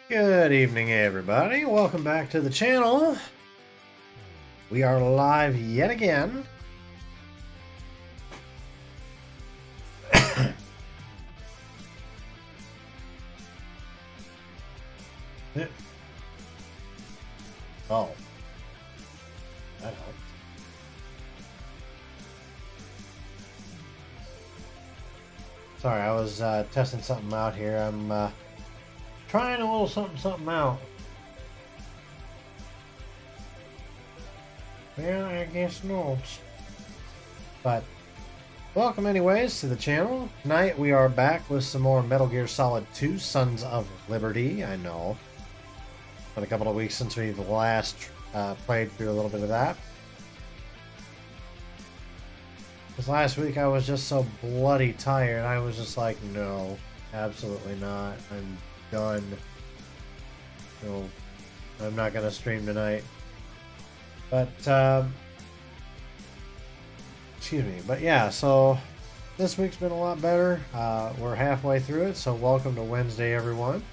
Good evening, everybody. Welcome back to the channel. We are live yet again. Oh, that helped. Sorry, I was testing something out here. I'm trying a little something out. Well, I guess not. But welcome anyways to the channel. Tonight we are back with some more Metal Gear Solid 2 Sons of Liberty. I know. Been a couple of weeks since we've last played through a little bit of that. Because last week I was just so bloody tired. I was just like, no, absolutely not. I'm done. No, I'm not going to stream tonight. But, excuse me. But yeah, so this week's been a lot better. We're halfway through it, so welcome to Wednesday, everyone.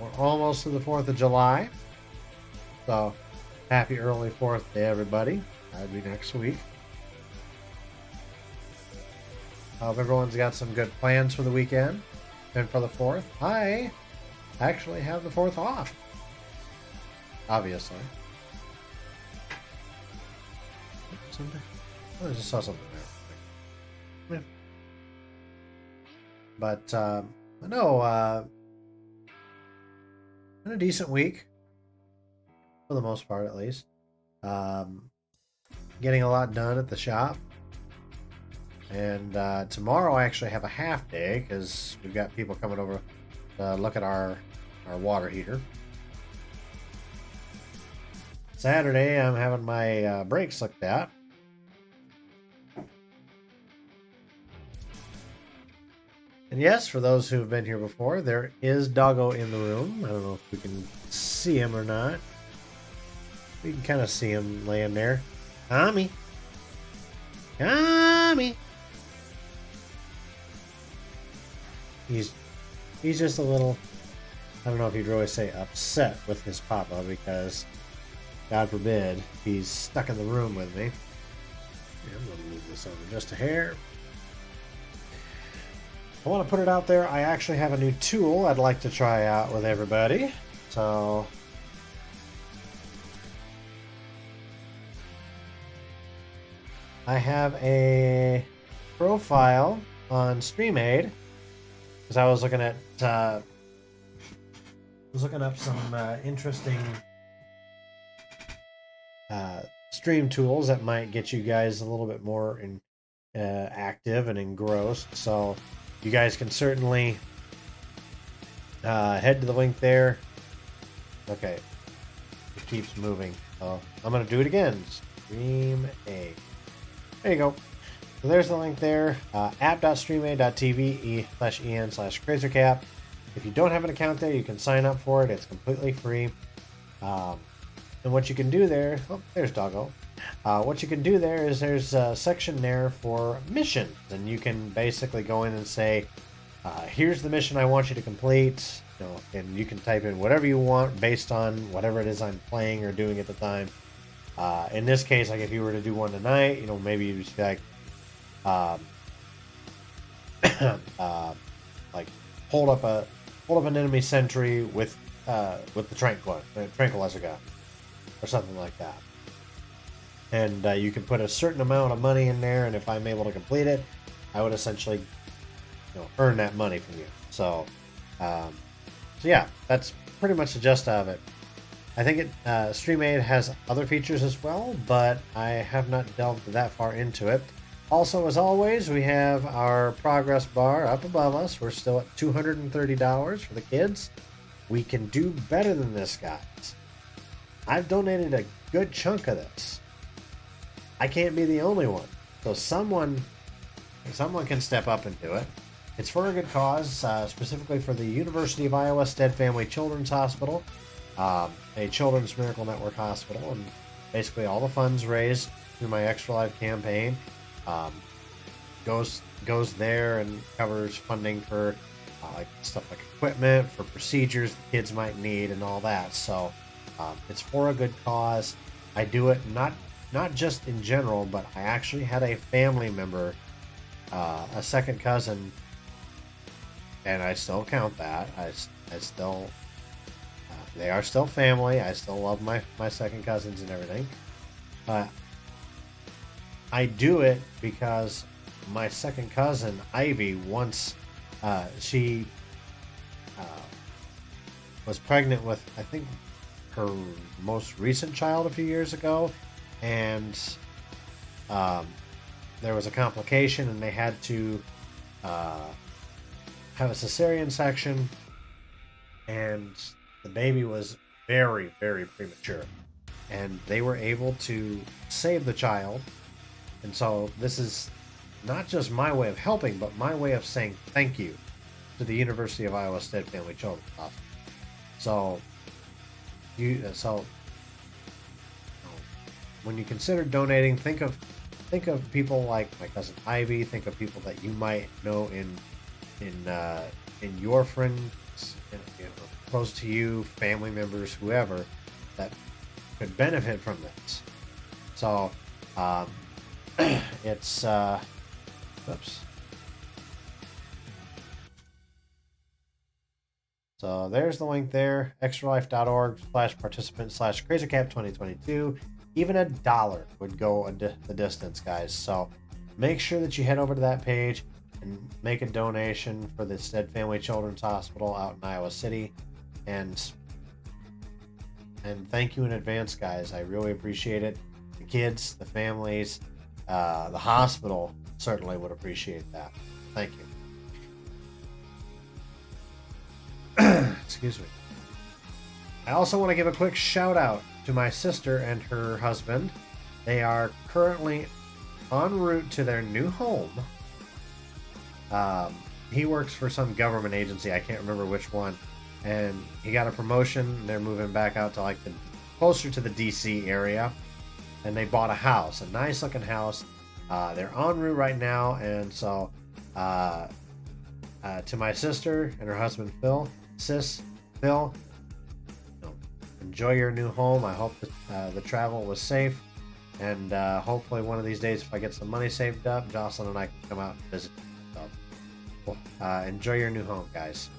We're almost to the 4th of July. So, happy early 4th to everybody. That'll be next week. Hope everyone's got some good plans for the weekend and for the 4th. I actually have the 4th off. Obviously. Something? Oh, I just saw something there. Yeah. But, no, been a decent week. For the most part, at least. Getting a lot done at the shop. And tomorrow I actually have a half day because we've got people coming over to look at our water heater. Saturday I'm having my brakes looked at. And yes, for those who have been here before, there is Doggo in the room. I don't know if we can see him or not. We can kind of see him laying there. Tommy. Tommy. He's just a little, I don't know if you'd really say upset with his papa because, God forbid, he's stuck in the room with me. Yeah, I'm going to move this over just a hair. I want to put it out there. I actually have a new tool I'd like to try out with everybody. So I have a profile on StreamAid because I was looking at up some interesting stream tools that might get you guys a little bit more active and engrossed. So you guys can certainly head to the link there. Okay, it keeps moving. So I'm going to do it again. StreamAid. There you go. So there's the link there. app.streamaid.tv/en/crazercap. If you don't have an account there, you can sign up for it. It's completely free. And what you can do there, oh, there's Doggo. What you can do there is there's a section there for missions, and you can basically go in and say, here's the mission I want you to complete, and you can type in whatever you want based on whatever it is I'm playing or doing at the time. In this case, like if you were to do one tonight, maybe you'd just be like, like hold up an enemy sentry with the tranquilizer gun or something like that. And you can put a certain amount of money in there, and if I'm able to complete it, I would essentially, earn that money from you. So yeah, that's pretty much the gist of it. I think StreamAid has other features as well, but I have not delved that far into it. Also, as always, we have our progress bar up above us. We're still at $230 for the kids. We can do better than this, guys. I've donated a good chunk of this. I can't be the only one. So someone can step up and do it. It's for a good cause, specifically for the University of Iowa Stead Family Children's Hospital, a Children's Miracle Network hospital, and basically all the funds raised through my Extra Life campaign goes there and covers funding for like stuff like equipment, for procedures the kids might need, and all that. So it's for a good cause. I do it not just in general, but I actually had a family member, a second cousin, and I still count that. I still, they are still family. I still love my second cousins and everything. I do it because my second cousin, Ivy, once she was pregnant with, I think, her most recent child a few years ago, and there was a complication, and they had to have a cesarean section, and the baby was very, very premature, and they were able to save the child. And so this is not just my way of helping, but my way of saying thank you to the University of Iowa Stead Family Children's Hospital. So when you consider donating, think of people like my cousin Ivy. Think of people that you might know in your friends, close to you, family members, whoever, that could benefit from this. So it's oops. So there's the link there, extralife.org/participant/crazycap2022. Even $1 would go the distance, guys. So make sure that you head over to that page and make a donation for the Stead Family Children's Hospital out in Iowa City. And thank you in advance, guys. I really appreciate it. The kids, the families, the hospital certainly would appreciate that. Thank you. Excuse me. I also want to give a quick shout out to my sister and her husband. They are currently en route to their new home. he works for some government agency. I can't remember which one. And he got a promotion. They're moving back out to like the closer to the DC area. And they bought a house, a nice looking house. They're en route right now. And so to my sister and her husband Phil, Phil, enjoy your new home. I hope that the travel was safe. And hopefully one of these days, if I get some money saved up, Jocelyn and I can come out and visit. So, enjoy your new home, guys.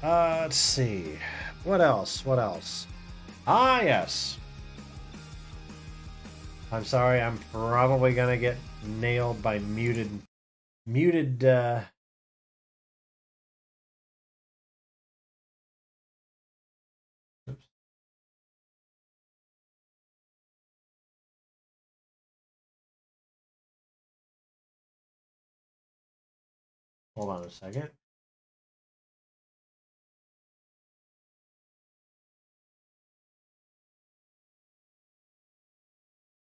Let's see. What else? What else? Ah, yes. I'm sorry. I'm probably going to get nailed by muted, oops. Hold on a second.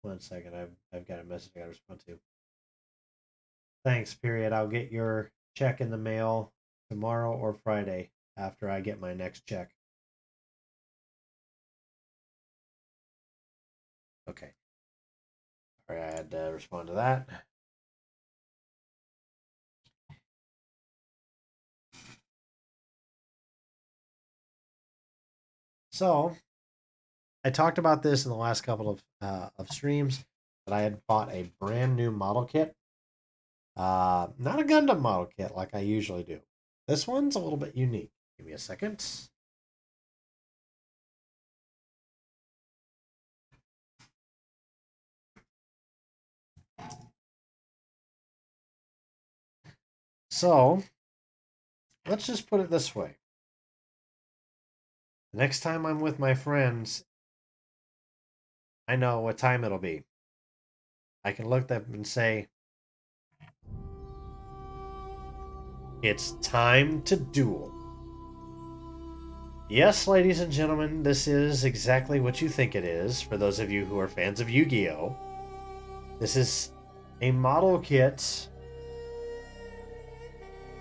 One second. I've got a message I got to respond to. Thanks, period. I'll get your check in the mail tomorrow or Friday after I get my next check. Okay. All right, I had to respond to that. So, I talked about this in the last couple of streams, that I had bought a brand new model kit. Not a Gundam model kit like I usually do. This one's a little bit unique. Give me a second. So, let's just put it this way. The next time I'm with my friends, I know what time it'll be. I can look them and say, it's time to duel. Yes, ladies and gentlemen, this is exactly what you think it is, for those of you who are fans of Yu-Gi-Oh! This is a model kit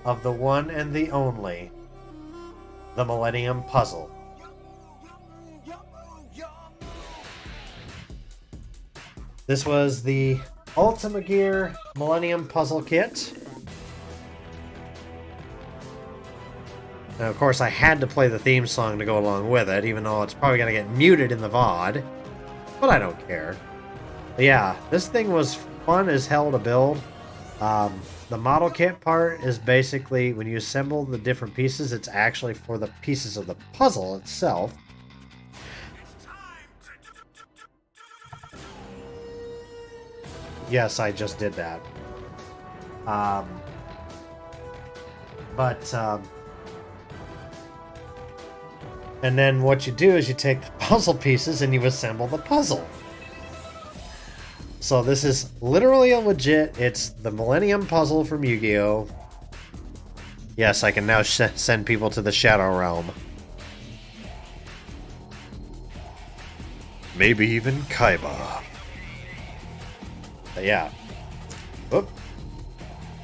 of the one and the only, the Millennium Puzzle. This was the Ultima Gear Millennium Puzzle Kit. Now, of course, I had to play the theme song to go along with it, even though it's probably going to get muted in the VOD. But I don't care. But yeah, this thing was fun as hell to build. The model kit part is basically when you assemble the different pieces, it's actually for the pieces of the puzzle itself. Yes, I just did that. And then what you do is you take the puzzle pieces and you assemble the puzzle. So this is literally a legit, it's the Millennium Puzzle from Yu-Gi-Oh! Yes, I can now send people to the Shadow Realm. Maybe even Kaiba. But yeah. Whoop.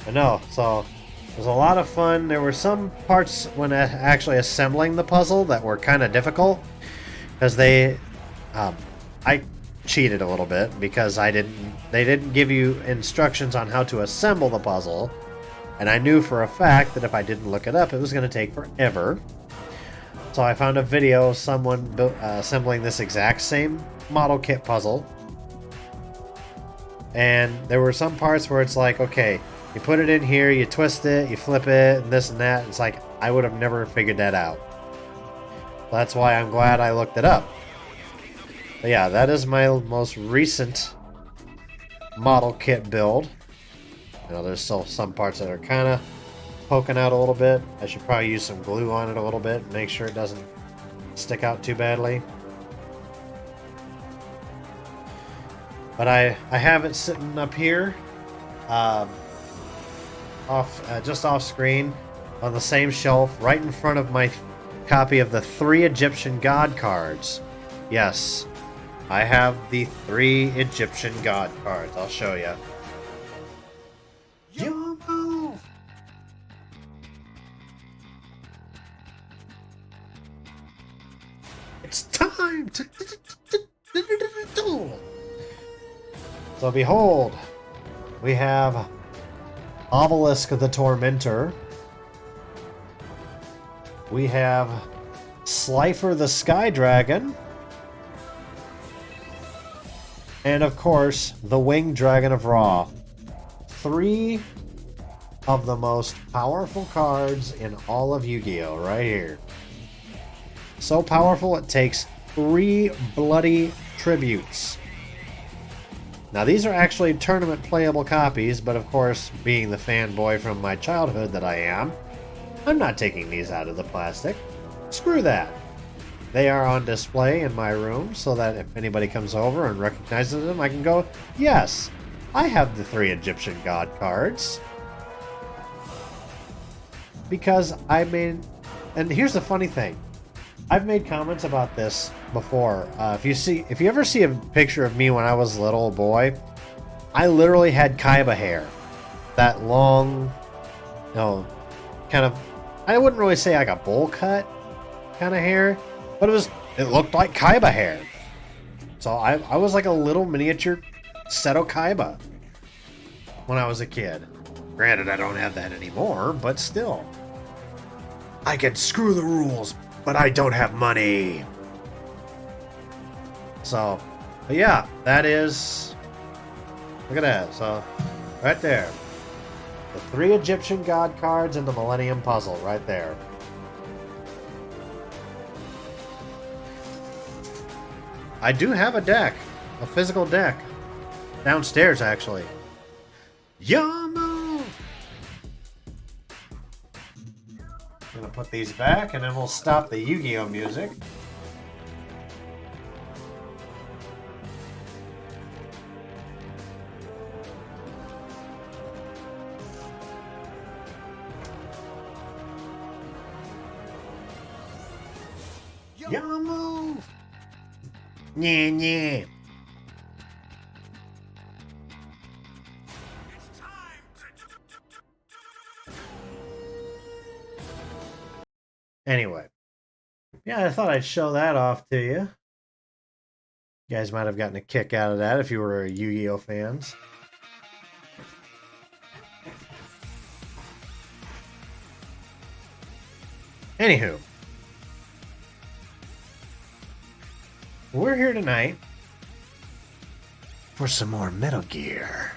But no, so it was a lot of fun. There were some parts when actually assembling the puzzle that were kind of difficult. Because I cheated a little bit because they didn't give you instructions on how to assemble the puzzle, and I knew for a fact that if I didn't look it up, it was going to take forever. So I found a video of someone assembling this exact same model kit puzzle, and there were some parts where it's like, okay, you put it in here, you twist it, you flip it, and this and that. It's like, I would have never figured that out. That's why I'm glad I looked it up. But yeah, that is my most recent model kit build. You know, there's still some parts that are kind of poking out a little bit. I should probably use some glue on it a little bit and make sure it doesn't stick out too badly. But I have it sitting up here, just off screen, on the same shelf, right in front of my copy of the 3 Egyptian God cards. Yes, I have the 3 Egyptian god cards. I'll show you. Your move! It's time to... So behold, we have Obelisk the Tormentor. We have Slifer the Sky Dragon. And of course, the Winged Dragon of Ra. 3 of the most powerful cards in all of Yu-Gi-Oh! Right here. So powerful it takes 3 bloody tributes. Now these are actually tournament playable copies, but of course, being the fanboy from my childhood that I am, I'm not taking these out of the plastic. Screw that. They are on display in my room so that if anybody comes over and recognizes them, I can go, yes, I have the 3 Egyptian god cards. Because I mean, and here's the funny thing. I've made comments about this before. If you ever see a picture of me when I was a little boy, I literally had Kaiba hair. That long, kind of, I wouldn't really say like a bowl cut kind of hair, but it looked like Kaiba hair. So I was like a little miniature Seto Kaiba when I was a kid. Granted, I don't have that anymore, but still. I can screw the rules, but I don't have money. So, but yeah, that is... Look at that. So, right there. The 3 Egyptian god cards and the Millennium Puzzle right there. I do have a deck. A physical deck. Downstairs, actually. Yamo! I'm going to put these back, and then we'll stop the Yu-Gi-Oh! Music. Yamo! Yeah, yeah. Anyway, yeah, I thought I'd show that off to you. You guys might have gotten a kick out of that if you were Yu-Gi-Oh! Fans. Anywho, we're here tonight for some more Metal Gear.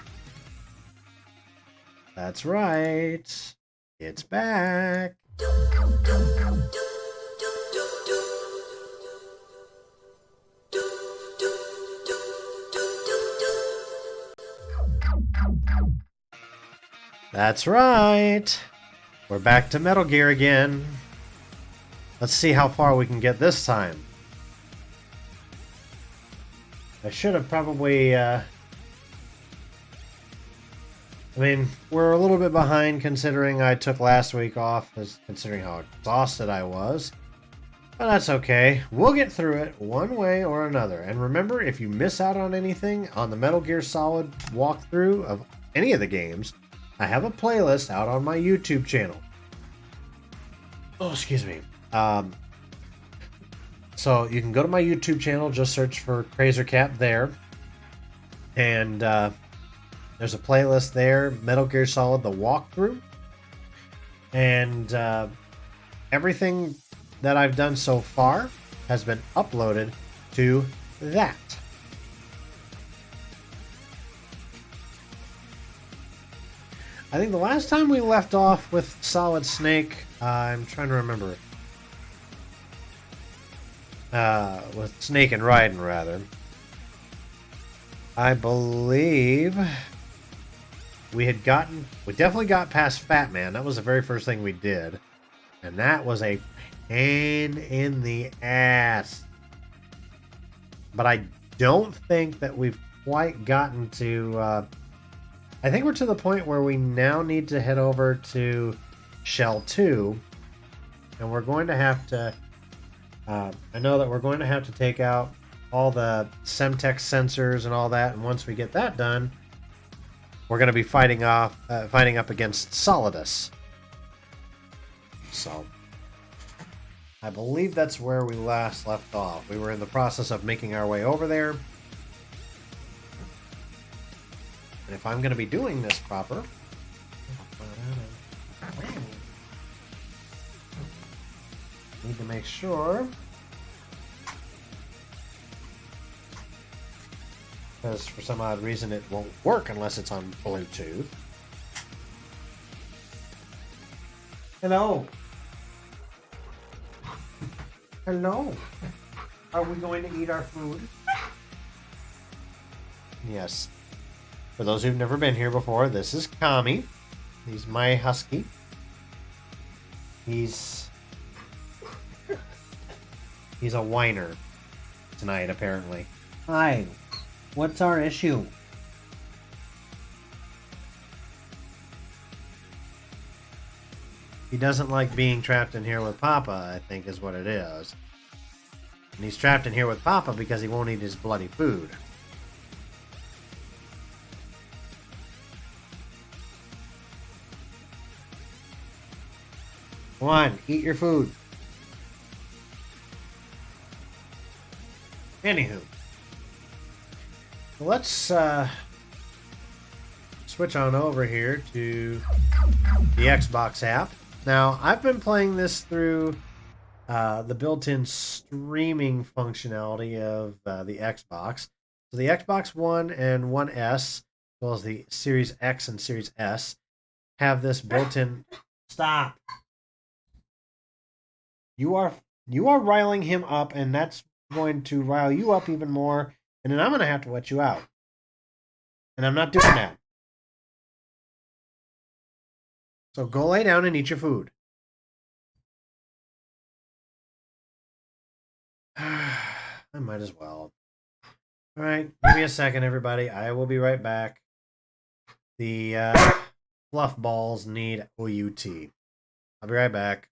That's right. It's back. That's right. We're back to Metal Gear again. Let's see how far we can get this time. I should have probably... I mean, we're a little bit behind considering I took last week off, considering how exhausted I was. But that's okay. We'll get through it one way or another. And remember, if you miss out on anything on the Metal Gear Solid walkthrough of any of the games, I have a playlist out on my YouTube channel. Oh, excuse me. So you can go to my YouTube channel, just search for Crazer Cap there. And there's a playlist there, Metal Gear Solid, the walkthrough. And everything that I've done so far has been uploaded to that. I think the last time we left off with Solid Snake, I'm trying to remember. With Snake and Raiden, rather. I believe we definitely got past Fat Man. That was the very first thing we did. And that was a pain in the ass. But I don't think that we've quite gotten to... I think we're to the point where we now need to head over to Shell 2. And we're going to have to... I know that we're going to have to take out all the Semtex sensors and all that. And once we get that done, we're going to be fighting up against Solidus. So I believe that's where we last left off. We were in the process of making our way over there. And if I'm going to be doing this proper, need to make sure, because for some odd reason it won't work unless it's on Bluetooth. Hello. Hello. Are we going to eat our food? Yes. For those who've never been here before, this is Kami. He's my husky. He's a whiner tonight, apparently. Hi. What's our issue? He doesn't like being trapped in here with Papa, I think is what it is. And he's trapped in here with Papa because he won't eat his bloody food. Come on, eat your food. Anywho. Let's switch on over here to the Xbox app. Now, I've been playing this through the built-in streaming functionality of the Xbox. So the Xbox One and One S, as well as the Series X and Series S, have this built-in... Stop! You are riling him up, and that's going to rile you up even more, and then I'm going to have to let you out. And I'm not doing that. So go lay down and eat your food. I might as well. All right, give me a second, everybody. I will be right back. The fluff balls need OUT. I'll be right back.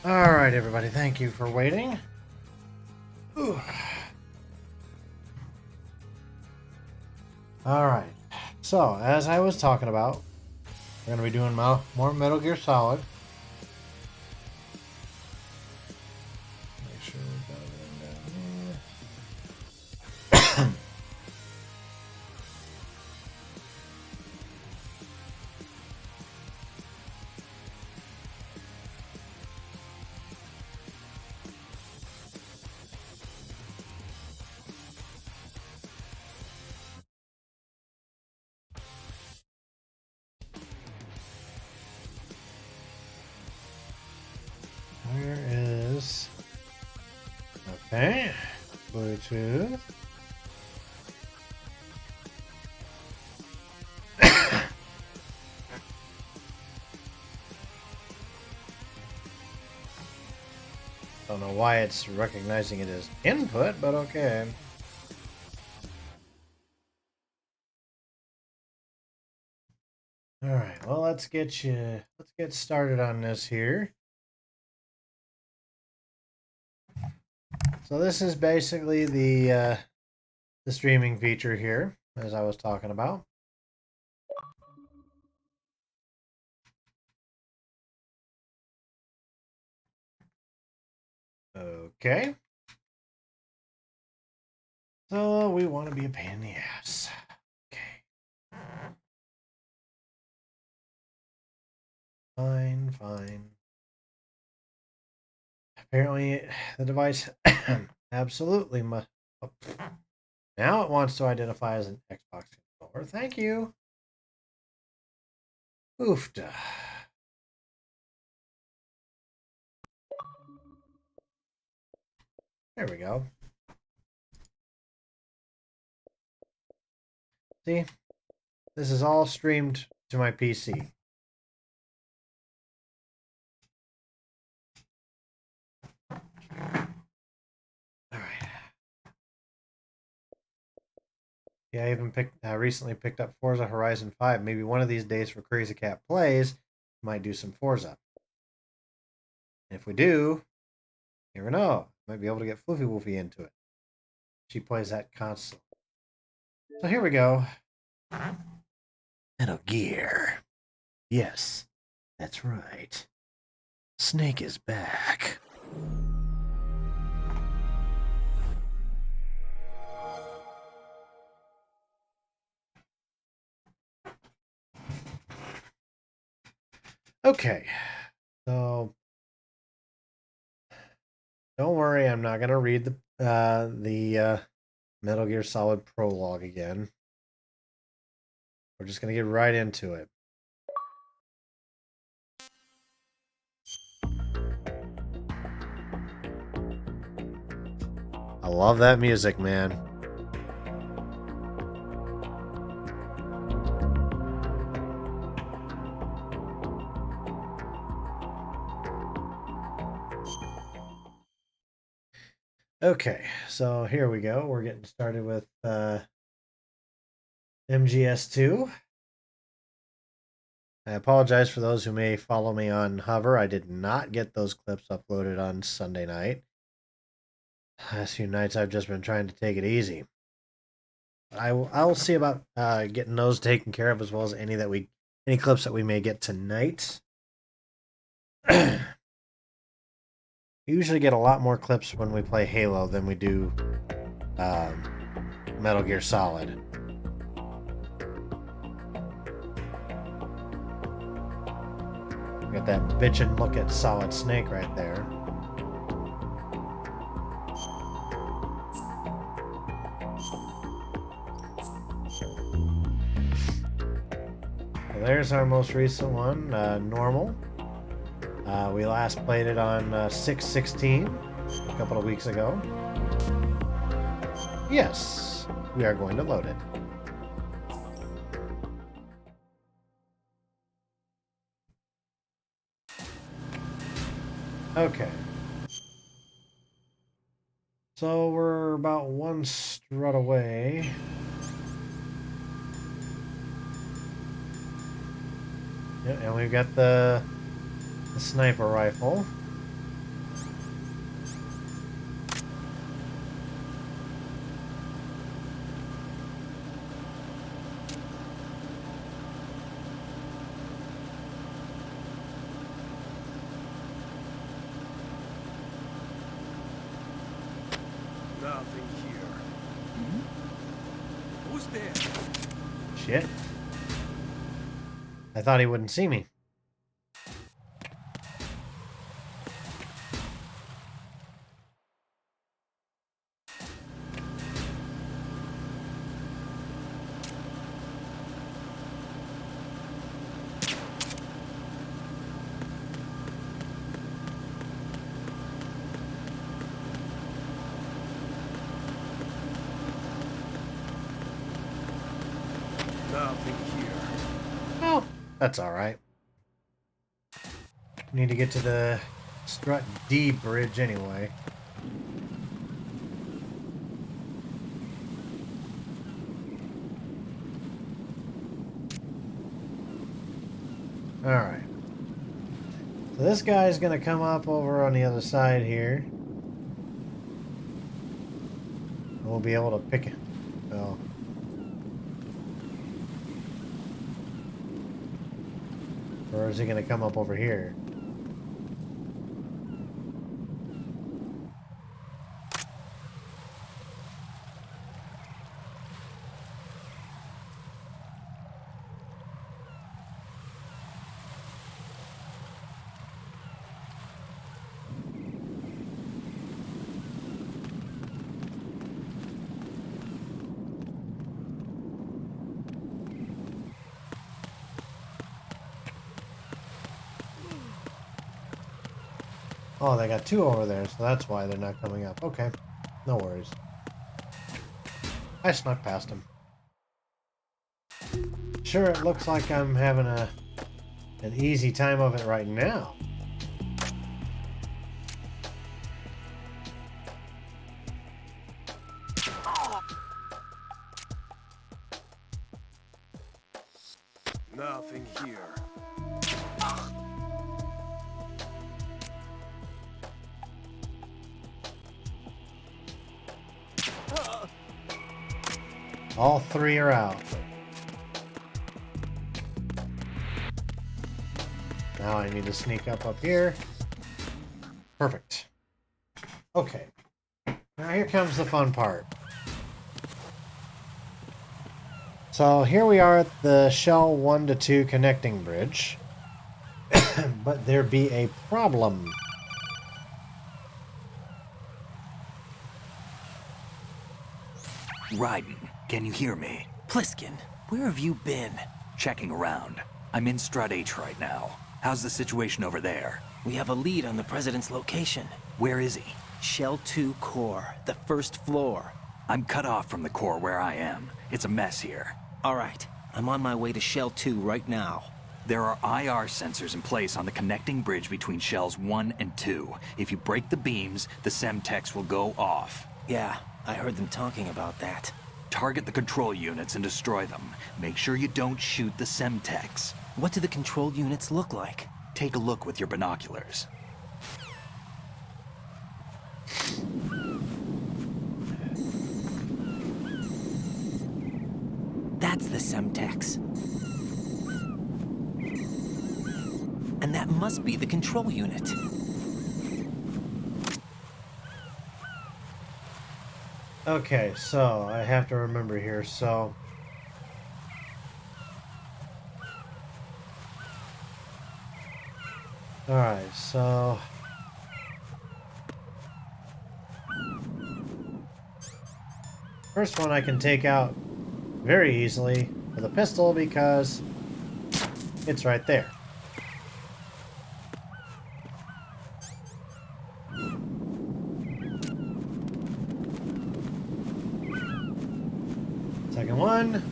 Alright, everybody, thank you for waiting. Alright, so as I was talking about, we're going to be doing more Metal Gear Solid. Make sure we got it down here. Where is... Okay, Bluetooth. Don't know why it's recognizing it as input, but okay. Alright, well, let's get started on this here. So this is basically the streaming feature here, as I was talking about. Okay. So we want to be a pain in the ass. Okay. Fine. Apparently the device absolutely must... Oh. Now it wants to identify as an Xbox controller. Thank you. Oofda. There we go. See? This is all streamed to my PC. Alright. Yeah, I even recently picked up Forza Horizon 5. Maybe one of these days for Crazy Cat Plays, might do some Forza. And if we do, you never know. Might be able to get Floofy Woofy into it. She plays that constantly. So here we go. Metal Gear. Yes, that's right. Snake is back. Okay, so don't worry, I'm not gonna read the Metal Gear Solid prologue again. We're just gonna get right into it. I love that music, man. Okay, so here we go. We're getting started with MGS 2. I apologize for those who may follow me on Hover. I did not get those clips uploaded on Sunday night. Last few nights I've just been trying to take it easy. I will see about getting those taken care of, as well as any clips that we may get tonight. We usually get a lot more clips when we play Halo than we do Metal Gear Solid. Got that bitchin' look at Solid Snake right there. So there's our most recent one, normal. We last played it on 6/16 a couple of weeks ago. Yes, we are going to load it. Okay. So we're about one strut away. Yeah, and we've got the the sniper rifle. Nothing here. Who's there? Shit. I thought he wouldn't see me. Nothing here. Oh, that's all right. Need to get to the Strut D bridge anyway. All right. So this guy's gonna come up over on the other side here. And we'll be able to pick it. So. Or is he gonna come up over here? Oh, they got two over there, so that's why they're not coming up. Okay, no worries. I snuck past him. Sure, it looks like I'm having an easy time of it right now. Nothing here. All three are out. Now I need to sneak up here. Perfect. Okay. Now here comes the fun part. So here we are at the Shell 1 to 2 connecting bridge. But there be a problem. Raiden, can you hear me? Pliskin, where have you been? Checking around. I'm in Strut H right now. How's the situation over there? We have a lead on the President's location. Where is he? Shell 2 core, the first floor. I'm cut off from the core where I am. It's a mess here. All right, I'm on my way to Shell 2 right now. There are IR sensors in place on the connecting bridge between Shells 1 and 2. If you break the beams, the Semtex will go off. Yeah, I heard them talking about that. Target the control units and destroy them. Make sure you don't shoot the Semtex. What do the control units look like? Take a look with your binoculars. That's the Semtex. And that must be the control unit. Okay, so I have to remember here, so... Alright, so... First one I can take out very easily with a pistol because it's right there. Second one.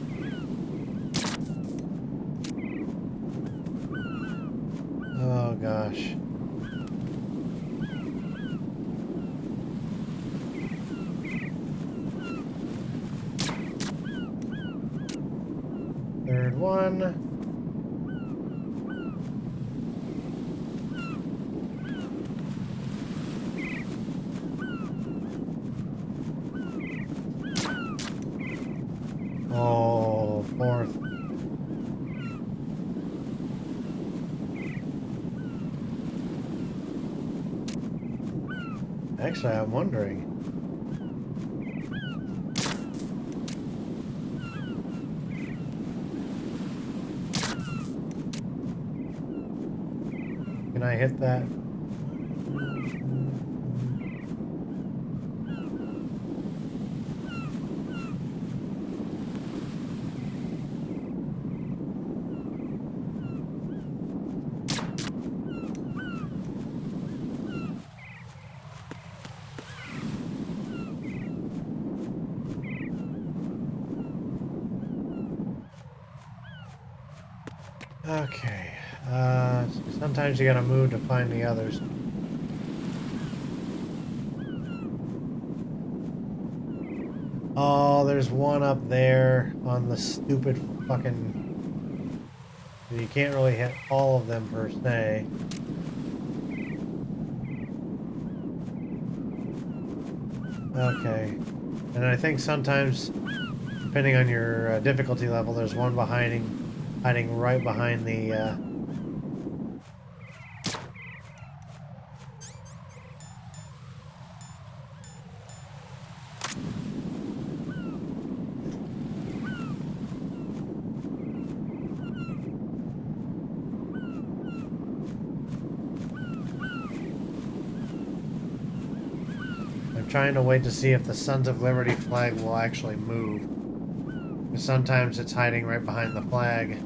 Oh gosh. Third one. Actually, I'm wondering. Can I hit that? Okay. Sometimes you gotta move to find the others. Oh, there's one up there on the stupid fucking... You can't really hit all of them per se. Okay. And I think sometimes, depending on your difficulty level, there's one hiding right behind the... I'm trying to wait to see if the Sons of Liberty flag will actually move. Because sometimes it's hiding right behind the flag.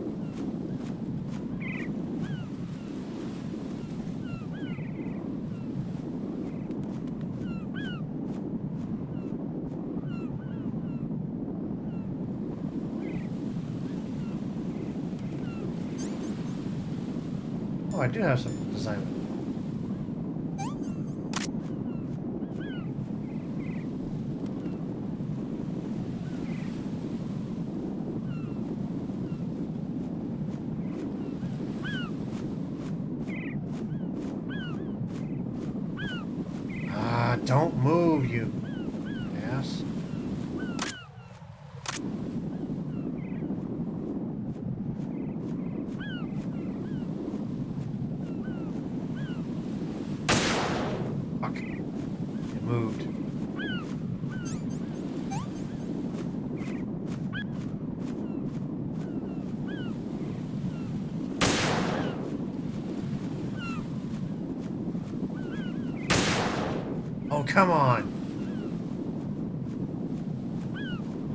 Oh, I do have some design. Don't move, you ass. Fuck. It moved. Oh, come on.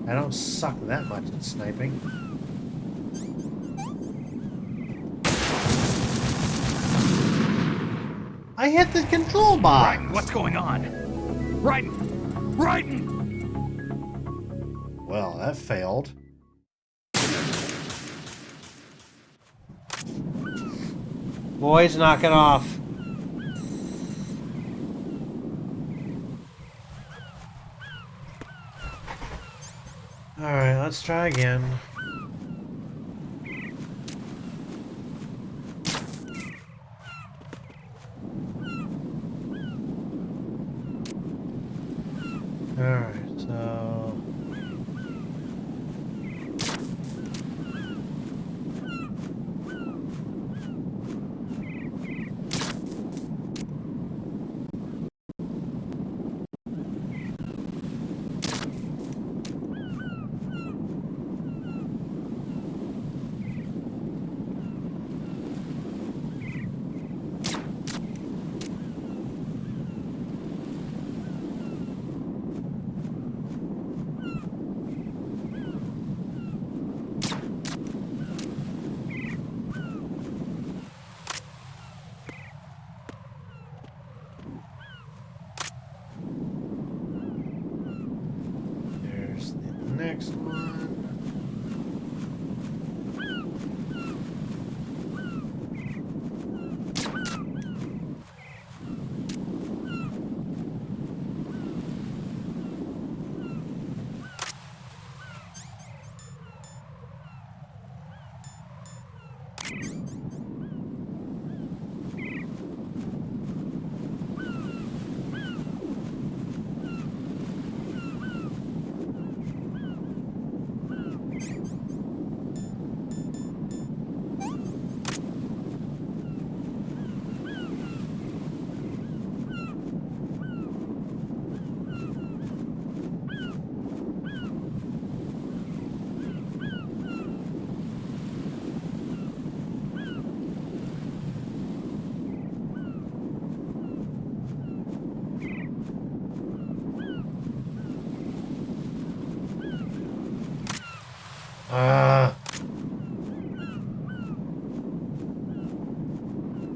I don't suck that much at sniping. I hit the control box! Raiden, what's going on? Raiden! Raiden! Well, that failed. Boys, knock it off. Alright, let's try again. Alright, so...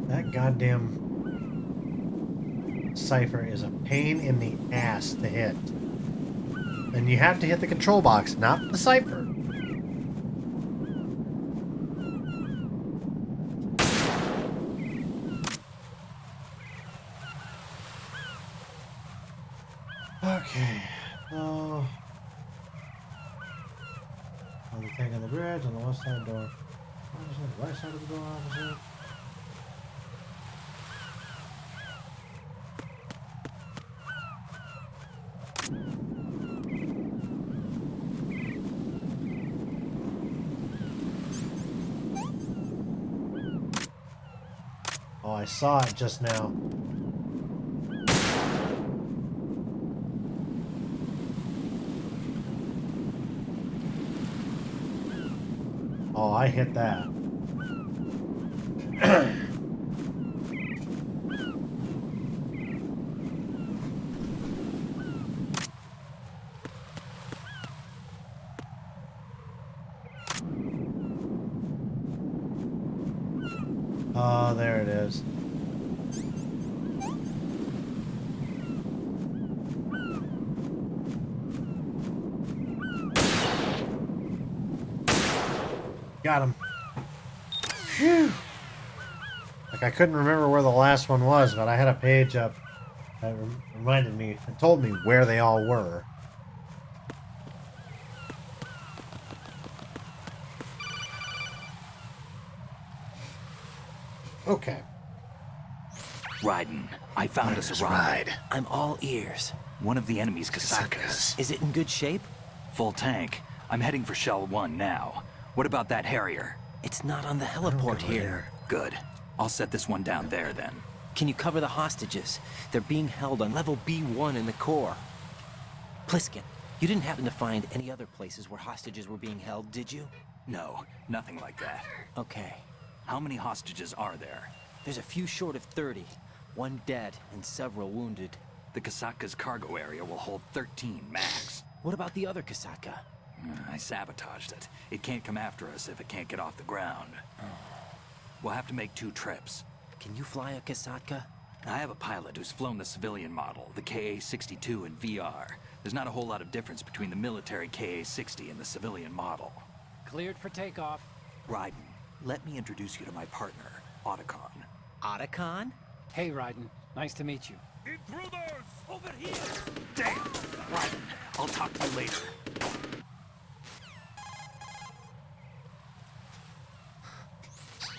That goddamn cipher is a pain in the ass to hit. And you have to hit the control box, not the cipher. Okay. On the tank on the bridge, on the left side door. Opposite, right side of the door opposite. Oh, I saw it just now. Oh, I hit that. Oh, there it is. Got him. Phew. Like, I couldn't remember where the last one was, but I had a page up that reminded me, it told me where they all were. Okay. Raiden, I found us a ride. I'm all ears. One of the enemy's Kasakas. Is it in good shape? Full tank. I'm heading for Shell 1 now. What about that Harrier? It's not on the heliport here. Good. I'll set this one down there then. Can you cover the hostages? They're being held on level B1 in the core. Pliskin, you didn't happen to find any other places where hostages were being held, did you? No, nothing like that. Okay. How many hostages are there? There's a few short of 30. One dead and several wounded. The Kasaka's cargo area will hold 13 max. What about the other Kasaka? I sabotaged it. It can't come after us if it can't get off the ground. We'll have to make 2 trips. Can you fly a Kasaka? I have a pilot who's flown the civilian model, the KA-62 in VR. There's not a whole lot of difference between the military KA-60 and the civilian model. Cleared for takeoff. Raiden, let me introduce you to my partner, Otacon. Otacon? Hey, Raiden. Nice to meet you. Intruders! Over here! Damn! Raiden, I'll talk to you later.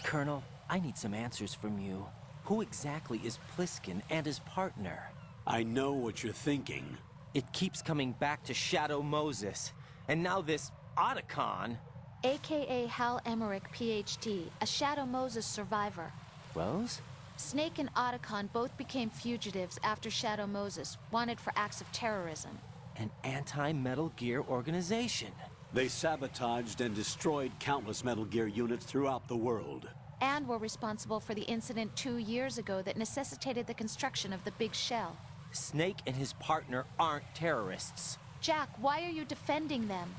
Colonel, I need some answers from you. Who exactly is Pliskin and his partner? I know what you're thinking. It keeps coming back to Shadow Moses. And now this Otacon. AKA Hal Emmerich, PhD, a Shadow Moses survivor. Rose? Snake and Otacon both became fugitives after Shadow Moses, wanted for acts of terrorism. An anti-Metal Gear organization. They sabotaged and destroyed countless Metal Gear units throughout the world. And were responsible for the incident 2 years ago that necessitated the construction of the Big Shell. Snake and his partner aren't terrorists. Jack, why are you defending them?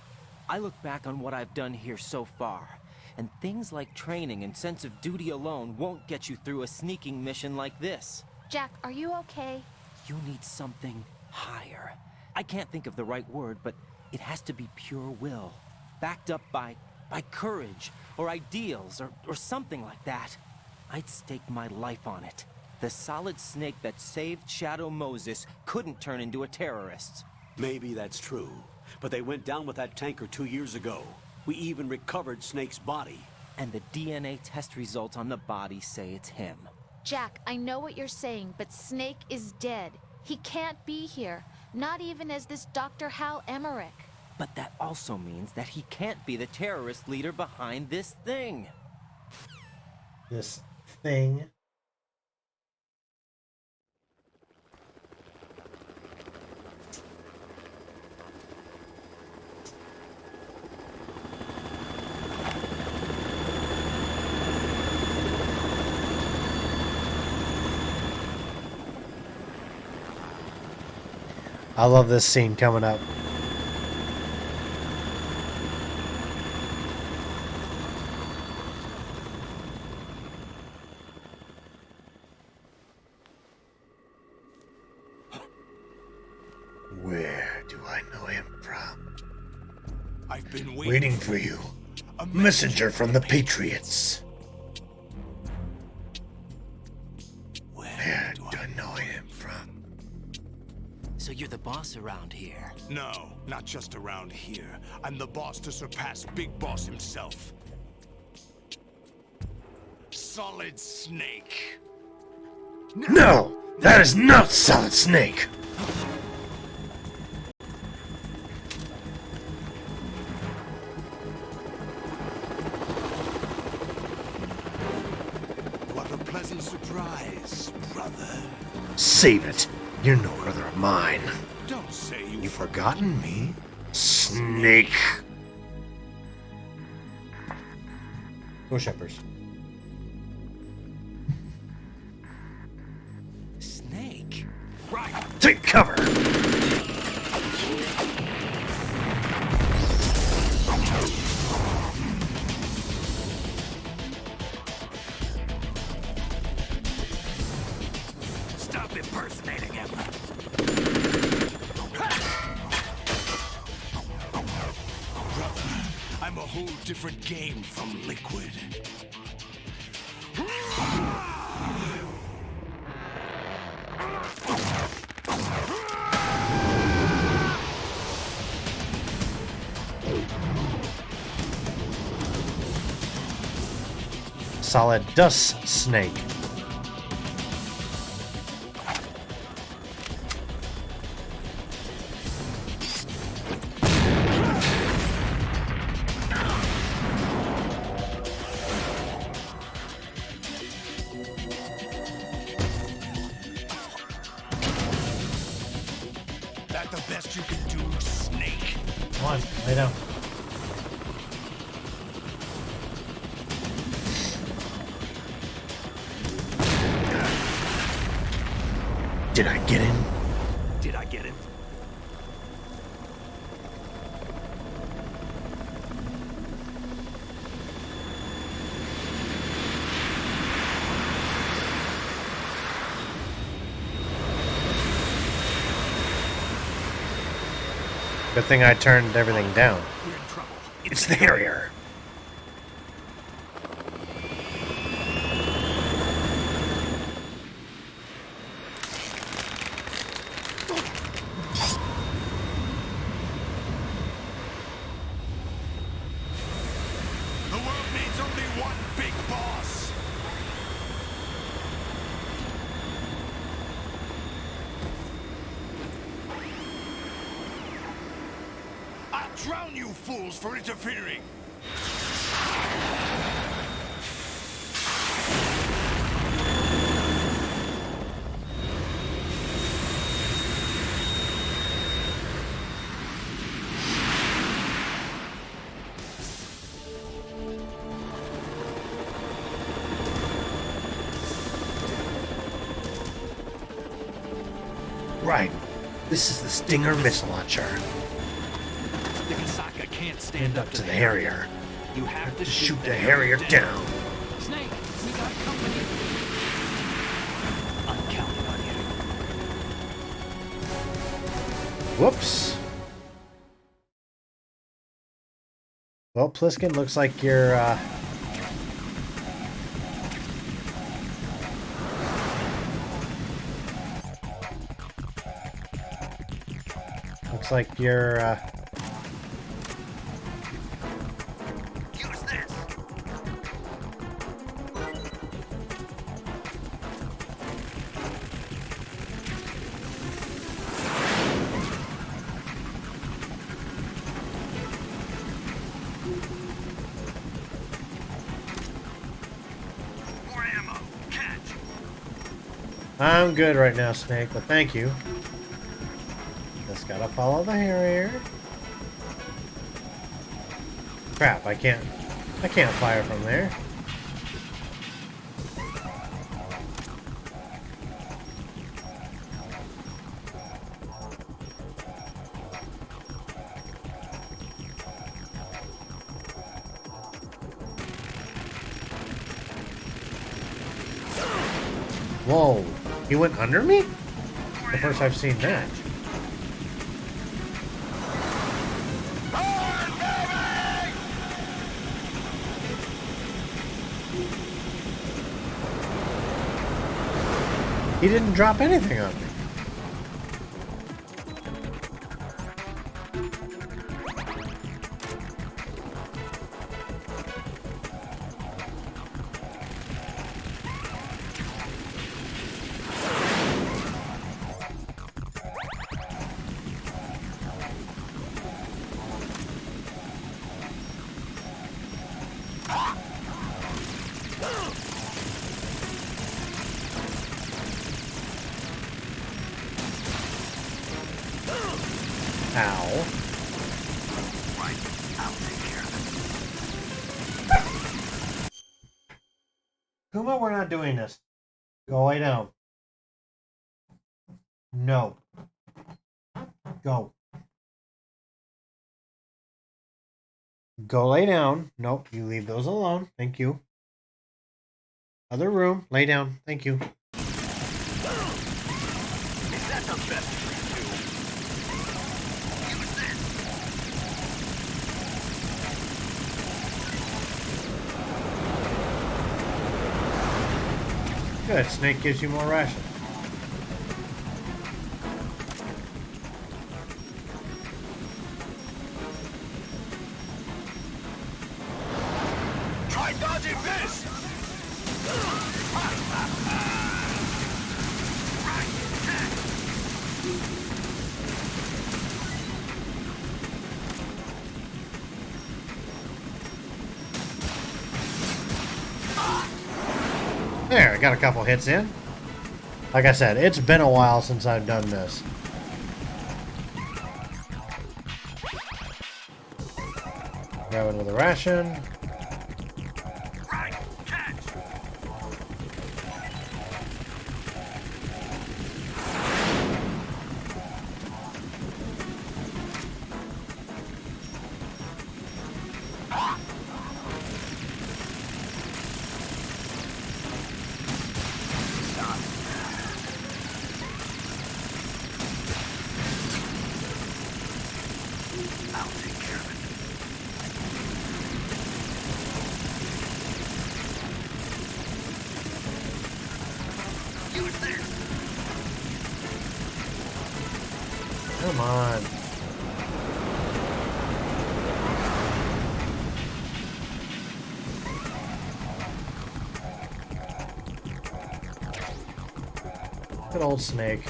I look back on what I've done here so far, and things like training and sense of duty alone won't get you through a sneaking mission like this. Jack, are you okay? You need something higher. I can't think of the right word, but it has to be pure will. Backed up by courage, or ideals, or something like that. I'd stake my life on it. The solid Snake that saved Shadow Moses couldn't turn into a terrorist. Maybe that's true, but they went down with that tanker 2 years ago. We even recovered Snake's body. And the DNA test results on the body say it's him. Jack, I know what you're saying, but Snake is dead. He can't be here, not even as this Dr. Hal Emmerich. But that also means that he can't be the terrorist leader behind this thing. This thing. I love this scene coming up. Where do I know him from? I've been Waiting for you. A Messenger from the Patriots. Where do I know him from? So you're the boss around here. No, not just around here. I'm the boss to surpass Big Boss himself. Solid Snake. No! That is not Solid Snake! What a pleasant surprise, brother. Save it. You're no brother of mine. Don't say You've forgotten me, Snake. Worshippers. Snake? Right. Take cover! Stop impersonating him. brother, I'm a whole different game from Liquid. Solid Dust Snake. That the best you can do, Snake? Come on, lay down. Did I get him? Did I get him? Good thing I turned everything down. We're in trouble. It's the Harrier. The world needs only one big boss. I'll drown you fools for interfering. Right. This is the Stinger missile launcher. The Kasaka can't stand up To the Harrier. You have to Shoot the Harrier down. Snake, we got company. I'm counting on you. Whoops. Well, Pliskin, looks like you're, looks like you're, Use this. More ammo. Catch. I'm good right now, Snake, but thank you. Just gotta follow the Harrier. Crap, I can't fire from there. Whoa, he went under me? The first I've seen that. He didn't drop anything on me. Ow. Right, I'll take care of it. Kuma, we're not doing this. Go lay down. No. Go. Go lay down. Nope, you leave those alone. Thank you. Other room. Lay down. Thank you. Is that the best you can do? Use this. Good. Snake gives you more ration. Try dodging this! There, I got a couple hits in. Like I said, it's been a while since I've done this. Grab another ration. Right, catch! I'll take care of it. Use this. Come on. Good old snake.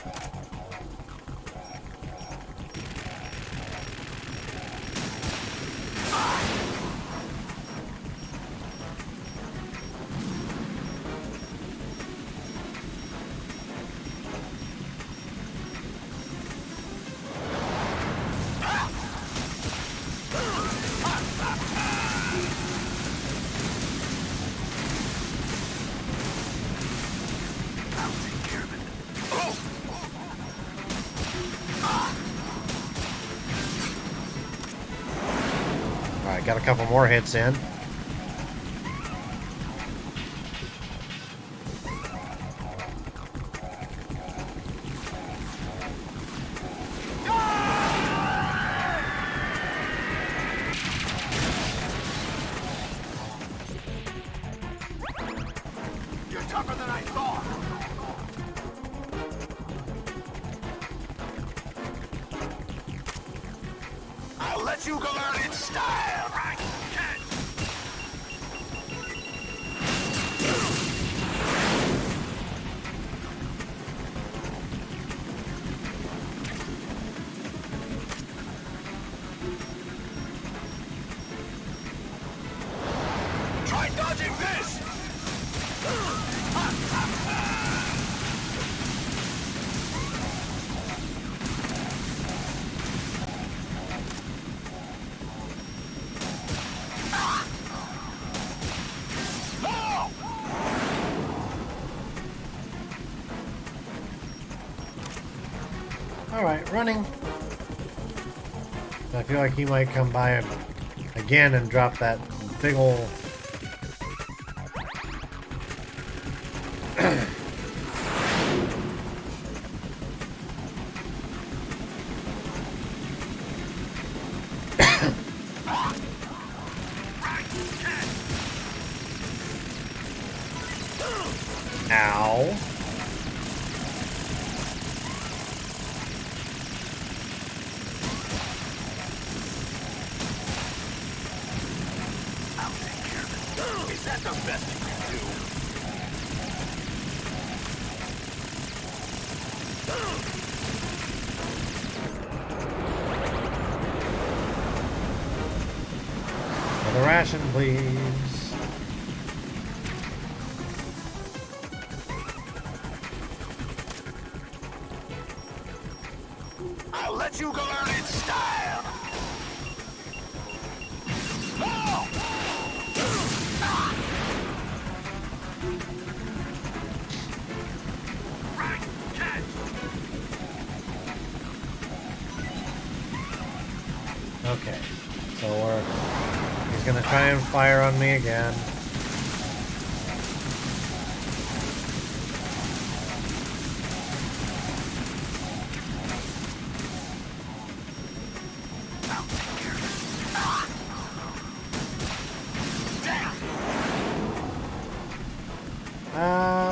I'll take care of it. Alright, got a couple more hits in. You're tougher than I thought. I'll let you go out in style. Right, catch. Try dodging this. Alright, running. I feel like he might come by again and drop that big ol' Ow. that the best you can do? Another ration, please. I'll let you go learn in style. Oh! Right, catch! Okay, so he's gonna try and fire on me again.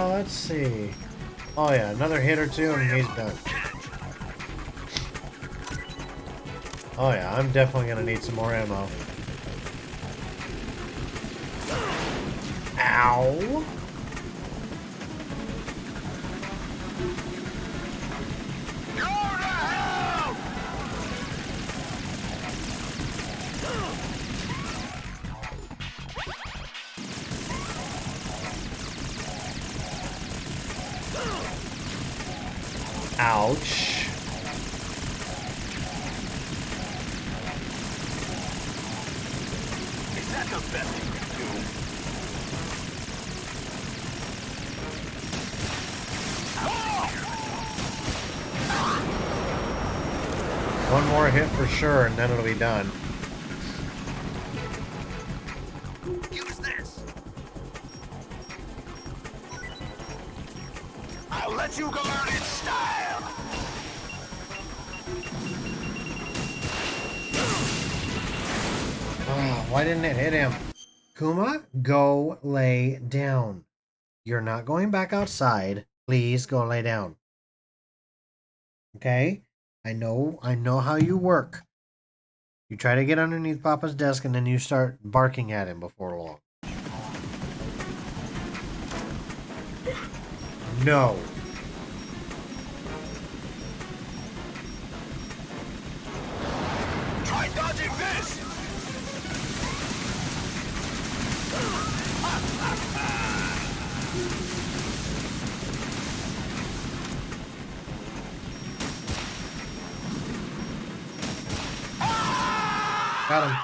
Let's see. Oh yeah, another hit or two and he's done. Oh yeah, I'm definitely gonna need some more ammo. Ow! Ouch. Is that the best you can do? One more hit for sure and then it'll be done. Use this. I'll let you go learn in style. Oh, why didn't it hit him? Kuma, go lay down. You're not going back outside. Please go lay down. Okay? I know how you work. You try to get underneath Papa's desk and then you start barking at him before long. No. Try dodging this. Got him.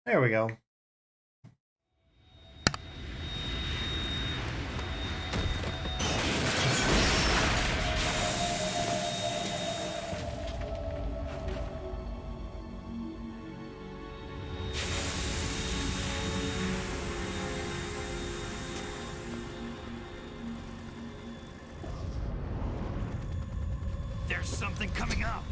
There we go. There's something coming up.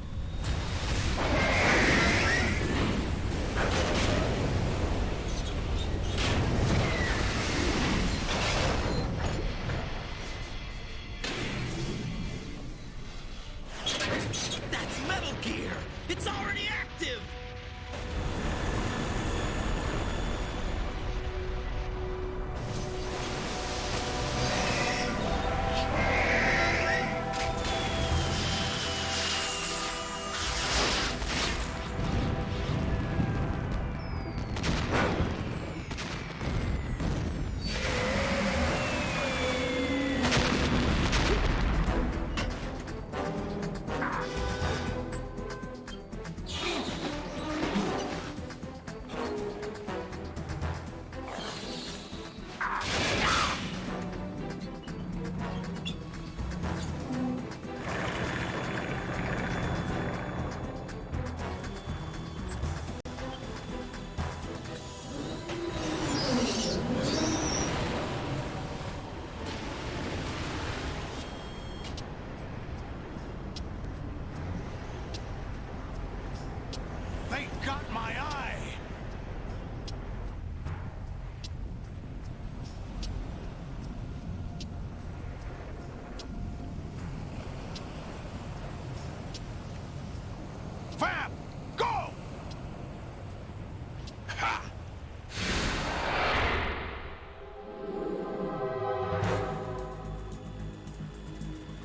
That's Metal Gear! It's already active!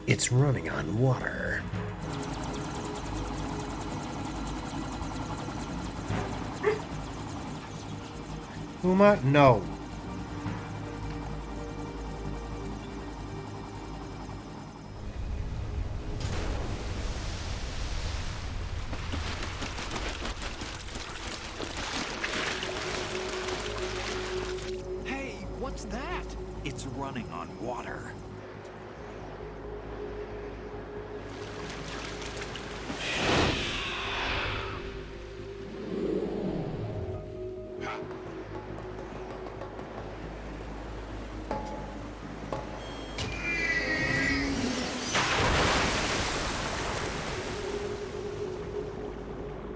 It's running on water. Uma, no. Hey, what's that? It's running on water.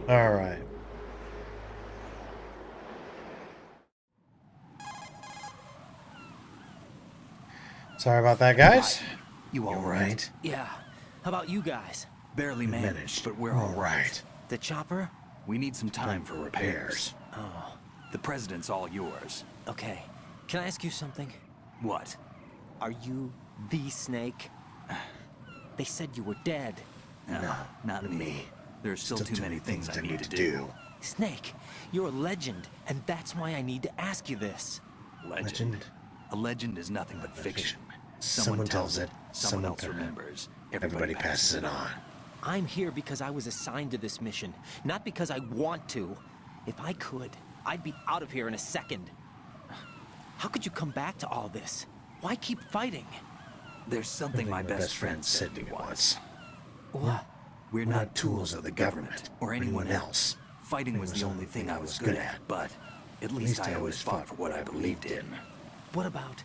All right. Sorry about that, guys. You all right? Yeah. How about you guys? Barely managed, but we're all right. The chopper? We need some time for repairs. Oh, The president's all yours. okay. Can I ask you something? What? Are you the Snake? They said you were dead. No, not me. There's still too many things I need to do. Snake, you're a legend, and that's why I need to ask you this. Legend? A legend is nothing but fiction. Someone tells it, someone else remembers. Everybody passes it on. I'm here because I was assigned to this mission, not because I want to. If I could, I'd be out of here in a second. How could you come back to all this? Why keep fighting? There's something my best friend said to me once. What? We're not tools of the government or anyone else. Fighting was the only thing I was good at, but at least I always fought for what I believed in. What about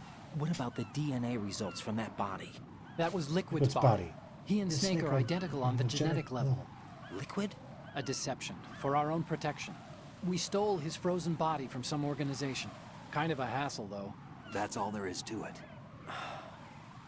the DNA results from that body? That was Liquid's Liquid's body. body. He and Snake are identical on the genetic level. Liquid? A deception, for our own protection. We stole his frozen body from some organization. Kind of a hassle, though. That's all there is to it.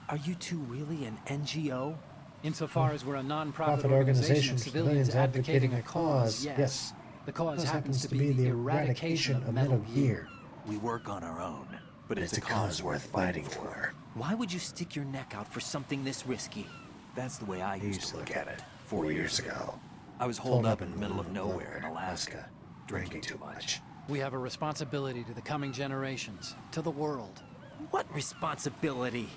Are you two really an NGO? Insofar as we're a non-profit Profit organization of civilians advocating a cause, yes. Yes. The cause happens to be the eradication of Metal Gear. We work on our own, but it's a cause worth fighting for. Why would you stick your neck out for something this risky? That's the way I used to look at it 4 years ago. I was holed up in the middle of nowhere in Alaska, drinking too much. We have a responsibility to the coming generations, to the world, What responsibility?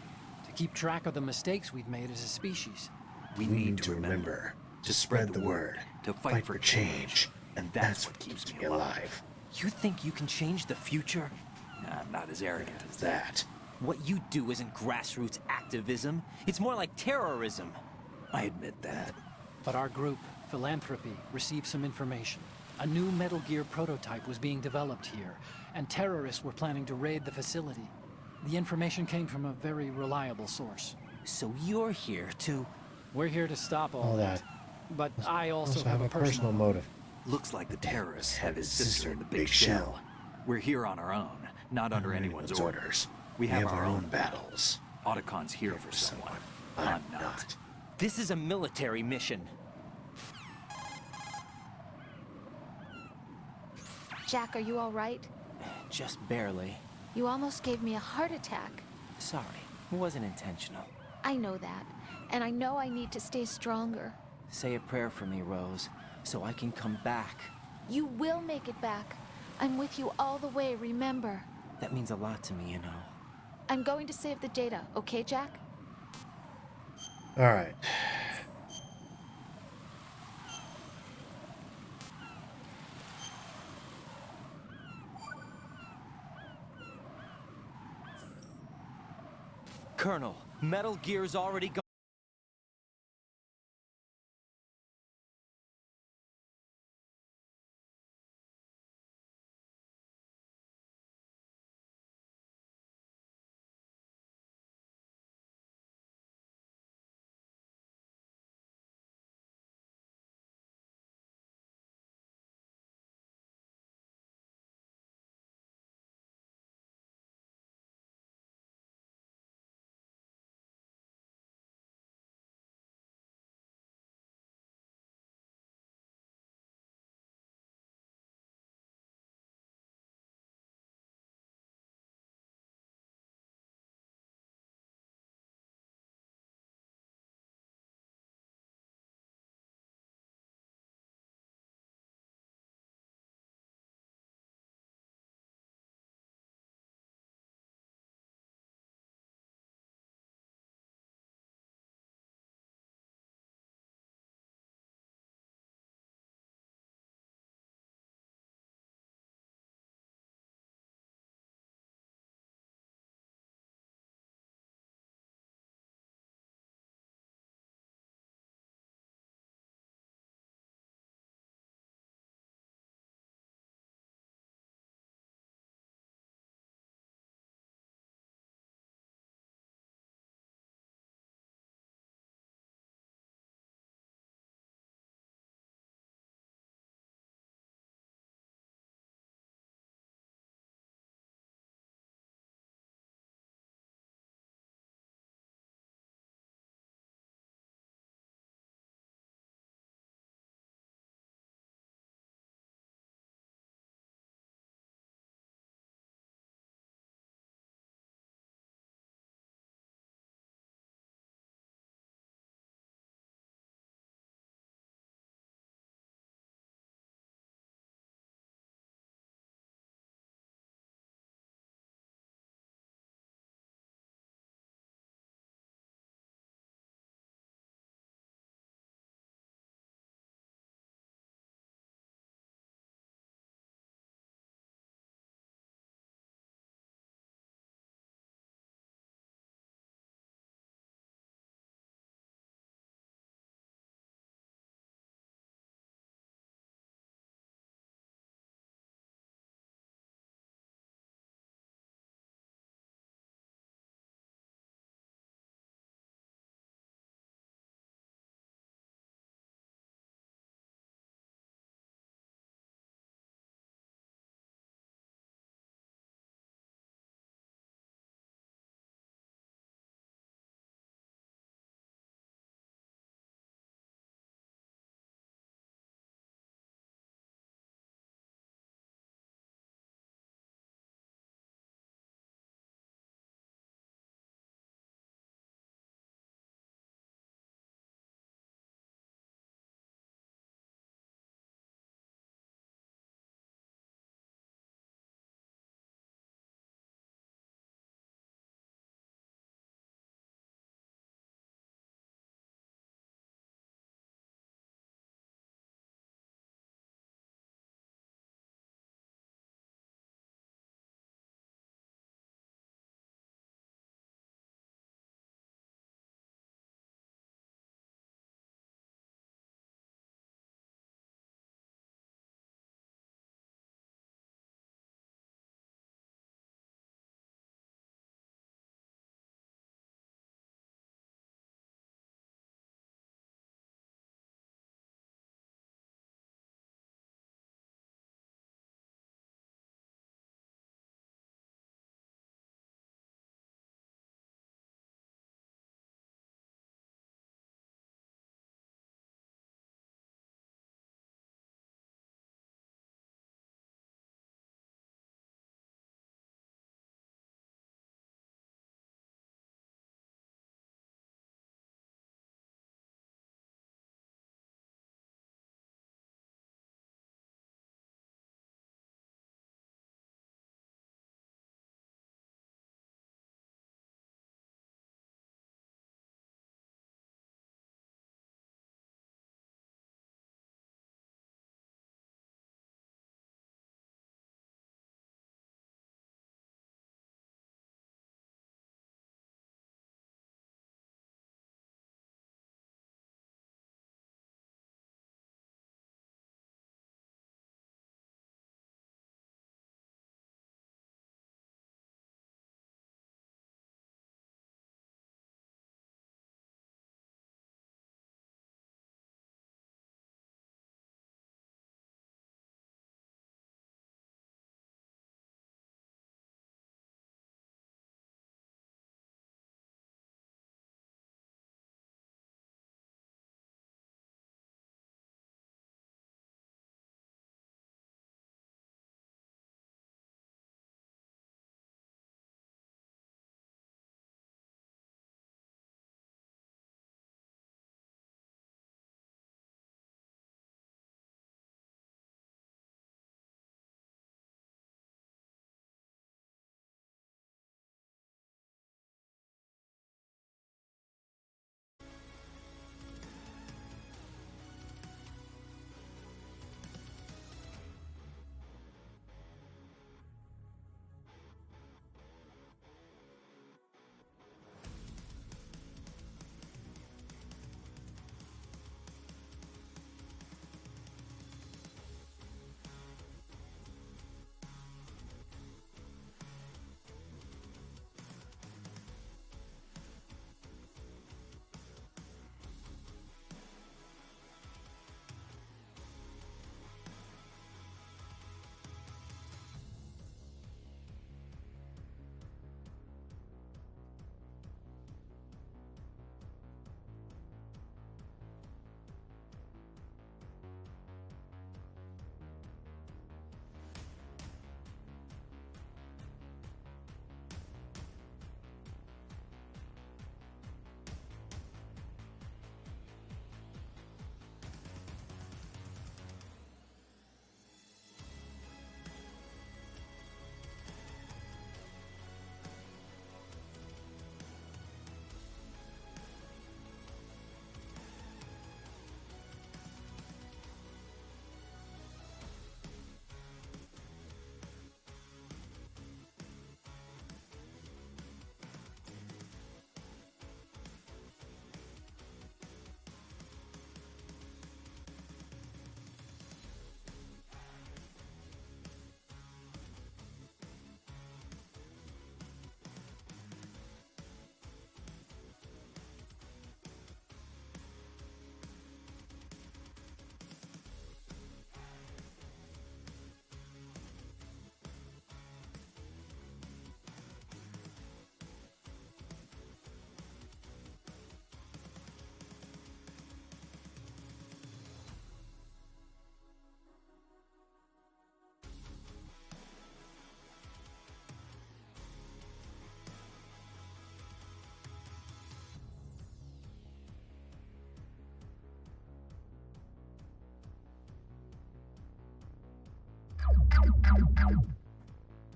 to keep track of the mistakes we've made as a species. We need to remember, to spread the word, to fight for change, and that's what keeps me alive. You think you can change the future? I'm not as arrogant as that. What you do isn't grassroots activism. It's more like terrorism. I admit that. But our group, Philanthropy, received some information. A new Metal Gear prototype was being developed here, and terrorists were planning to raid the facility. The information came from a very reliable source. So you're here to... We're here to stop all All that. that. But I also Also have a personal motive. Looks like the terrorists have his sister in the big shell. We're here on our own, not under anyone's orders. We have our own battles. Otacon's here for someone. I'm not. This is a military mission. Jack, are you all right? Just barely. You almost gave me a heart attack. Sorry, it wasn't intentional. I know that. And I know I need to stay stronger. Say a prayer for me, Rose, so I can come back. You will make it back. I'm with you all the way, remember. That means a lot to me, you know. I'm going to save the data, okay, Jack? All right. Colonel, Metal Gear's already gone.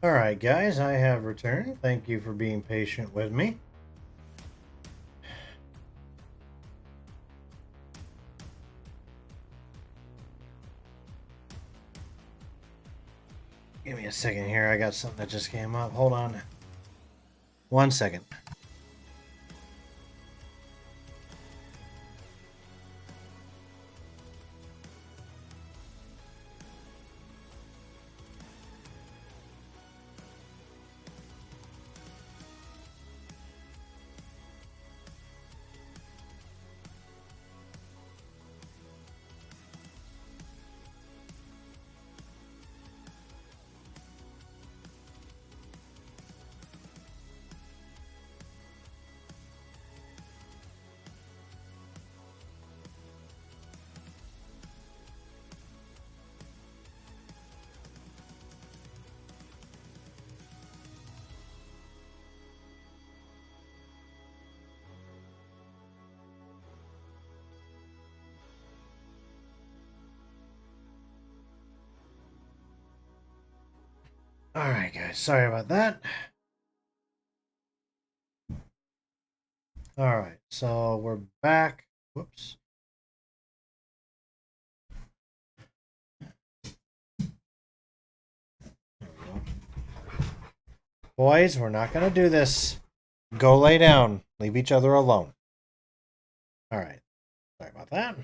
Alright, guys, I have returned. Thank you for being patient with me. Give me a second here. I got something that just came up. Hold on. 1 second. Alright, guys. Sorry about that. Alright, so we're back. Whoops. Boys, we're not going to do this. Go lay down. Leave each other alone. Alright. Sorry about that.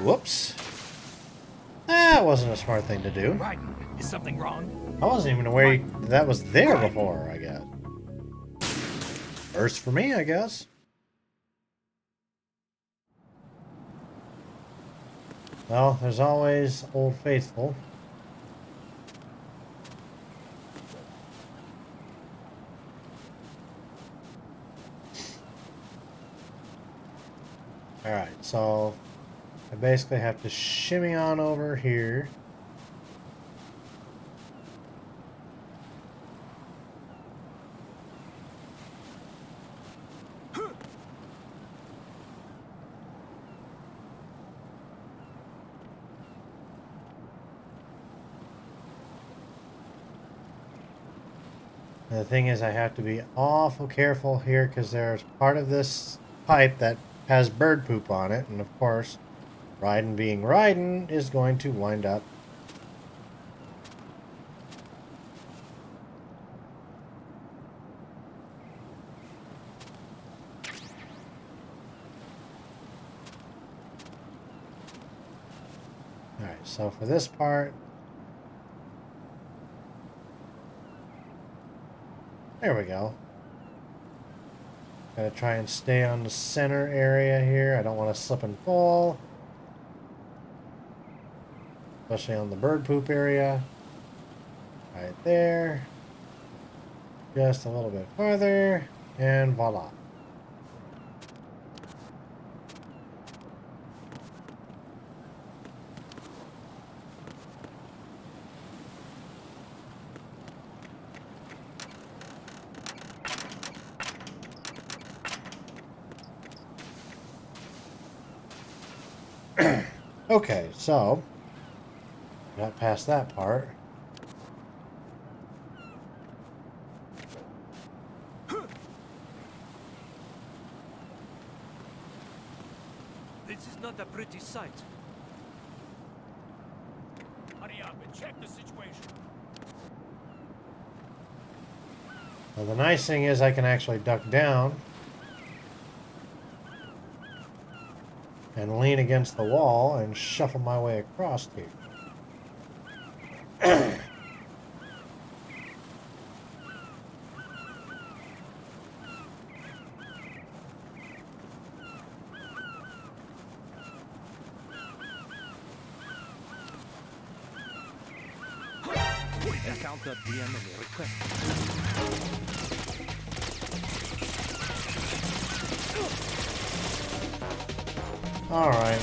Whoops. That wasn't a smart thing to do. Raiden, is something wrong? I wasn't even aware that was there before, I guess. First for me, I guess. Well, there's always Old Faithful. Alright, so I basically have to shimmy on over here. And the thing is, I have to be awful careful here because there's part of this pipe that has bird poop on it, and of course, Raiden being Raiden is going to wind up Alright, so for this part, there we go. Gotta try and stay on the center area here. I don't want to slip and fall. Especially on the bird poop area. Right there. Just a little bit farther. And voila. Okay, so got past that part. This is not a pretty sight. Hurry up and check the situation. Well, the nice thing is I can actually duck down and lean against the wall and shuffle my way across here. Account.dm and request. Alright.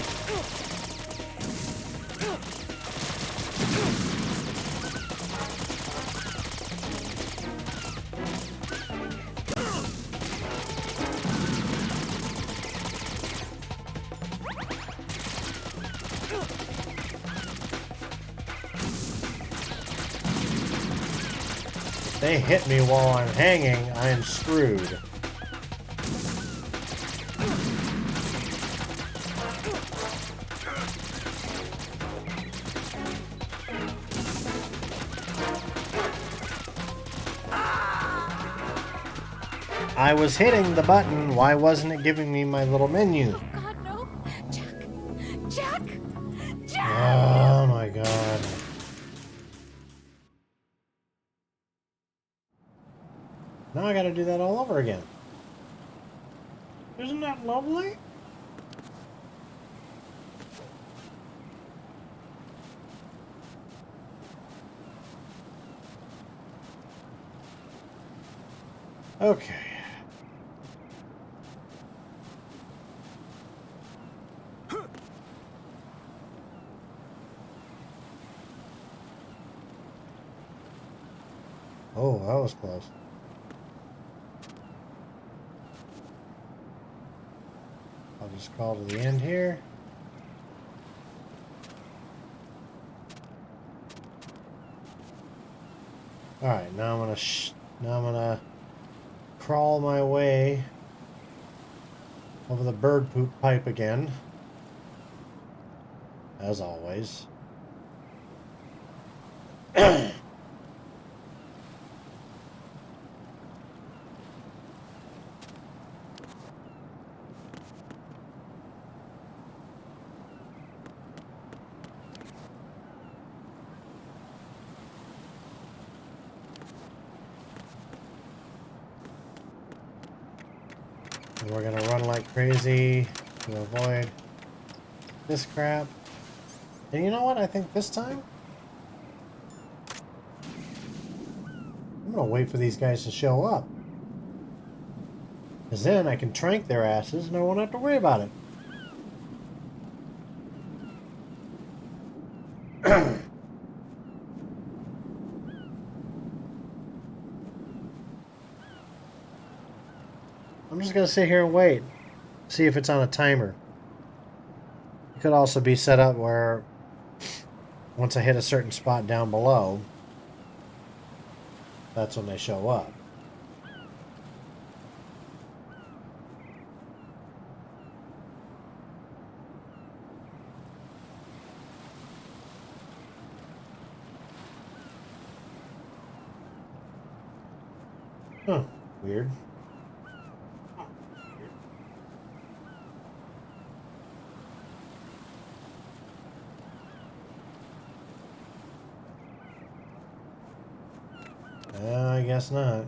If they hit me while I'm hanging, I am screwed. I was hitting the button. Why wasn't it giving me my little menu? Oh God, no! Jack! Jack! Jack! Oh my God. Now I gotta do that all over again. Isn't that lovely? Okay. Oh, that was close. I'll just call to the end here. All right, now I'm gonna crawl my way over the bird poop pipe again, as always. And we're gonna run like crazy to avoid this crap. And you know what? I think this time I'm gonna wait for these guys to show up. Because then I can trank their asses and I won't have to worry about it. I'm just gonna sit here and wait. See if it's on a timer. It could also be set up where once I hit a certain spot down below, that's when they show up. Huh, weird. I guess not.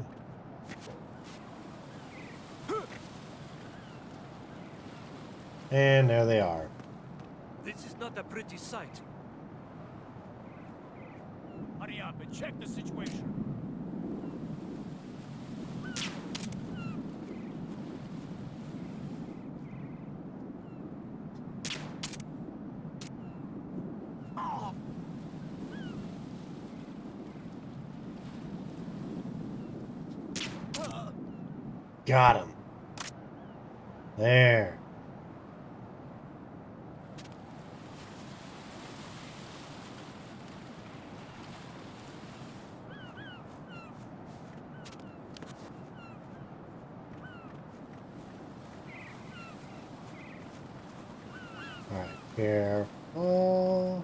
And there they are. This is not a pretty sight. Hurry up and check the situation. Got him. There. All right, careful.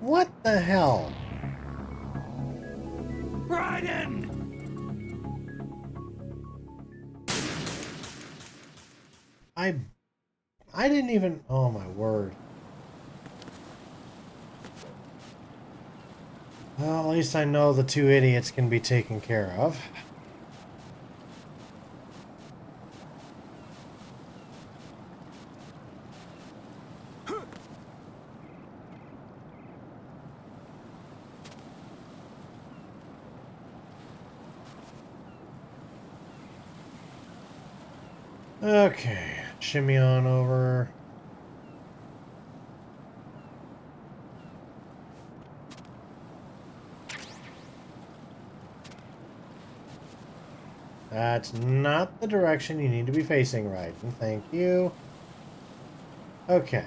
What the hell? Right in! I didn't even, oh my word. Well, at least I know the two idiots can be taken care of. Okay, shimmy on over. That's not the direction you need to be facing, right? Thank you. Okay.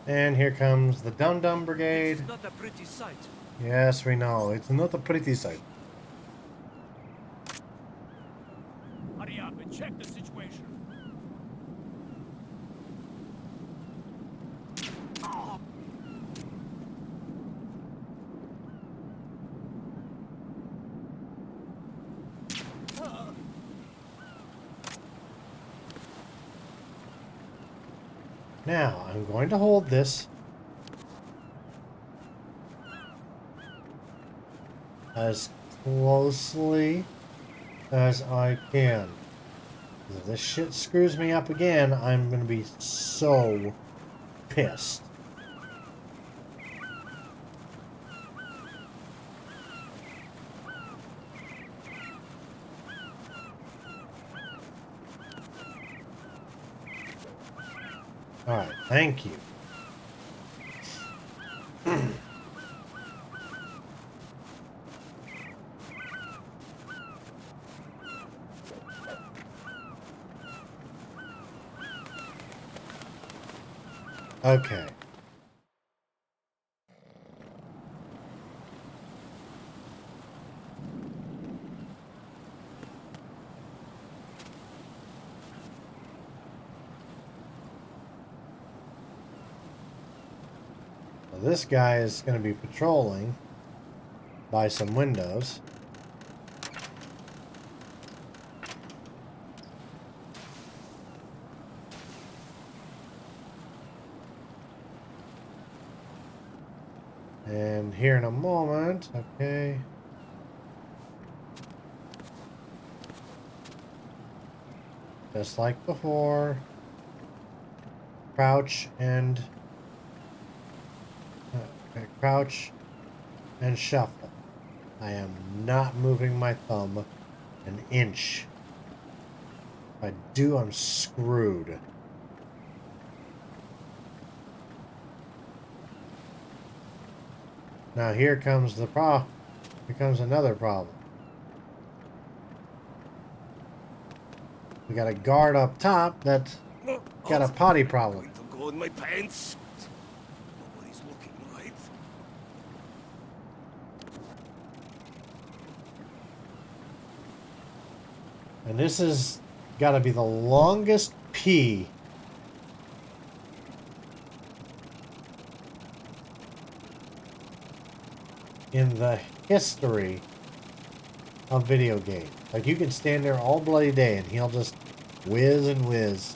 And here comes the Dum Dum Brigade. It's not a pretty sight. Yes, we know. It's not a pretty sight. Hurry up and check the situation. Now, I'm going to hold this as closely as I can. If this shit screws me up again, I'm going to be so pissed. Alright, thank you. Okay. Well, this guy is going to be patrolling by some windows. And here in a moment, okay. Just like before. Crouch and crouch and shuffle. I am not moving my thumb an inch. If I do, I'm screwed. Now here comes the here comes another problem. We got a guard up top that's got a potty problem. To go in my pants. Nobody's looking, right? And this has got to be the longest pee in the history of video games. Like, you can stand there all bloody day and he'll just whiz and whiz.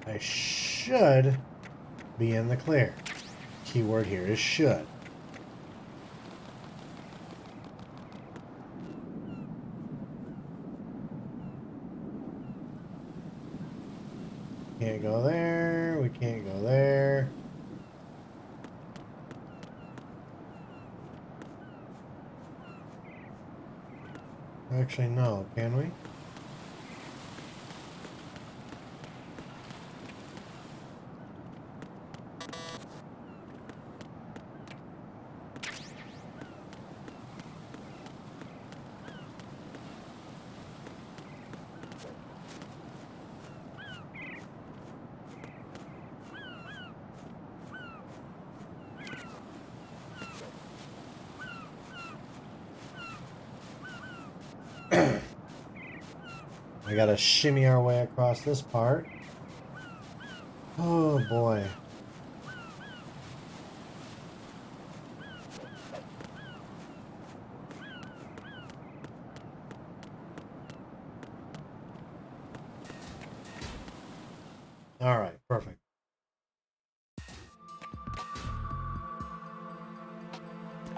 I should be in the clear. Keyword here is should. Can't go there. We can't go there. Actually, no. Can we? We gotta shimmy our way across this part. Oh boy. All right, perfect.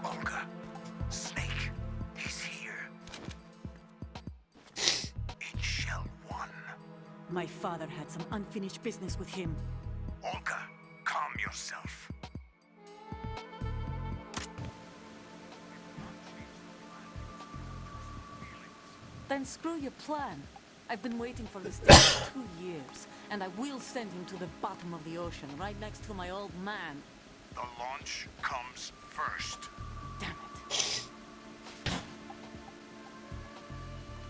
Olga, Snake, he's here. In Shell 1. My father had some unfinished business with him. Olga, calm yourself. Then screw your plan. I've been waiting for this day for 2 years, and I will send him to the bottom of the ocean, right next to my old man. The launch comes first. Damn it.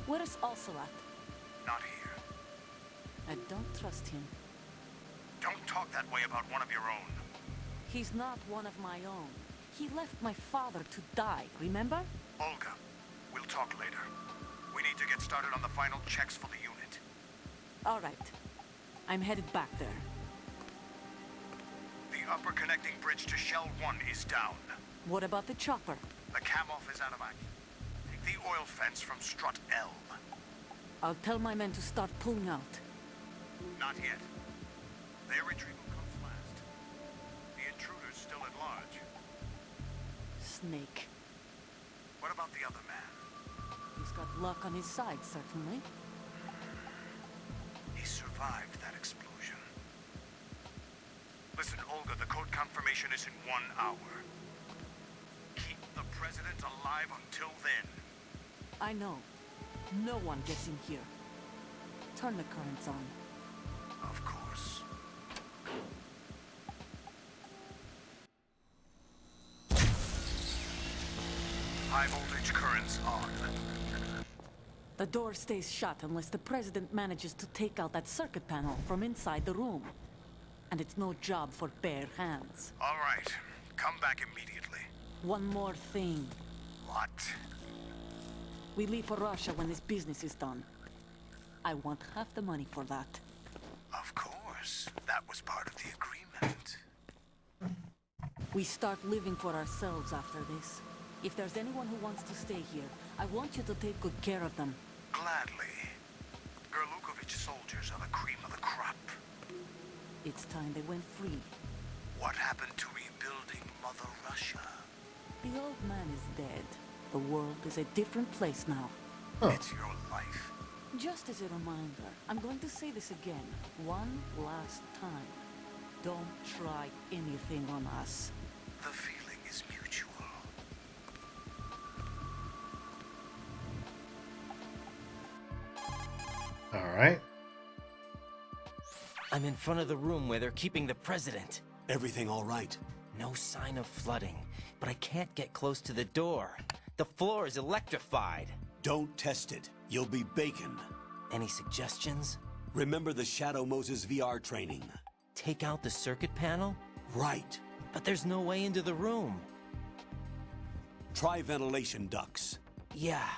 Where is Ocelot? Not here. I don't trust him. Don't talk that way about one of your own. He's not one of my own. He left my father to die, remember? Olga, we'll talk later. We need to get started on the final checks for the unit. All right. I'm headed back there. The upper connecting bridge to Shell 1 is down. What about the chopper? The cam-off is out of action. Take the oil fence from strut L. I'll tell my men to start pulling out. Not yet. Their retrieval comes last. The intruder's still at large. Snake. What about the other man? He's got luck on his side, certainly. He survived that explosion. Listen, Olga, the code confirmation is in 1 hour. Keep the president alive until then. I know. No one gets in here. Turn the currents on. Of course. High voltage currents on. The door stays shut unless the president manages to take out that circuit panel from inside the room. And it's no job for bare hands. All right. Come back immediately. One more thing. What? We leave for Russia when this business is done. I want half the money for that. Of course. That was part of the agreement. We start living for ourselves after this. If there's anyone who wants to stay here, I want you to take good care of them. Gladly. Gerlukovich soldiers are the cream of the crop. It's time they went free. What happened to rebuilding Mother Russia? The old man is dead. The world is a different place now. It's your life. Just as a reminder, I'm going to say this again, one last time. Don't try anything on us. The feeling is mutual. All right. I'm in front of the room where they're keeping the president. Everything all right? No sign of flooding, but I can't get close to the door. The floor is electrified. Don't test it. You'll be bacon. Any suggestions? Remember the Shadow Moses VR training? Take out the circuit panel? Right. But there's no way into the room. Try ventilation ducts. Yeah,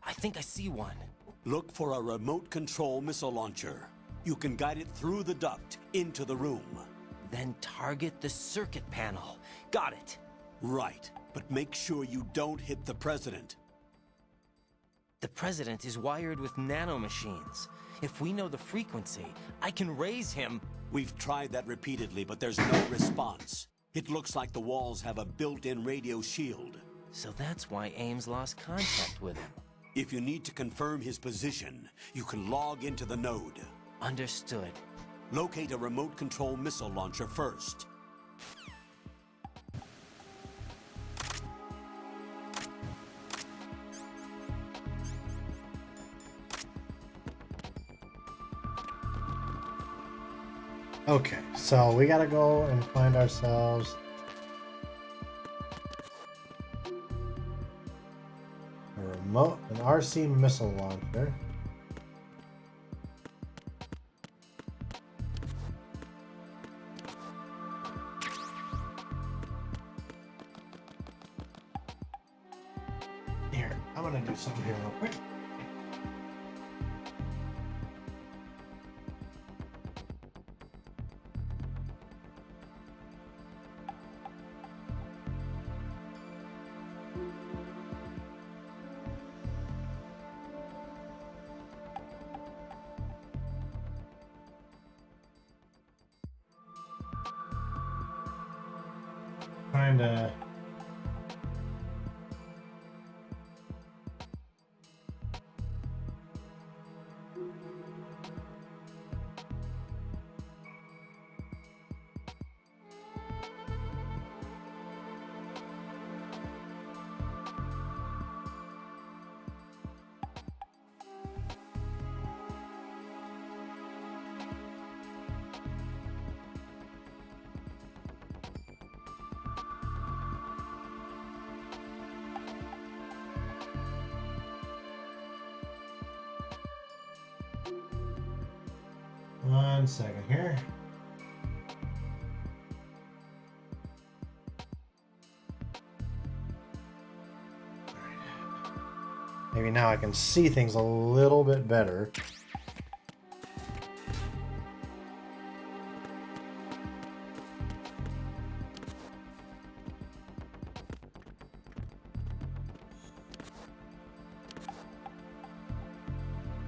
I think I see one. Look for a remote control missile launcher. You can guide it through the duct into the room. Then target the circuit panel. Got it. Right, but make sure you don't hit the president. The president is wired with nanomachines. If we know the frequency, I can raise him. We've tried that repeatedly, but there's no response. It looks like the walls have a built-in radio shield. So that's why Ames lost contact with him. If you need to confirm his position, you can log into the node. Understood. Locate a remote control missile launcher first. Okay, so we gotta go and find ourselves an RC missile launcher. Here, I'm gonna do something here real quick. Trying to one second here. Maybe now I can see things a little bit better.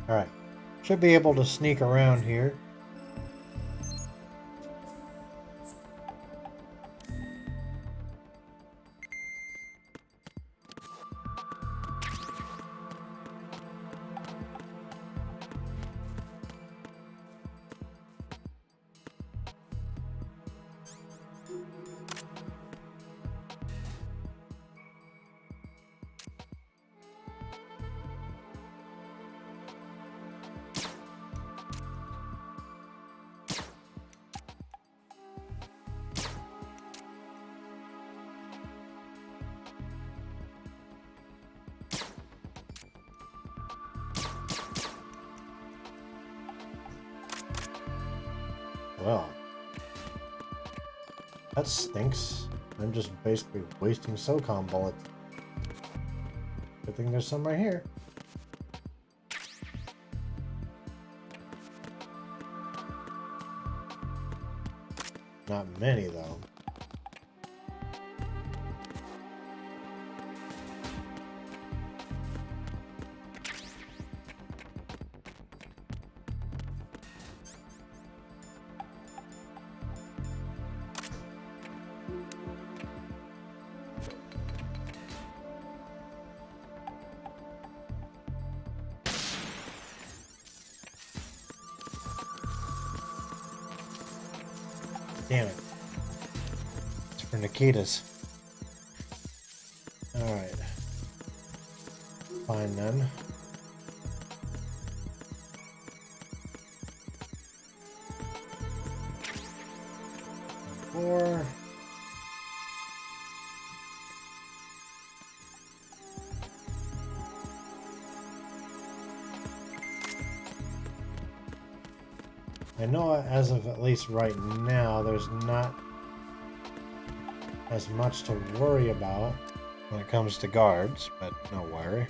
All right, should be able to sneak around here. Well, that stinks. I'm just basically wasting SOCOM bullets. Good thing there's some right here. Not many, though. Damn it. It's for Nikita's. Alright. Fine then. Four. I know as of at least right now, there's not as much to worry about when it comes to guards, but no worry.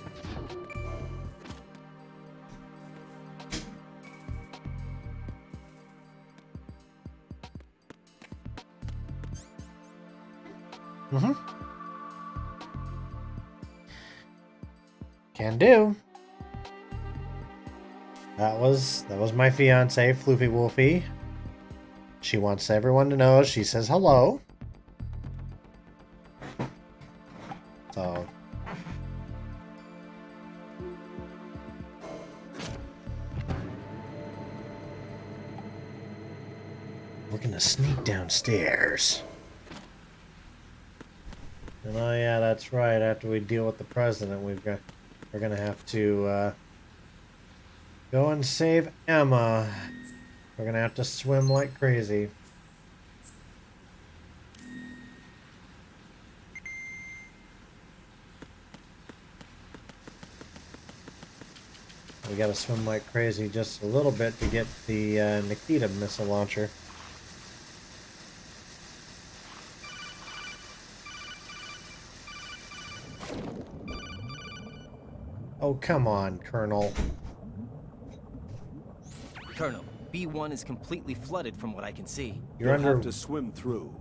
Can do. That was my fiance, Floofy Wolfie. She wants everyone to know she says hello. So... we're gonna sneak downstairs. And oh yeah, that's right. After we deal with the president, we're gonna have to go and save Emma. We're gonna have to swim like crazy. We gotta swim like crazy just a little bit to get the Nikita missile launcher. Oh, come on, Colonel. Colonel, B1 is completely flooded from what I can see. You're You'll under... have to swim through.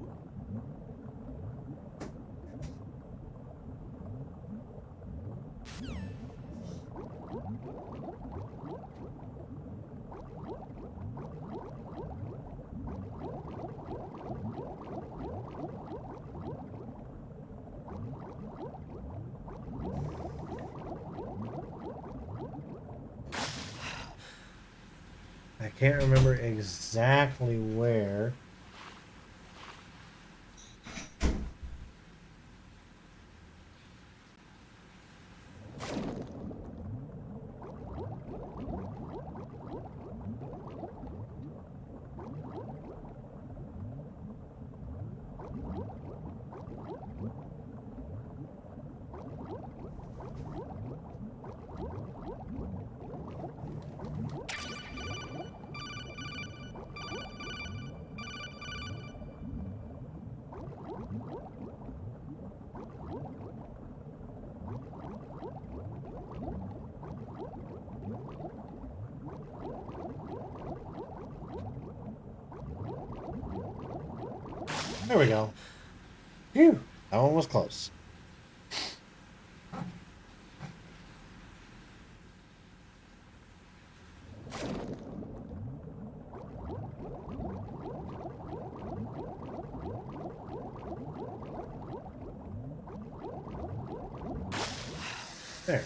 I can't remember exactly where. There we go. Phew, that one was close. There.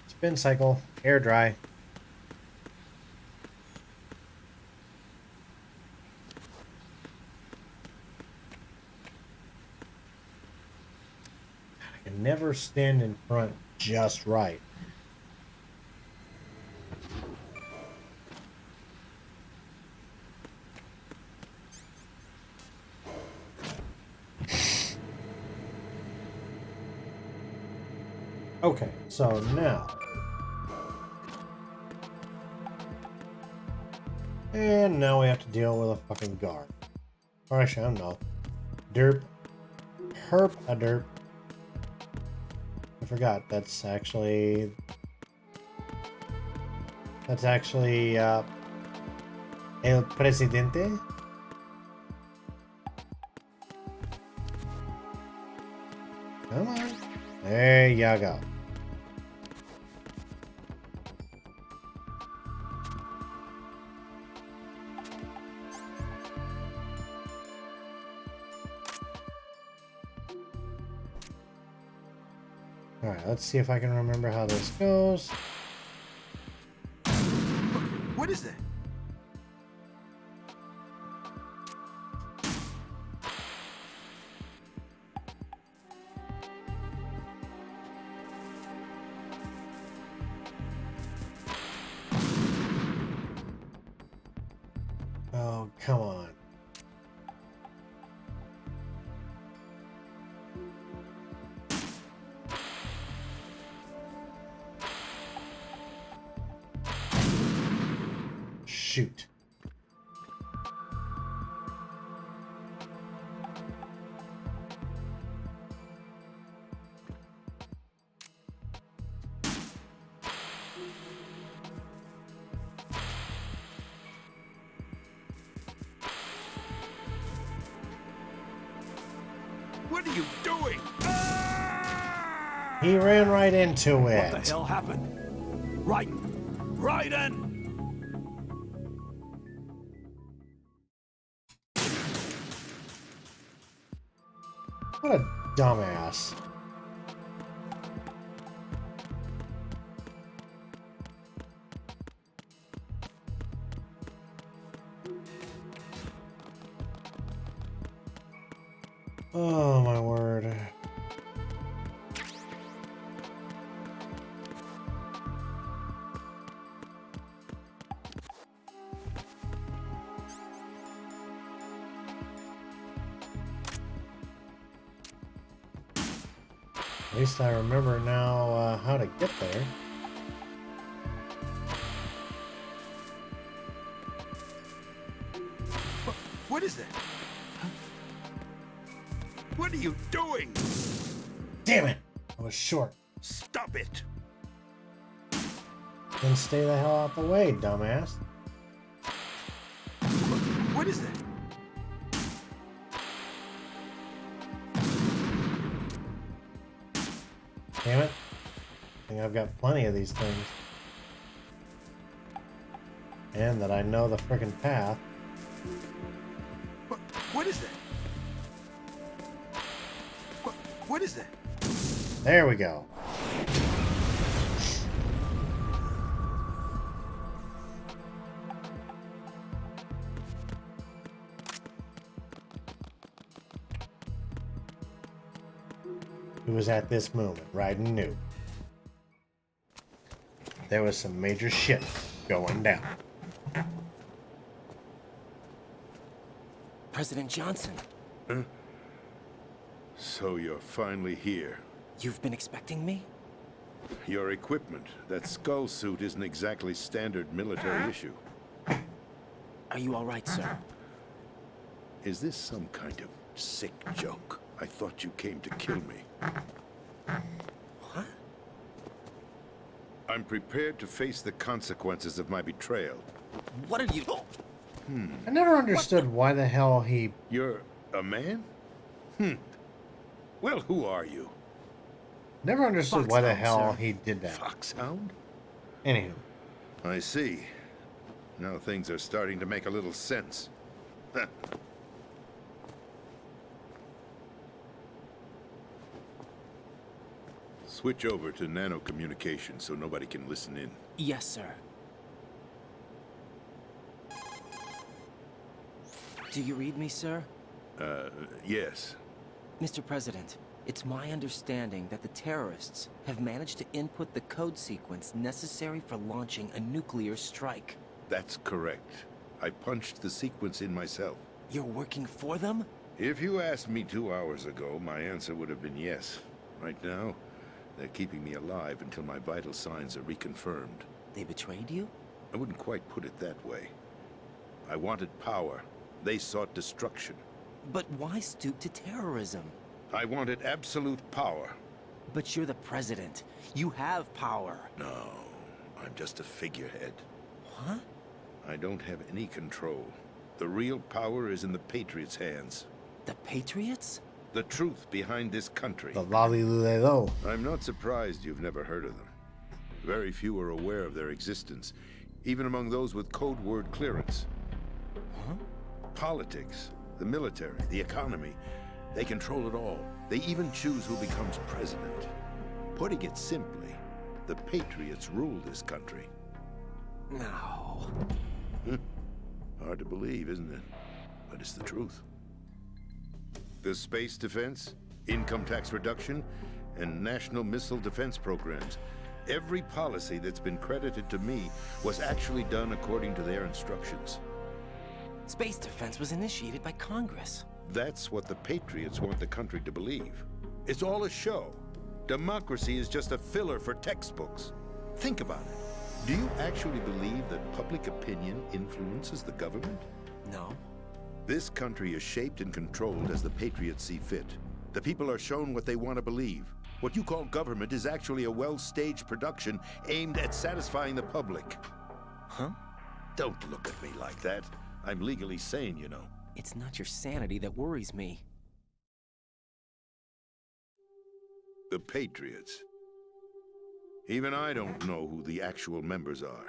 Spin cycle, air dry. I can never stand in front just right. Okay, so now. And now we have to deal with a fucking guard. Or actually, I don't know. Derp. Herp a derp. I forgot. That's actually... El Presidente. Come on. There you go. Alright, let's see if I can remember how this goes. What is that? Oh, come on. Shoot. What are you doing? Ah! He ran right into it. What the hell happened? Raiden! What a dumbass. Oh my word. At least I remember now how to get there. What is that? What are you doing? Damn it! I was short. Stop it! Then stay the hell out the way, dumbass. What is that? Damn it. I think I've got plenty of these things. And that I know the frickin' path. What is that? What is that? There we go. It was at this moment Raiden knew there was some major shit going down. President Johnson, Huh? So you're finally here. you've been expecting me? Your equipment, that skull suit isn't exactly standard military issue. Are you all right, sir? Is this some kind of sick joke? I thought you came to kill me. What? I'm prepared to face the consequences of my betrayal. What are you... I never understood why the hell he... You're a man? Well, who are you? Never understood why the Foxhound, hell sir. he did that. Foxhound? Anywho. I see. Now things are starting to make a little sense. Switch over to nano communication so nobody can listen in. Yes, sir. Do you read me, sir? Yes. Mr. President, it's my understanding that the terrorists have managed to input the code sequence necessary for launching a nuclear strike. That's correct. I punched the sequence in myself. You're working for them? If you asked me 2 hours ago, my answer would have been yes. Right now, they're keeping me alive until my vital signs are reconfirmed. They betrayed you? I wouldn't quite put it that way. I wanted power. They sought destruction. But why stoop to terrorism? I wanted absolute power. But you're the president. You have power. No, I'm just a figurehead. What? I don't have any control. The real power is in the Patriots' hands. The Patriots? The truth behind this country. The Lolly-Lulelo. I'm not surprised you've never heard of them. Very few are aware of their existence, even among those with code word clearance. Huh? Politics, the military, the economy, they control it all. They even choose who becomes president. Putting it simply, the Patriots rule this country. No. Hard to believe, isn't it? But it's the truth. The space defense, income tax reduction, and national missile defense programs. Every policy that's been credited to me was actually done according to their instructions. Space defense was initiated by Congress. That's what the Patriots want the country to believe. It's all a show. Democracy is just a filler for textbooks. Think about it. Do you actually believe that public opinion influences the government? No. This country is shaped and controlled as the Patriots see fit. The people are shown what they want to believe. What you call government is actually a well-staged production aimed at satisfying the public. Huh? Don't look at me like that. I'm legally sane, you know. It's not your sanity that worries me. The Patriots. Even I don't know who the actual members are.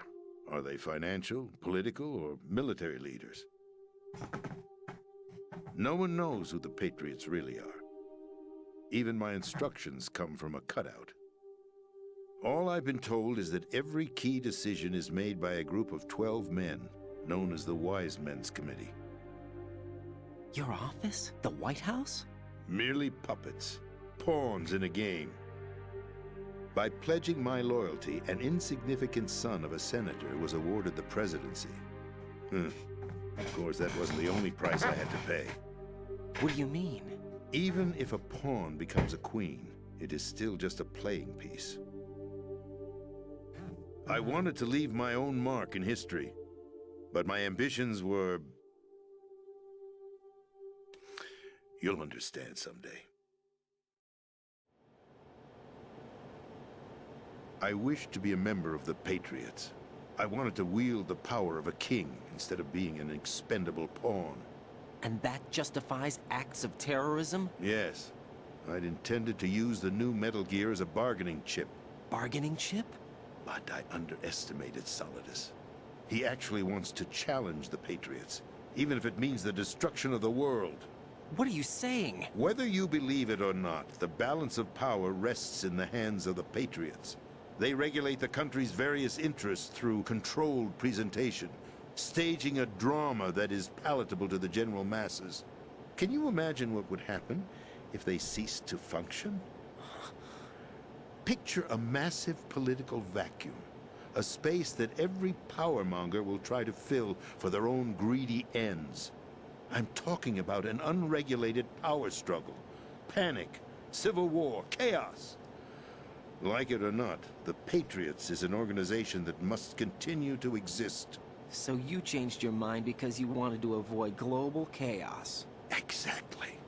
Are they financial, political, or military leaders? No one knows who the Patriots really are. Even my instructions come from a cutout. All I've been told is that every key decision is made by a group of 12 men, known as the Wise Men's Committee. Your office? The White House? Merely puppets, pawns in a game. By pledging my loyalty, an insignificant son of a senator was awarded the presidency. Of course, that wasn't the only price I had to pay. What do you mean? Even if a pawn becomes a queen, it is still just a playing piece. I wanted to leave my own mark in history, but my ambitions were... You'll understand someday. I wished to be a member of the Patriots. I wanted to wield the power of a king instead of being an expendable pawn. And that justifies acts of terrorism? Yes. I'd intended to use the new Metal Gear as a bargaining chip. Bargaining chip? But I underestimated Solidus. He actually wants to challenge the Patriots, even if it means the destruction of the world. What are you saying? Whether you believe it or not, the balance of power rests in the hands of the Patriots. They regulate the country's various interests through controlled presentation, staging a drama that is palatable to the general masses. Can you imagine what would happen if they ceased to function? Picture a massive political vacuum, a space that every powermonger will try to fill for their own greedy ends. I'm talking about an unregulated power struggle, panic, civil war, chaos. Like it or not, the Patriots is an organization that must continue to exist. So you changed your mind because you wanted to avoid global chaos. Exactly.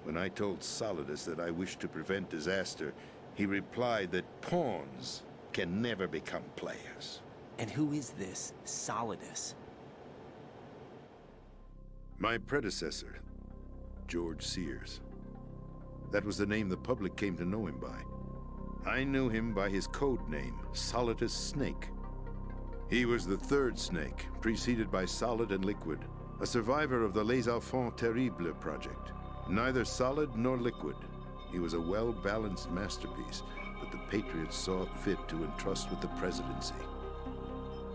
When I told Solidus that I wished to prevent disaster, he replied that pawns can never become players. And who is this Solidus? My predecessor, George Sears. That was the name the public came to know him by. I knew him by his code name, Solidus Snake. He was the third Snake, preceded by Solid and Liquid, a survivor of the Les Enfants Terribles project. Neither solid nor liquid, he was a well-balanced masterpiece that the Patriots saw fit to entrust with the presidency.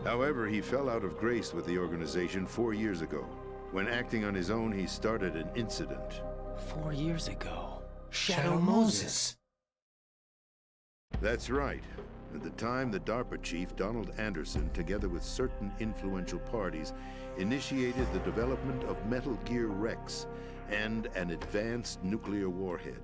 However, he fell out of grace with the organization 4 years ago. When acting on his own, he started an incident. 4 years ago? Shadow Moses. That's right. At the time, the DARPA chief, Donald Anderson, together with certain influential parties, initiated the development of Metal Gear Rex and an advanced nuclear warhead.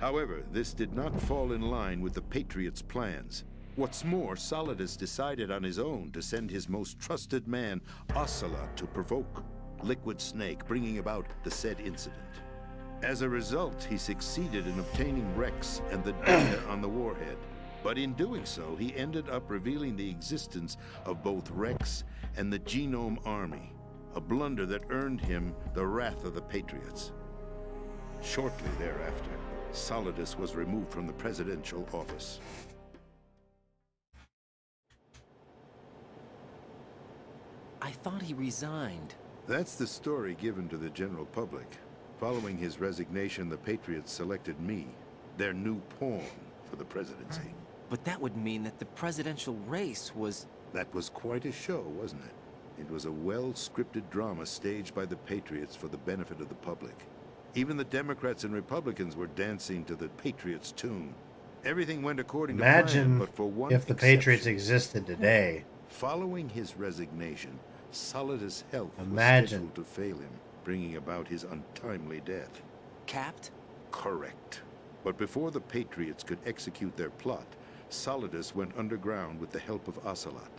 However, this did not fall in line with the Patriots' plans. What's more, Solidus decided on his own to send his most trusted man, Ocelot, to provoke Liquid Snake, bringing about the said incident. As a result, he succeeded in obtaining Rex and the data on the warhead. But in doing so, he ended up revealing the existence of both Rex and the Genome Army, a blunder that earned him the wrath of the Patriots. Shortly thereafter, Solidus was removed from the presidential office. I thought he resigned. That's the story given to the general public. Following his resignation, the Patriots selected me, their new pawn, for the presidency. But that would mean that the presidential race was... That was quite a show, wasn't it? It was a well-scripted drama staged by the Patriots for the benefit of the public. Even the Democrats and Republicans were dancing to the Patriots' tune. Everything went according to plan, but for one if the exception. Patriots existed today. Following his resignation, Solidus' health was scheduled to fail him, bringing about his untimely death. Capped? Correct. But before the Patriots could execute their plot, Solidus went underground with the help of Ocelot.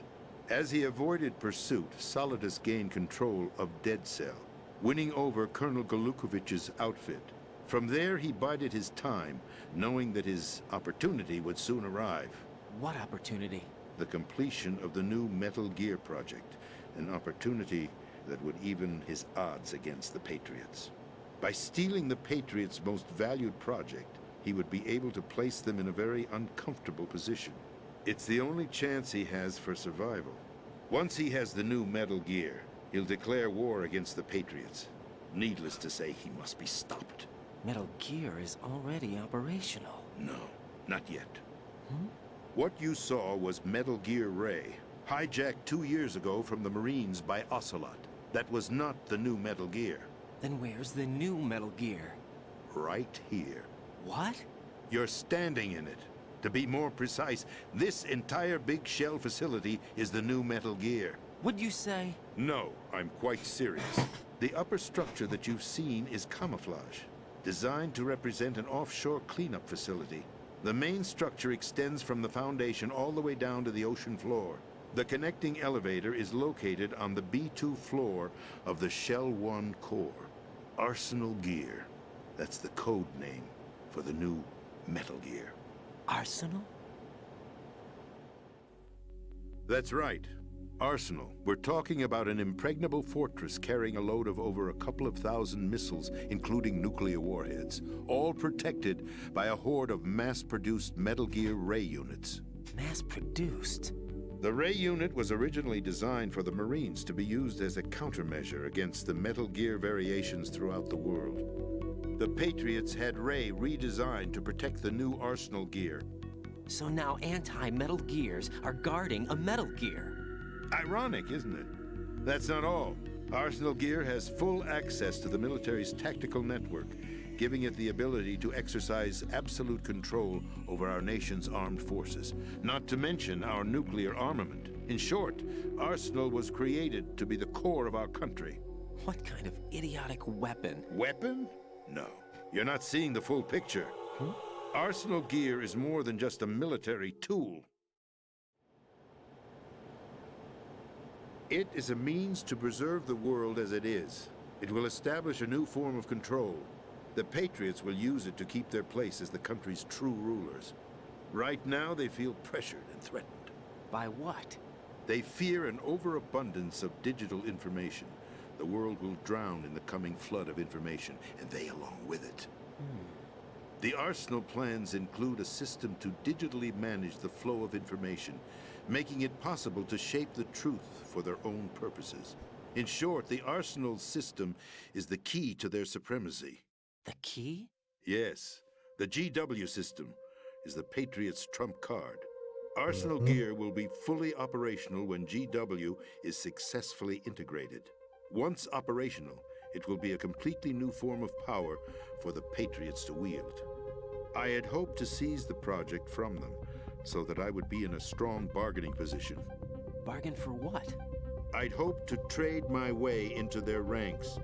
As he avoided pursuit, Solidus gained control of Dead Cell, winning over Colonel Golukovich's outfit. From there, he bided his time, knowing that his opportunity would soon arrive. What opportunity? The completion of the new Metal Gear project, an opportunity that would even his odds against the Patriots. By stealing the Patriots' most valued project, he would be able to place them in a very uncomfortable position. It's the only chance he has for survival. Once he has the new Metal Gear, he'll declare war against the Patriots. Needless to say, he must be stopped. Metal Gear is already operational. No, not yet. What you saw was Metal Gear Ray, hijacked 2 years ago from the Marines by Ocelot. That was not the new Metal Gear. Then where's the new Metal Gear? Right here. What? You're standing in it. To be more precise, this entire big shell facility is the new Metal Gear. Would you say? No, I'm quite serious. The upper structure that you've seen is camouflage, designed to represent an offshore cleanup facility. The main structure extends from the foundation all the way down to the ocean floor. The connecting elevator is located on the B2 floor of the Shell 1 core. Arsenal Gear. That's the code name for the new Metal Gear. Arsenal? That's right. Arsenal. We're talking about an impregnable fortress carrying a load of over a couple of thousand missiles, including nuclear warheads, all protected by a horde of mass-produced Metal Gear Ray units. Mass-produced? The Ray unit was originally designed for the Marines to be used as a countermeasure against the Metal Gear variations throughout the world. The Patriots had Ray redesigned to protect the new Arsenal Gear. So now anti-Metal Gears are guarding a Metal Gear. Ironic, isn't it? That's not all. Arsenal Gear has full access to the military's tactical network, giving it the ability to exercise absolute control over our nation's armed forces, not to mention our nuclear armament. In short, Arsenal was created to be the core of our country. What kind of idiotic weapon? Weapon? No. You're not seeing the full picture. Arsenal Gear is more than just a military tool. It is a means to preserve the world as it is. It will establish a new form of control. The Patriots will use it to keep their place as the country's true rulers. Right now, they feel pressured and threatened. By what? They fear an overabundance of digital information. The world will drown in the coming flood of information, and they along with it. The Arsenal plans include a system to digitally manage the flow of information, making it possible to shape the truth for their own purposes. In short, the Arsenal system is the key to their supremacy. The key? Yes. The GW system is the Patriots' trump card. Arsenal Gear will be fully operational when GW is successfully integrated. Once operational, it will be a completely new form of power for the Patriots to wield. I had hoped to seize the project from them, so that I would be in a strong bargaining position. Bargain for what? I'd hoped to trade my way into their ranks.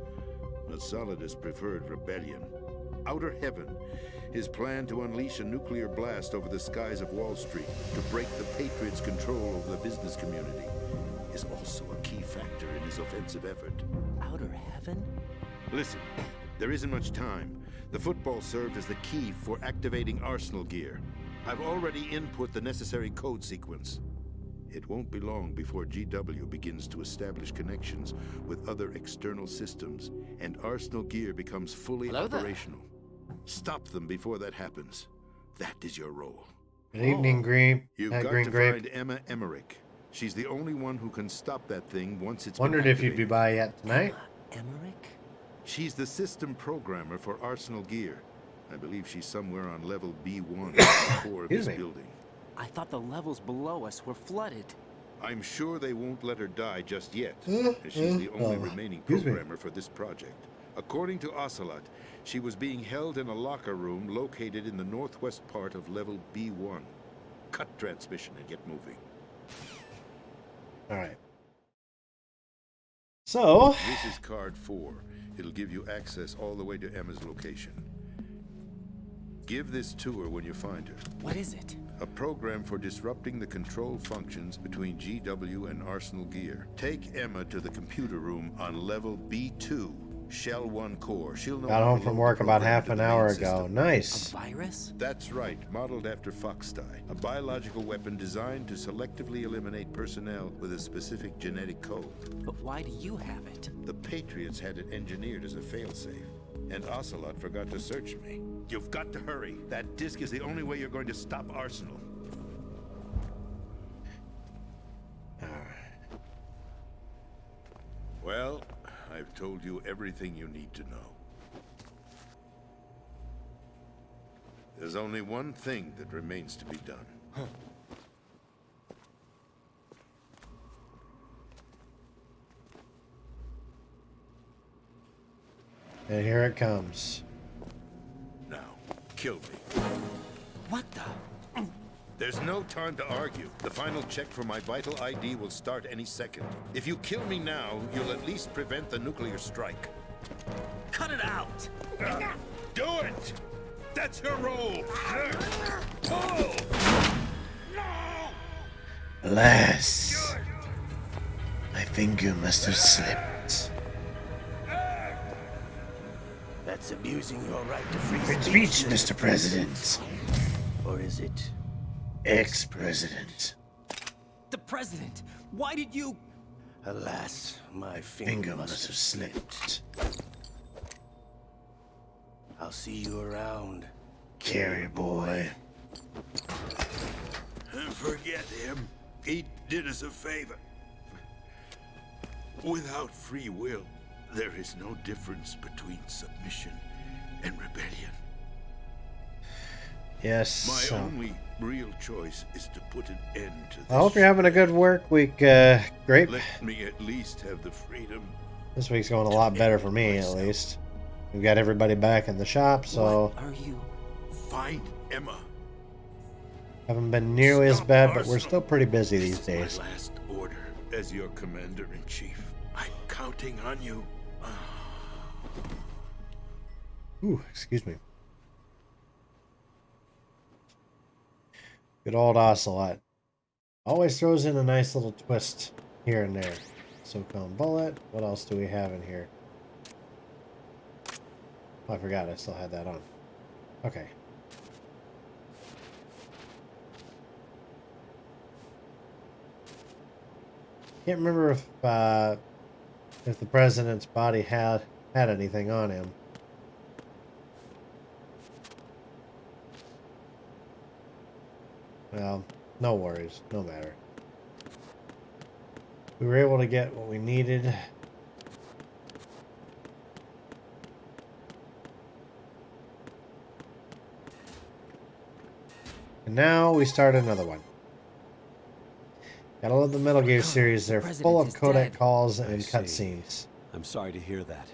But Solidus preferred rebellion. Outer Heaven, his plan to unleash a nuclear blast over the skies of Wall Street to break the Patriots' control over the business community, is also a key factor in his offensive effort. Outer Heaven? Listen, there isn't much time. The football served as the key for activating Arsenal Gear. I've already input the necessary code sequence. It won't be long before GW begins to establish connections with other external systems, and Arsenal Gear becomes fully operational. Stop them before that happens. That is your role. Good evening, Green. You've got Green to Grape. find Emma Emmerich. She's the only one who can stop that thing once it's Wondered been if you'd be by yet tonight. Emmerich? She's the system programmer for Arsenal Gear. I believe she's somewhere on level B1 at the core of this building. I thought the levels below us were flooded. I'm sure they won't let her die just yet, as she's the only remaining programmer for this project. According to Ocelot, she was being held in a locker room located in the northwest part of level B1. Cut transmission and get moving. All right. So, this is card 4. It'll give you access all the way to Emma's location. Give this to her when you find her. What is it? A program for disrupting the control functions between GW and Arsenal Gear. Take Emma to the computer room on level B2, Shell 1 core. She'll know. Got home from work about half an hour ago. Nice. A virus? That's right, modeled after Foxdie, a biological weapon designed to selectively eliminate personnel with a specific genetic code. But why do you have it? The Patriots had it engineered as a failsafe, and Ocelot forgot to search me. You've got to hurry. That disk is the only way you're going to stop Arsenal. Well, I've told you everything you need to know. There's only one thing that remains to be done. And here it comes. Now, kill me. What the? There's no time to argue. The final check for my vital ID will start any second. If you kill me now, you'll at least prevent the nuclear strike. Cut it out! Do it! That's your role! Pull! Alas, my finger must have slipped. That's abusing your right to free Free speech, Mr. President. Or is it? Ex-President. The President! Why did you... Alas, my Finger must have slipped. I'll see you around. Carry boy. Forget him. He did us a favor. Without free will, there is no difference between submission and rebellion. Yes. My only real choice is to put an end to this. I hope you're having a good work week. Great. Let me at least have the freedom. This week's going a lot better for me, at least. We've got everybody back in the shop, so... What are you... Find Emma. Haven't been nearly as bad, but we're still pretty busy these days. My last order as your commander-in-chief. I'm counting on you. Ooh, excuse me. Good old Ocelot. Always throws in a nice little twist here and there. So-cone bullet. What else do we have in here? Oh, I forgot I still had that on. Okay. Can't remember if the president's body had anything on him. Well, no worries, no matter. We were able to get what we needed. And now we start another one. Gotta love the Metal Gear series. They're full of codec calls and cutscenes. I'm sorry to hear that.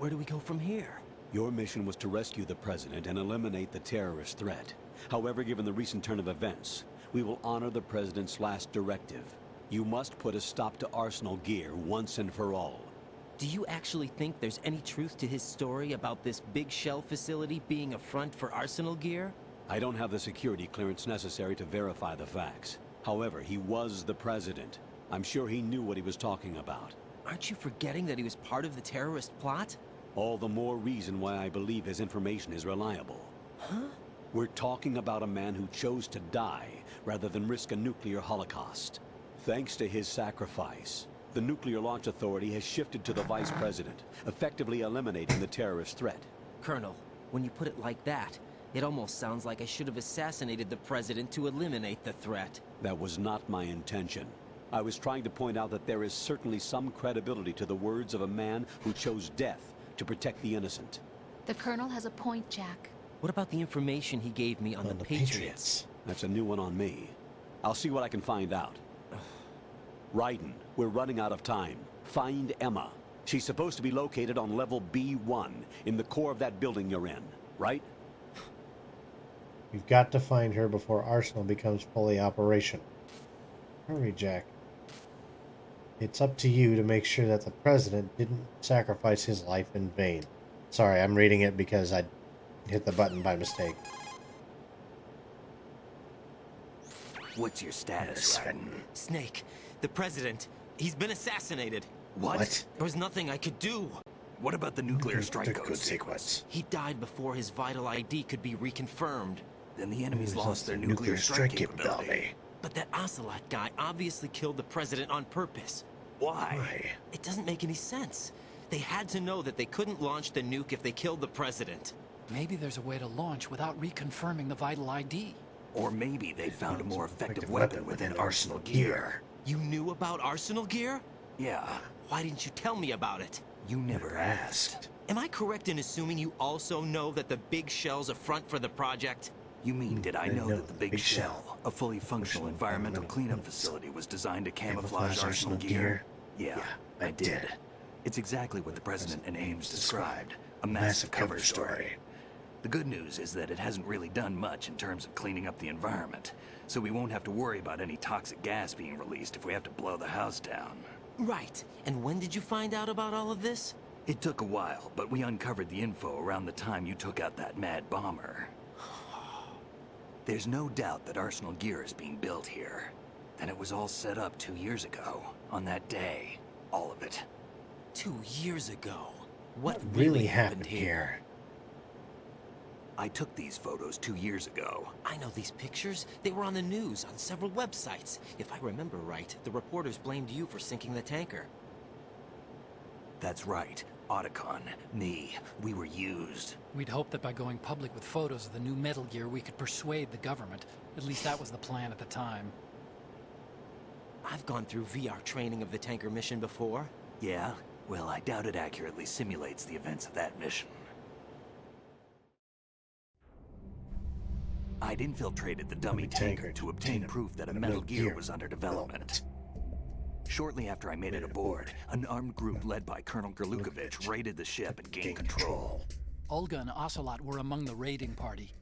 Where do we go from here? Your mission was to rescue the President and eliminate the terrorist threat. However, given the recent turn of events, we will honor the President's last directive. You must put a stop to Arsenal Gear once and for all. Do you actually think there's any truth to his story about this big shell facility being a front for Arsenal Gear? I don't have the security clearance necessary to verify the facts. However, he was the President. I'm sure he knew what he was talking about. Aren't you forgetting that he was part of the terrorist plot? All the more reason why I believe his information is reliable. Huh? We're talking about a man who chose to die rather than risk a nuclear holocaust. Thanks to his sacrifice, the Nuclear Launch Authority has shifted to the Vice President, effectively eliminating the terrorist threat. Colonel, when you put it like that, it almost sounds like I should have assassinated the President to eliminate the threat. That was not my intention. I was trying to point out that there is certainly some credibility to the words of a man who chose death to protect the innocent. The Colonel has a point, Jack. What about the information he gave me on the Patriots? That's a new one on me. I'll see what I can find out. Raiden, we're running out of time. Find Emma. She's supposed to be located on level B1 in the core of that building you're in, right? We've got to find her before Arsenal becomes fully operational. Hurry, Jack. It's up to you to make sure that the President didn't sacrifice his life in vain. Sorry, I'm reading it because I hit the button by mistake. What's your status, Raiden? Snake, the President, he's been assassinated. What? There was nothing I could do. What about the nuclear strike The code good sequence? He died before his vital ID could be reconfirmed. Then the enemy's lost their nuclear strike capability. But that Ocelot guy obviously killed the President on purpose. Why? It doesn't make any sense. They had to know that they couldn't launch the nuke if they killed the President. Maybe there's a way to launch without reconfirming the vital ID. Or maybe they found a more effective weapon within Arsenal Gear. You knew about Arsenal Gear? Yeah. Why didn't you tell me about it? You never asked. Am I correct in assuming you also know that the big shell's a front for the project? You mean, did I know that the Big Shell, a fully functional environmental cleanup facility, was designed to camouflage Arsenal gear? Yeah, I did. It's exactly what the President and Ames described. A massive cover story. The good news is that it hasn't really done much in terms of cleaning up the environment, so we won't have to worry about any toxic gas being released if we have to blow the house down. Right. And when did you find out about all of this? It took a while, but we uncovered the info around the time you took out that mad bomber. There's no doubt that Arsenal gear is being built here. And it was all set up 2 years ago, on that day. All of it. 2 years ago? What really happened here? I took these photos 2 years ago. I know these pictures. They were on the news, on several websites. If I remember right, the reporters blamed you for sinking the tanker. That's right. Otacon, me, we were used. We'd hoped that by going public with photos of the new Metal Gear, we could persuade the government. At least that was the plan at the time. I've gone through VR training of the tanker mission before. Yeah? Well, I doubt it accurately simulates the events of that mission. I'd infiltrated the dummy tanker to obtain proof that a Metal Gear was under development. Shortly after I made it aboard, an armed group led by Colonel Gerlukovich raided the ship and gained control. Olga and Ocelot were among the raiding party.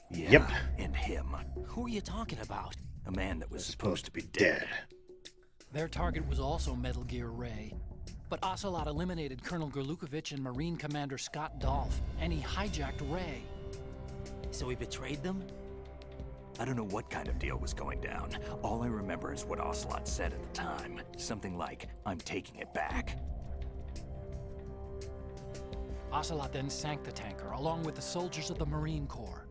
Yeah, yep. And him. Who are you talking about? A man that was supposed to be dead. Their target was also Metal Gear Ray. But Ocelot eliminated Colonel Gerlukovich and Marine Commander Scott Dolph, and he hijacked Ray. So he betrayed them? I don't know what kind of deal was going down. All I remember is what Ocelot said at the time. Something like, I'm taking it back. Ocelot then sank the tanker, along with the soldiers of the Marine Corps.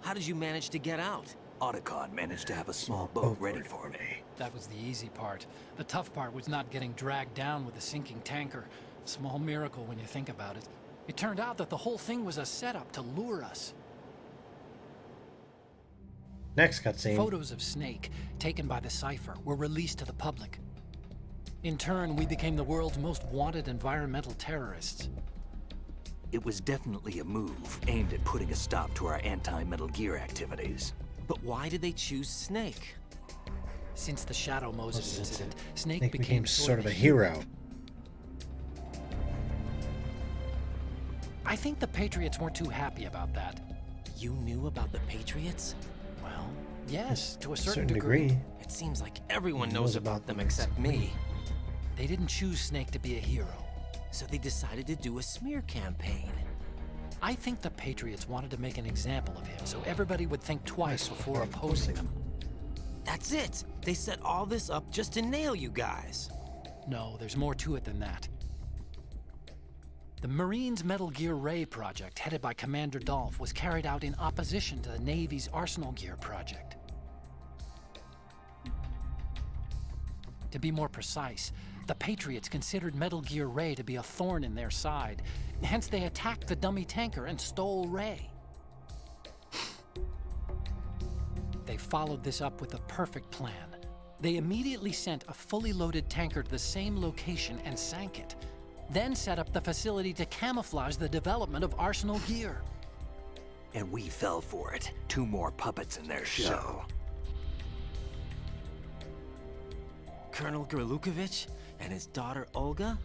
How did you manage to get out? Otacon managed to have a small boat ready for me. That was the easy part. The tough part was not getting dragged down with the sinking tanker. Small miracle when you think about it. It turned out that the whole thing was a setup to lure us. Next cutscene. Photos of Snake, taken by the Cypher, were released to the public. In turn, we became the world's most wanted environmental terrorists. It was definitely a move aimed at putting a stop to our anti-Metal Gear activities. But why did they choose Snake? Since the Shadow Moses incident, Snake became sort of a hero. I think the Patriots weren't too happy about that. You knew about the Patriots? Well, yes, to a certain degree. It seems like everyone knows about them except me. They didn't choose Snake to be a hero. So they decided to do a smear campaign. I think the Patriots wanted to make an example of him so everybody would think twice before opposing him. That's it! They set all this up just to nail you guys. No, there's more to it than that. The Marines' Metal Gear Ray project, headed by Commander Dolph, was carried out in opposition to the Navy's Arsenal Gear project. To be more precise, the Patriots considered Metal Gear Ray to be a thorn in their side. Hence, they attacked the dummy tanker and stole Ray. They followed this up with a perfect plan. They immediately sent a fully loaded tanker to the same location and sank it. Then set up the facility to camouflage the development of Arsenal Gear. And we fell for it. 2 more puppets in their show. Colonel Gerlukovich and his daughter Olga?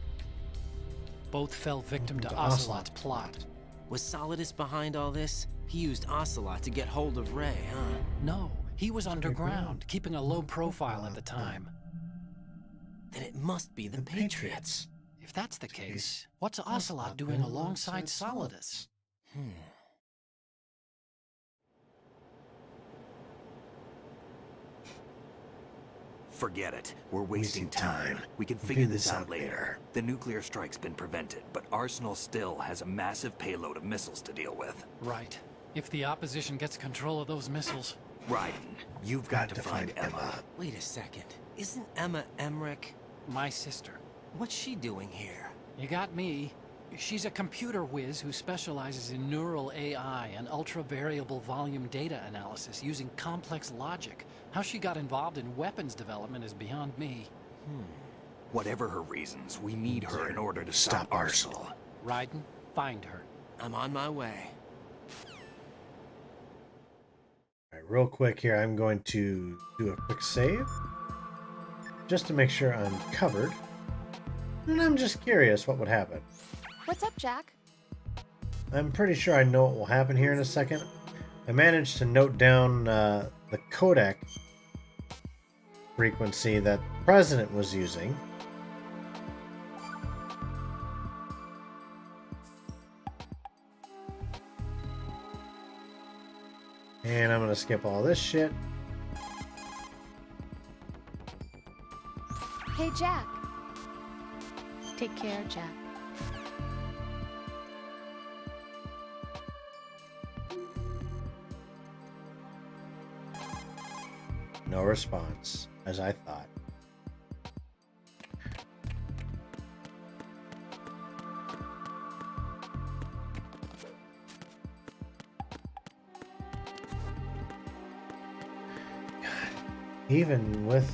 Both fell victim to Ocelot's plot. Was Solidus behind all this? He used Ocelot to get hold of Ray, huh? No, he was underground, keeping a low profile at the time. Then it must be the Patriots. If that's the case, what's Ocelot doing alongside Solidus? Forget it. We're wasting time. We can figure this out later. The nuclear strike's been prevented, but Arsenal still has a massive payload of missiles to deal with. Right. If the opposition gets control of those missiles... Raiden, you've got to find Emma. Wait a second. Isn't Emma Emmerich my sister? What's she doing here? You got me. She's a computer whiz who specializes in neural AI and ultra-variable volume data analysis using complex logic. How she got involved in weapons development is beyond me. Whatever her reasons, we need her in order to stop Arsenal. Raiden, find her. I'm on my way. All right, real quick here, I'm going to do a quick save just to make sure I'm covered. And I'm just curious what would happen. What's up, Jack? I'm pretty sure I know what will happen here in a second. I managed to note down the codec frequency that the president was using. And I'm going to skip all this shit. Hey, Jack. Take care, Jack. No response, as I thought. God, even with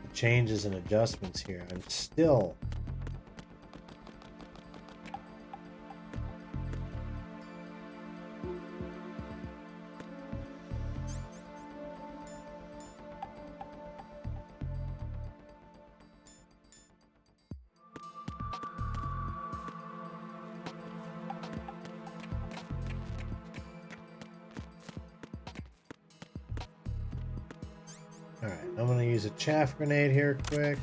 the changes and adjustments here, I'm still Alright, I'm going to use a chaff grenade here quick.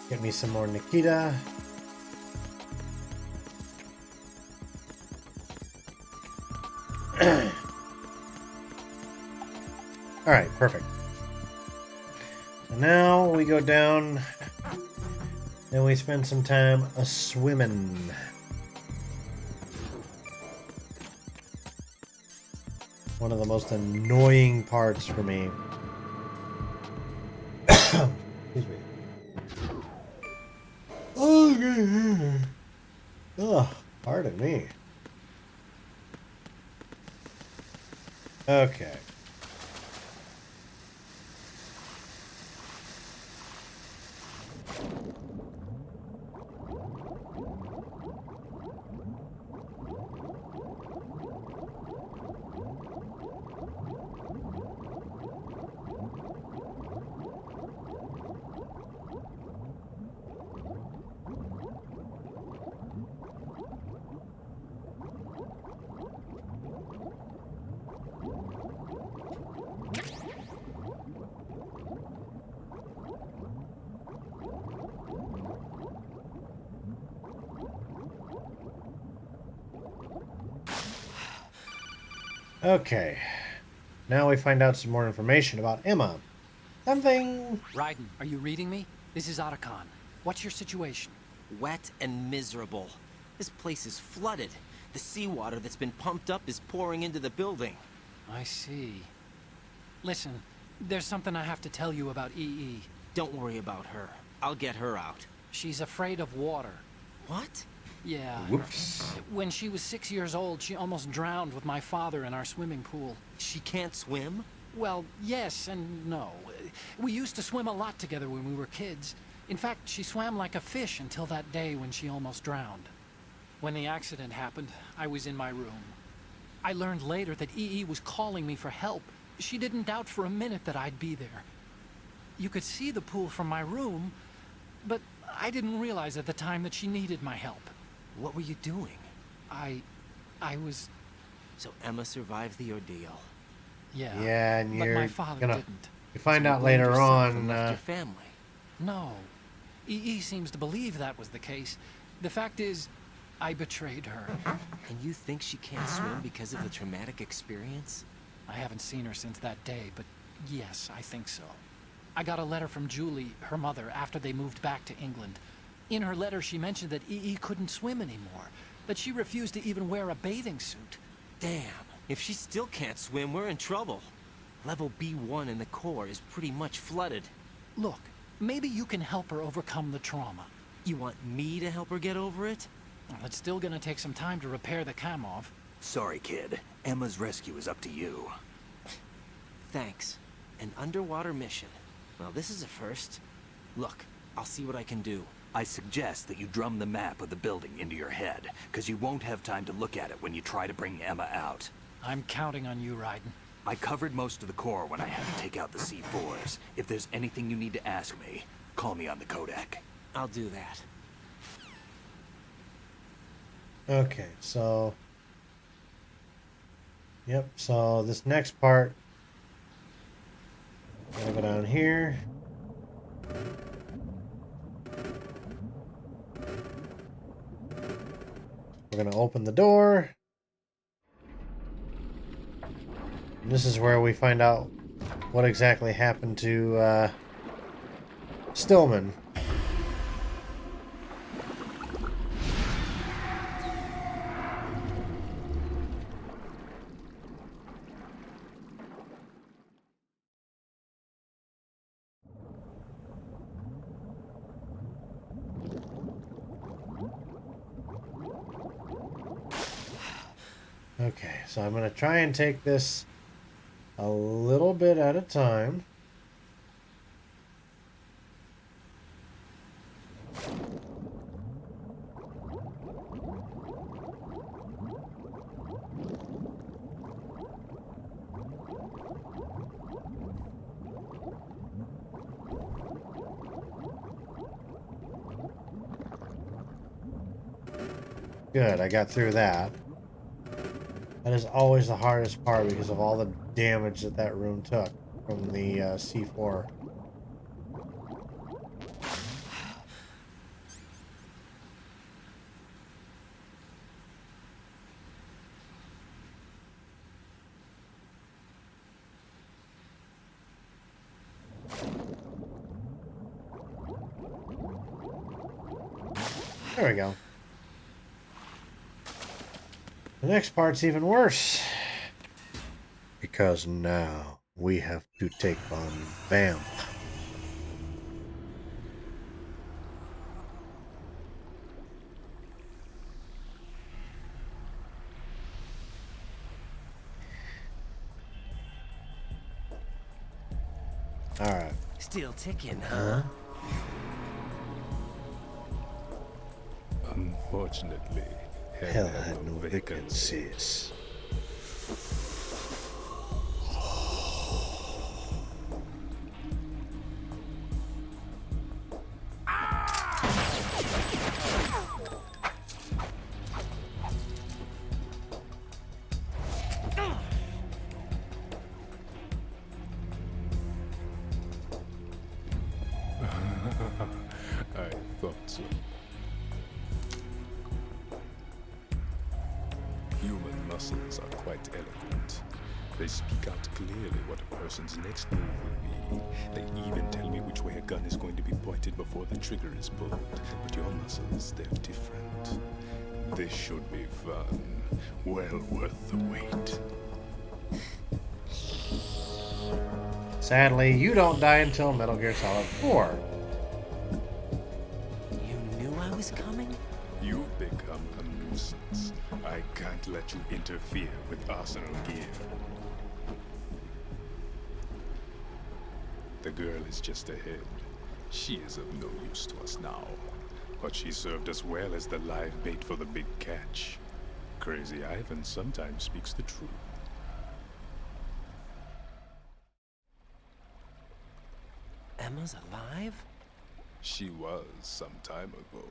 Get me some more Nikita. Alright, perfect. So now we go down and we spend some time a-swimming. One of the most annoying parts for me. Excuse me. Oh, pardon me. Okay. Okay. Now we find out some more information about Emma. Something... Raiden, are you reading me? This is Otacon. What's your situation? Wet and miserable. This place is flooded. The seawater that's been pumped up is pouring into the building. I see. Listen, there's something I have to tell you about EE. Don't worry about her. I'll get her out. She's afraid of water. What? Yeah. Whoops. When she was 6 years old, she almost drowned with my father in our swimming pool. She can't swim? Well, yes and no. We used to swim a lot together when we were kids. In fact, she swam like a fish until that day when she almost drowned. When the accident happened, I was in my room. I learned later that EE was calling me for help. She didn't doubt for a minute that I'd be there. You could see the pool from my room, but I didn't realize at the time that she needed my help. What were you doing? I was... So Emma survived the ordeal. Yeah. Yeah, and but you're my father gonna... didn't. You find So out you blamed later yourself and on... left your family. No. EE seems to believe that was the case. The fact is, I betrayed her. And you think she can't swim because of the traumatic experience? I haven't seen her since that day, but yes, I think so. I got a letter from Julie, her mother, after they moved back to England. In her letter, she mentioned that EE couldn't swim anymore. that she refused to even wear a bathing suit. Damn, if she still can't swim, we're in trouble. Level B1 in the core is pretty much flooded. Look, maybe you can help her overcome the trauma. You want me to help her get over it? Well, it's still gonna take some time to repair the Kamov. Sorry, kid. Emma's rescue is up to you. Thanks. An underwater mission. Well, this is a first. Look, I'll see what I can do. I suggest that you drum the map of the building into your head, because you won't have time to look at it when you try to bring Emma out. I'm counting on you, Raiden. I covered most of the core when I had to take out the C4s. If there's anything you need to ask me, call me on the codec. I'll do that. Okay, so... Yep, so this next part... Gotta go down here. We're gonna open the door. And this is where we find out what exactly happened to Stillman. Okay, so I'm going to try and take this a little bit at a time. Good, I got through that. That is always the hardest part because of all the damage that that room took from the C4. There we go. The next part's even worse. Because now we have to take on Vamp. Alright. Still ticking, huh? Unfortunately, Hell had no vacancies. I thought so. Human muscles are quite eloquent. They speak out clearly what a person's next move will be. They even tell me which way a gun is going to be pointed before the trigger is pulled. But your muscles, they're different. This should be fun. Well worth the wait. Sadly, you don't die until Metal Gear Solid 4. You knew I was coming? You've become a nuisance. I can't let you interfere with Arsenal gear. The girl is just ahead. She is of no use to us now. But she served us well as the live bait for the big catch. Crazy Ivan sometimes speaks the truth. Emma's alive? She was some time ago.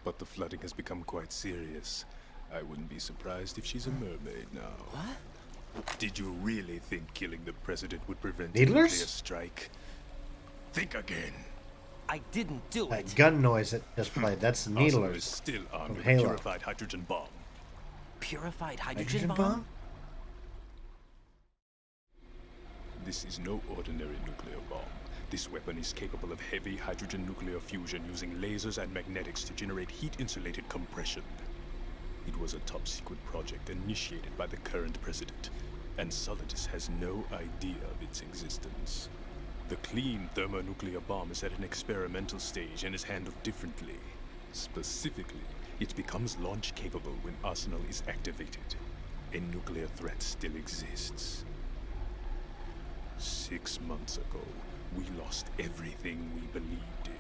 But the flooding has become quite serious. I wouldn't be surprised if she's a mermaid now. What? Did you really think killing the president would prevent a Needlers? nuclear strike? Think again. I didn't do it. That gun noise that just played, that's Arsenal is Needlers. still armed From with Halo. a purified hydrogen bomb. Purified hydrogen bomb? This is no ordinary nuclear bomb. This weapon is capable of heavy hydrogen nuclear fusion using lasers and magnetics to generate heat-insulated compression. It was a top-secret project initiated by the current president, and Solidus has no idea of its existence. The clean thermonuclear bomb is at an experimental stage and is handled differently. Specifically, it becomes launch-capable when Arsenal is activated. A nuclear threat still exists. 6 months ago, we lost everything we believed in.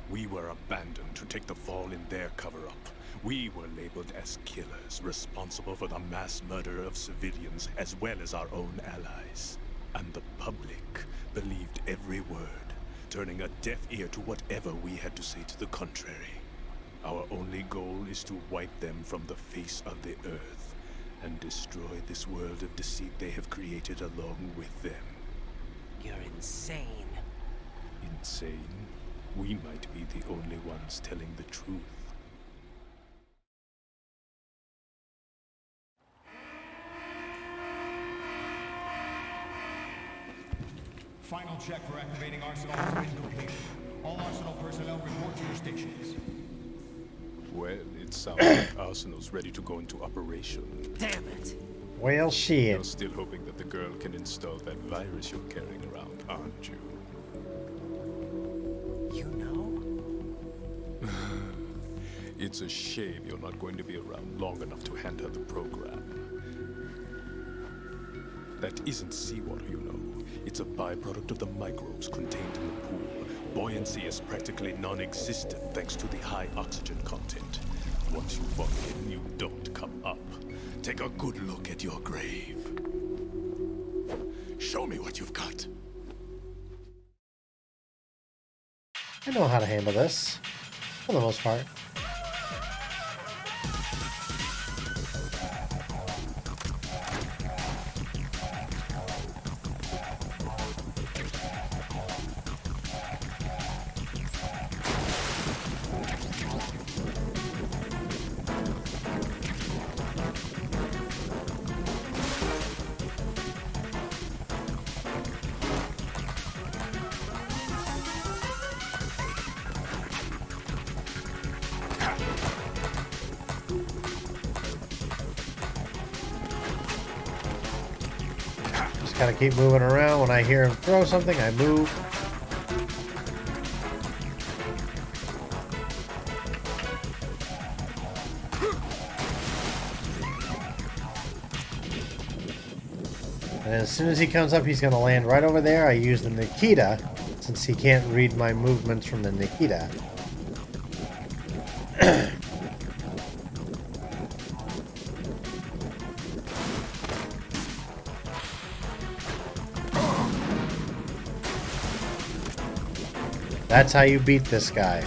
We were abandoned to take the fall in their cover-up. We were labeled as killers, responsible for the mass murder of civilians as well as our own allies. And the public believed every word, turning a deaf ear to whatever we had to say to the contrary. Our only goal is to wipe them from the face of the earth and destroy this world of deceit they have created along with them. You're insane. Insane? We might be the only ones telling the truth. Final check for activating Arsenal has been completed. All Arsenal personnel report to your stations. Well, it sounds like Arsenal's ready to go into operation. Damn it! Well, shit. You're still hoping that the girl can install that virus you're carrying around, aren't you? You know? It's a shame you're not going to be around long enough to hand her the program. That isn't seawater, you know. It's a byproduct of the microbes contained in the pool. Buoyancy is practically non-existent thanks to the high oxygen content. Once you fall in, you don't come up. Take a good look at your grave. Show me what you've got. I know how to handle this, for the most part. Gotta keep moving around. When I hear him throw something, I move. And as soon as he comes up, he's gonna land right over there. I use the Nikita, since he can't read my movements from the Nikita. That's how you beat this guy.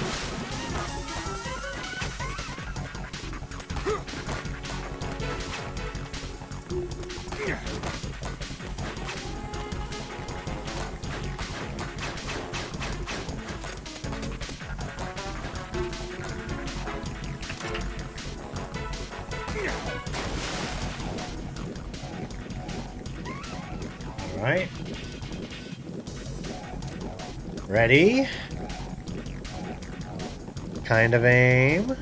All right. Ready? Kind of aim.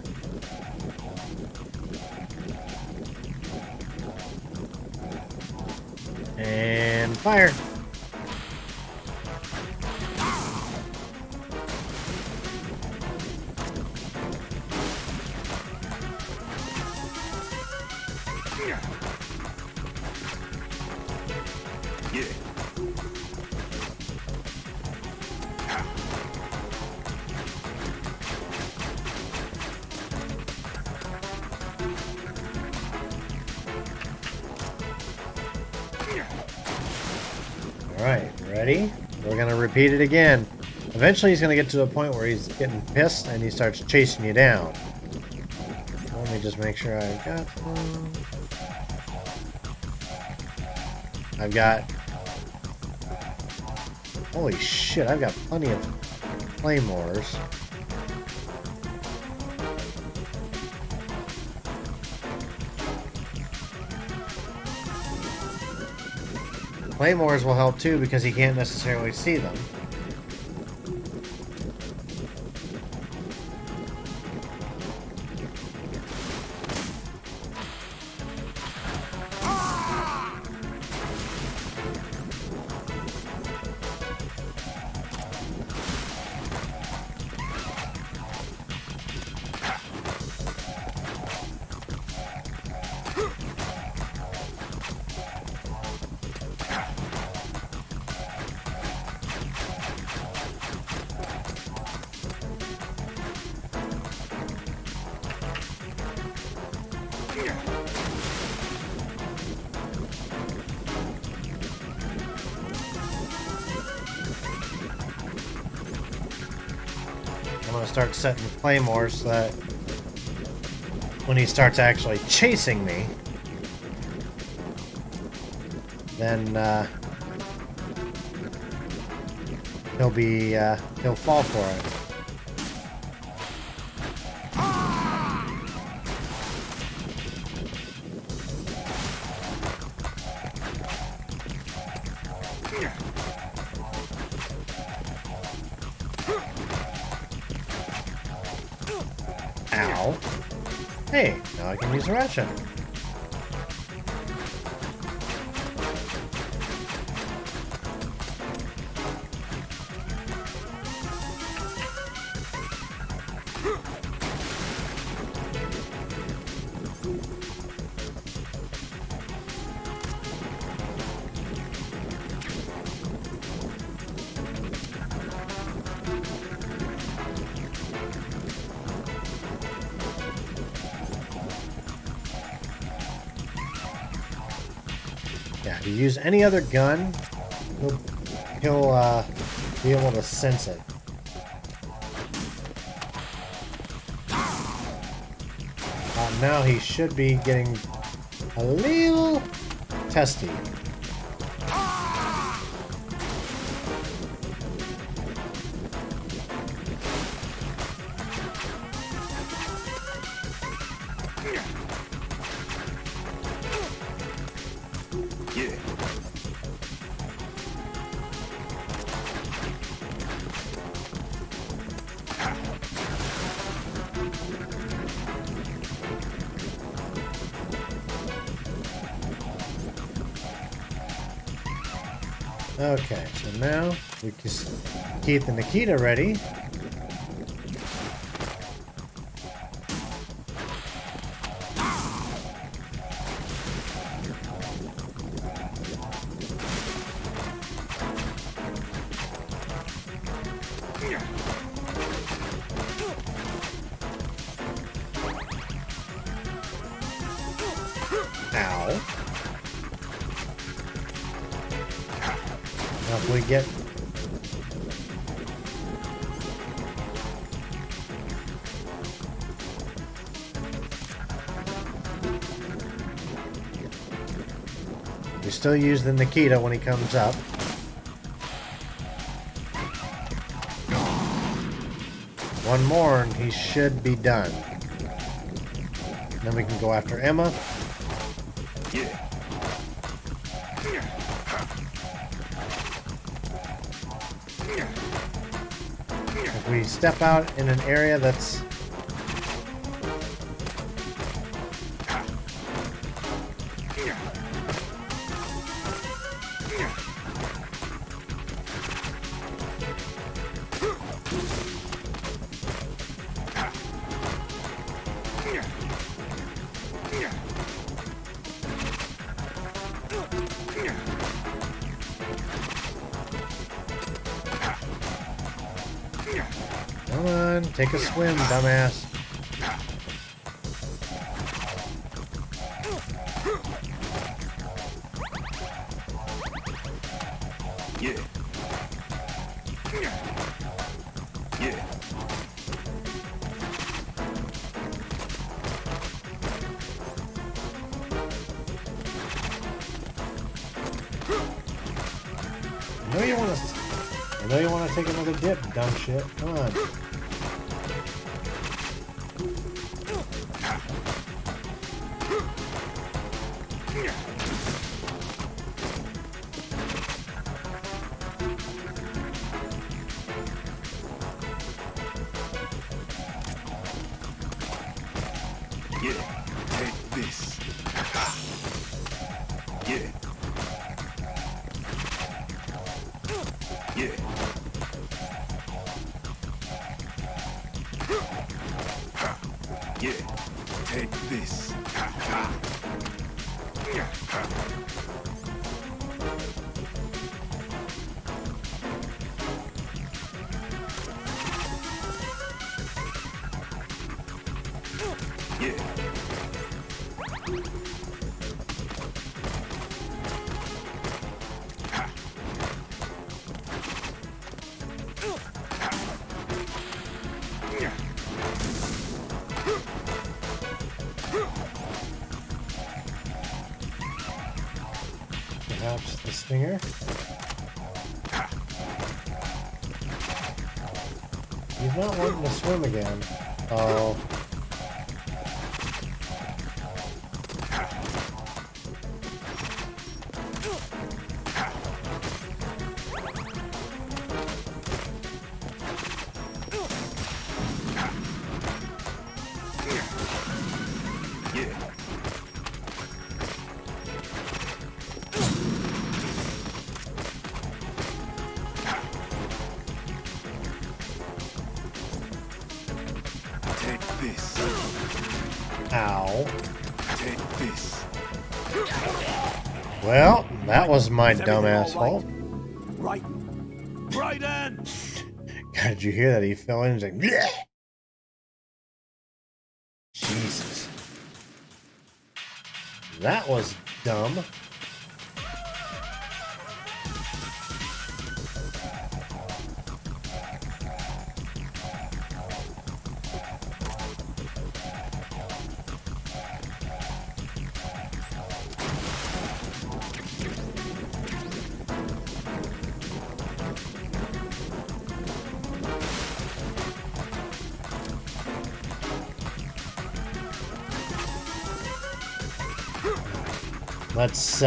And fire. Alright, ready? We're gonna repeat it again. Eventually he's gonna get to a point where he's getting pissed and he starts chasing you down. Let me just make sure I've got one. I've got... Holy shit, I've got plenty of claymores. Claymores will help too because he can't necessarily see them. to start setting claymores so that when he starts actually chasing me, then he'll fall for it. Ow. Hey, now I can use a ratchet. Yeah, if you use any other gun, he'll be able to sense it. Now he should be getting a little testy. Okay, so now we can keep the Nikita ready. Ow. Now if we get... We still use the Nikita when he comes up. One more and he should be done. Then we can go after Emma. If we step out in an area that's Come on, take a swim, dumbass. I know you want to take another dip, dumb shit. Come on. Perhaps the stinger. He's not wanting to swim again. Oh. Ow. Take this. Well, that was my dumbass fault. Right. Right in. God, did you hear that? He fell in and was like, bleh! Jesus. That was dumb. Let's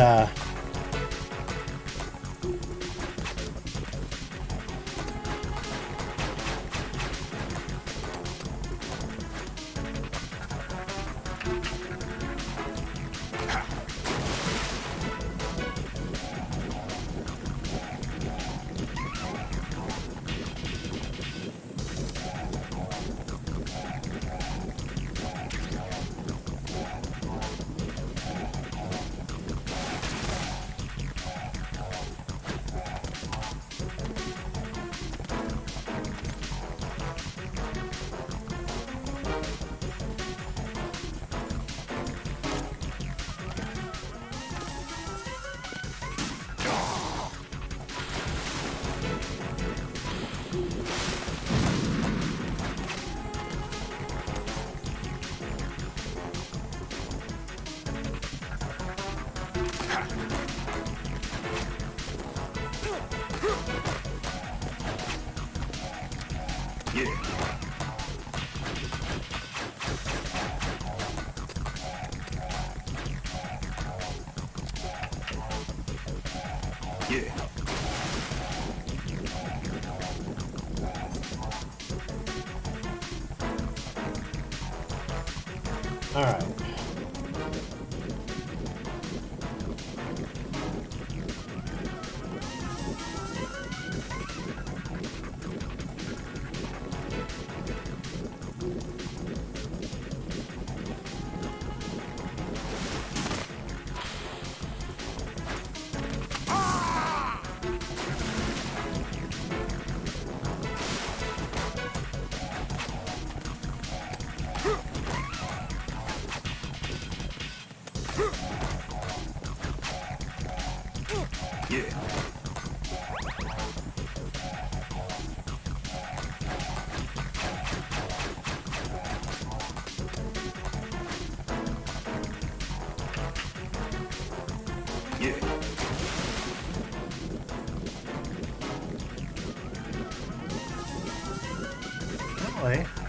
all right.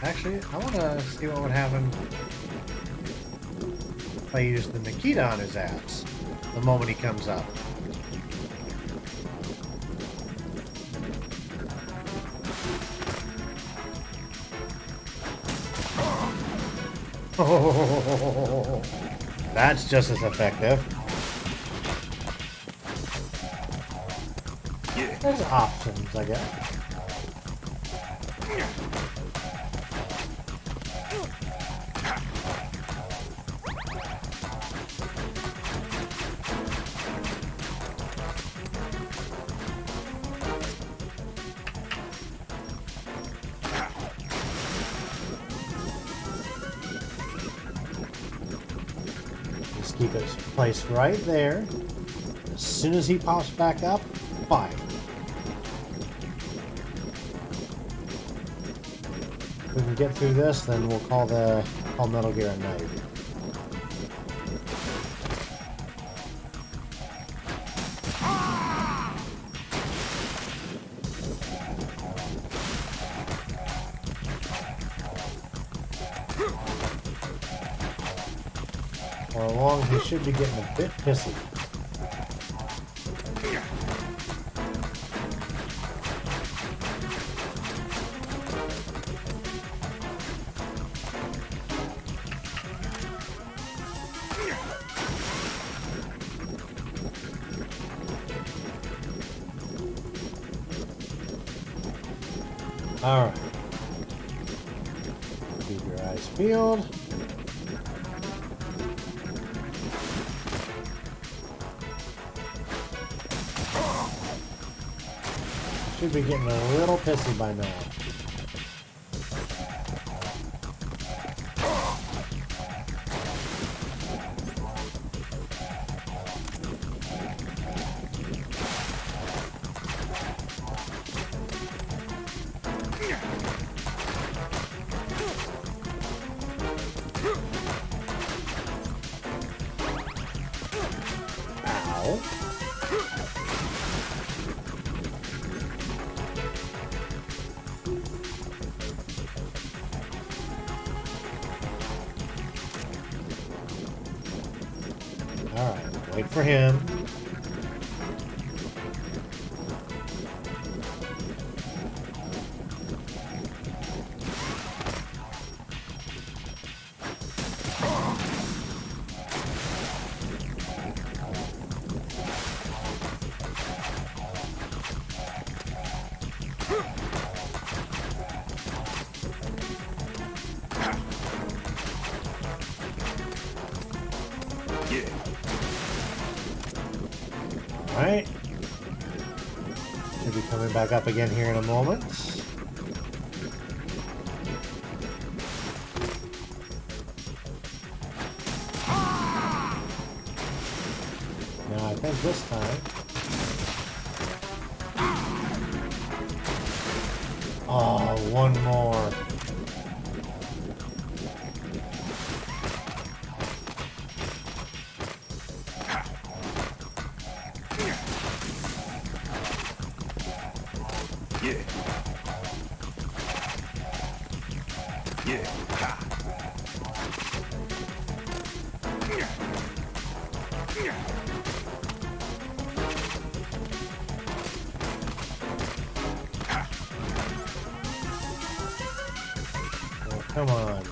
Actually, I want to see what would happen if I use the Nikita on his ass the moment he comes up. Oh, that's just as effective. There's options, I guess. Just keep it placed right there. As soon as he pops back up, fire. If we can get through this, then we'll call Metal Gear a night. Or along, he should be getting a bit pissy. Alright. Keep your eyes peeled. Should be getting a little pissy by now. Alright, wait for him. Alright. Should be coming back up again here in a moment. Now I think this time. Oh, one more. Oh, come on.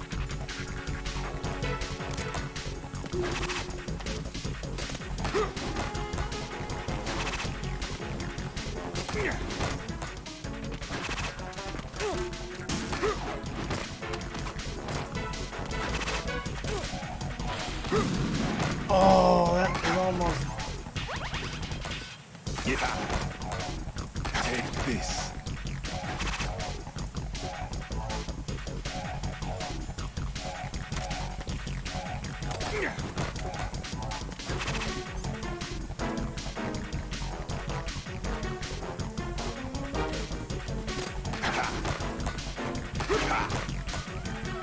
Oh, that was almost... Take this.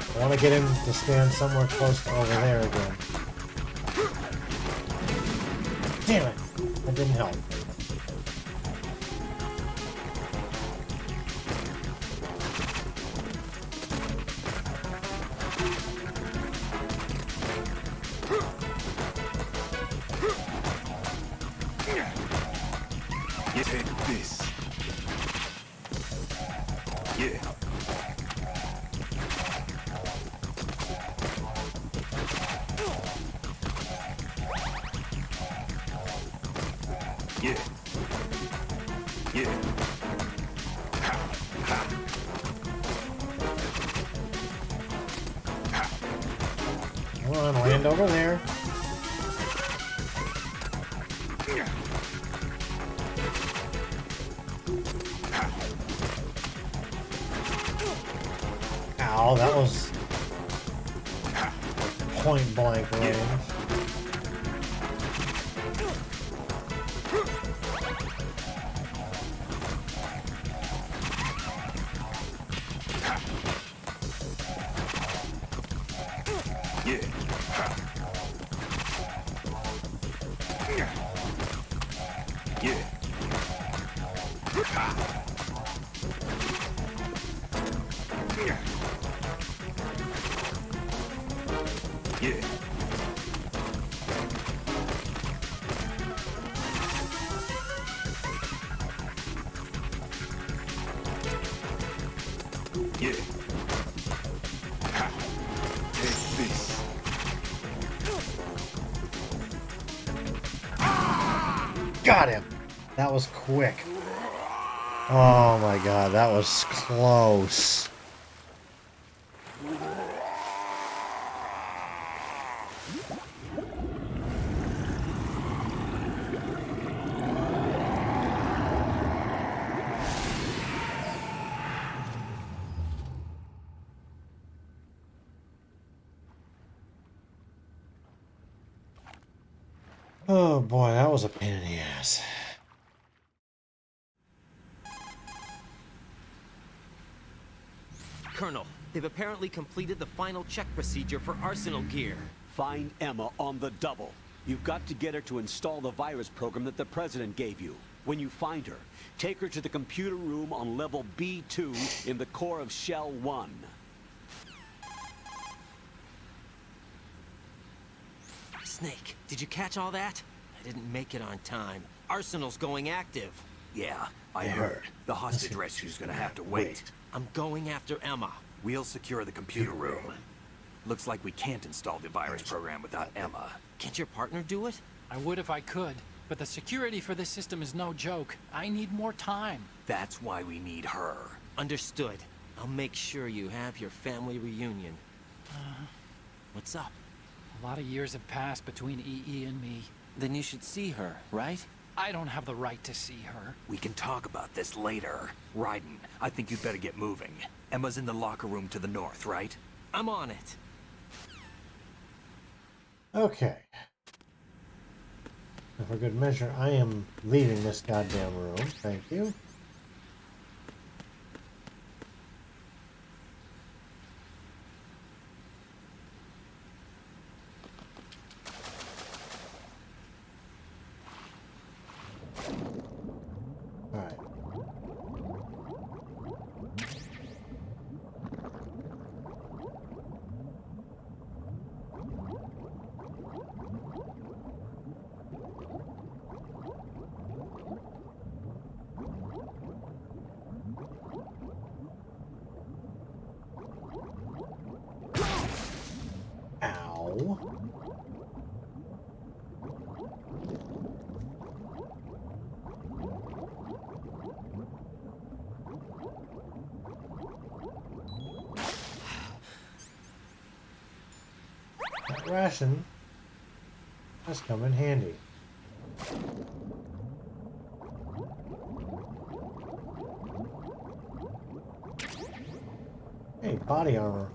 I want to get him to stand somewhere close to over there again. Damn it! That didn't help. Take this. Yeah. Yeah. Yeah. Come on, land over there. Ow, that was point blank range. Got him! That was quick. Oh my god, that was close. Oh boy, that was a pain in the ass. Colonel, they've apparently completed the final check procedure for arsenal gear. Find Emma on the double. You've got to get her to install the virus program that the President gave you. When you find her, take her to the computer room on level B2 in the core of Shell 1. Snake, did you catch all that? I didn't make it on time. Arsenal's going active. Yeah, I heard. The hostage rescue's gonna have to wait. I'm going after Emma. We'll secure the computer room. Looks like we can't install the virus program without Emma. Can't your partner do it? I would if I could, but the security for this system is no joke. I need more time. That's why we need her. Understood. I'll make sure you have your family reunion. What's up? A lot of years have passed between EE and me. Then you should see her, right? I don't have the right to see her. We can talk about this later. Raiden, I think you'd better get moving. Emma's in the locker room to the north, right? I'm on it. Okay. And for good measure, I am leaving this goddamn room. Thank you. Alright. Ow. That ration has come in handy. Hey, body armor.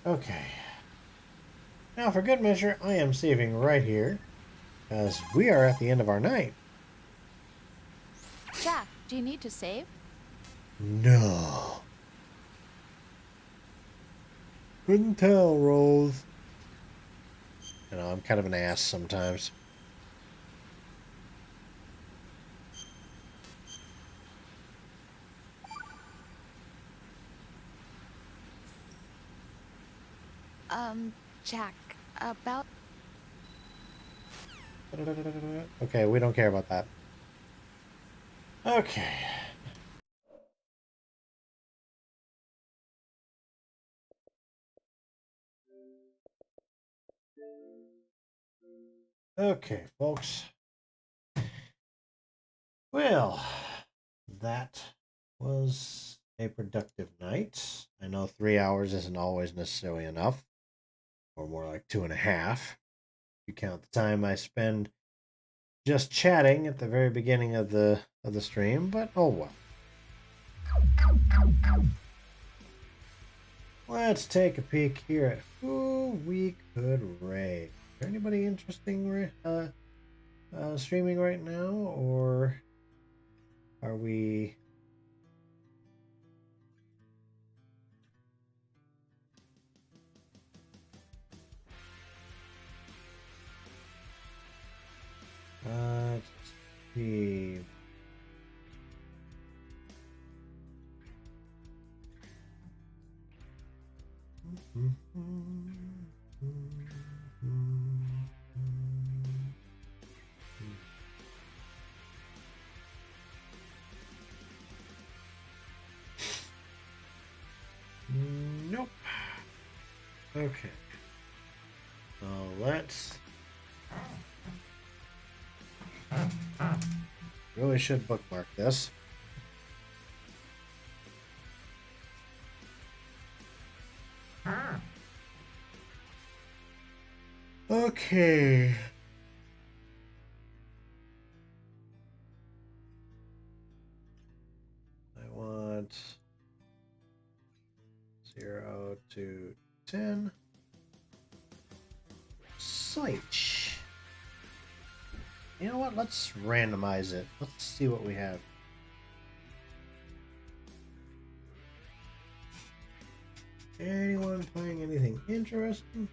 Okay. Now, for good measure, I am saving right here, as we are at the end of our night. Jack, do you need to save? No. Couldn't tell, Rose. You know, I'm kind of an ass sometimes. Jack, about... Okay, we don't care about that. Okay. Okay, folks. Well, that was a productive night. I know 3 hours isn't always necessarily enough, or more like 2.5. If you count the time I spend just chatting at the very beginning of the stream, but oh well. Let's take a peek here at who we could raid. Is there anybody interesting streaming right now, or are we... let's see. Okay. So let's... Really should bookmark this. Okay. I want 0 to 10. Site. You know what? Let's randomize it. Let's see what we have. Anyone playing anything interesting?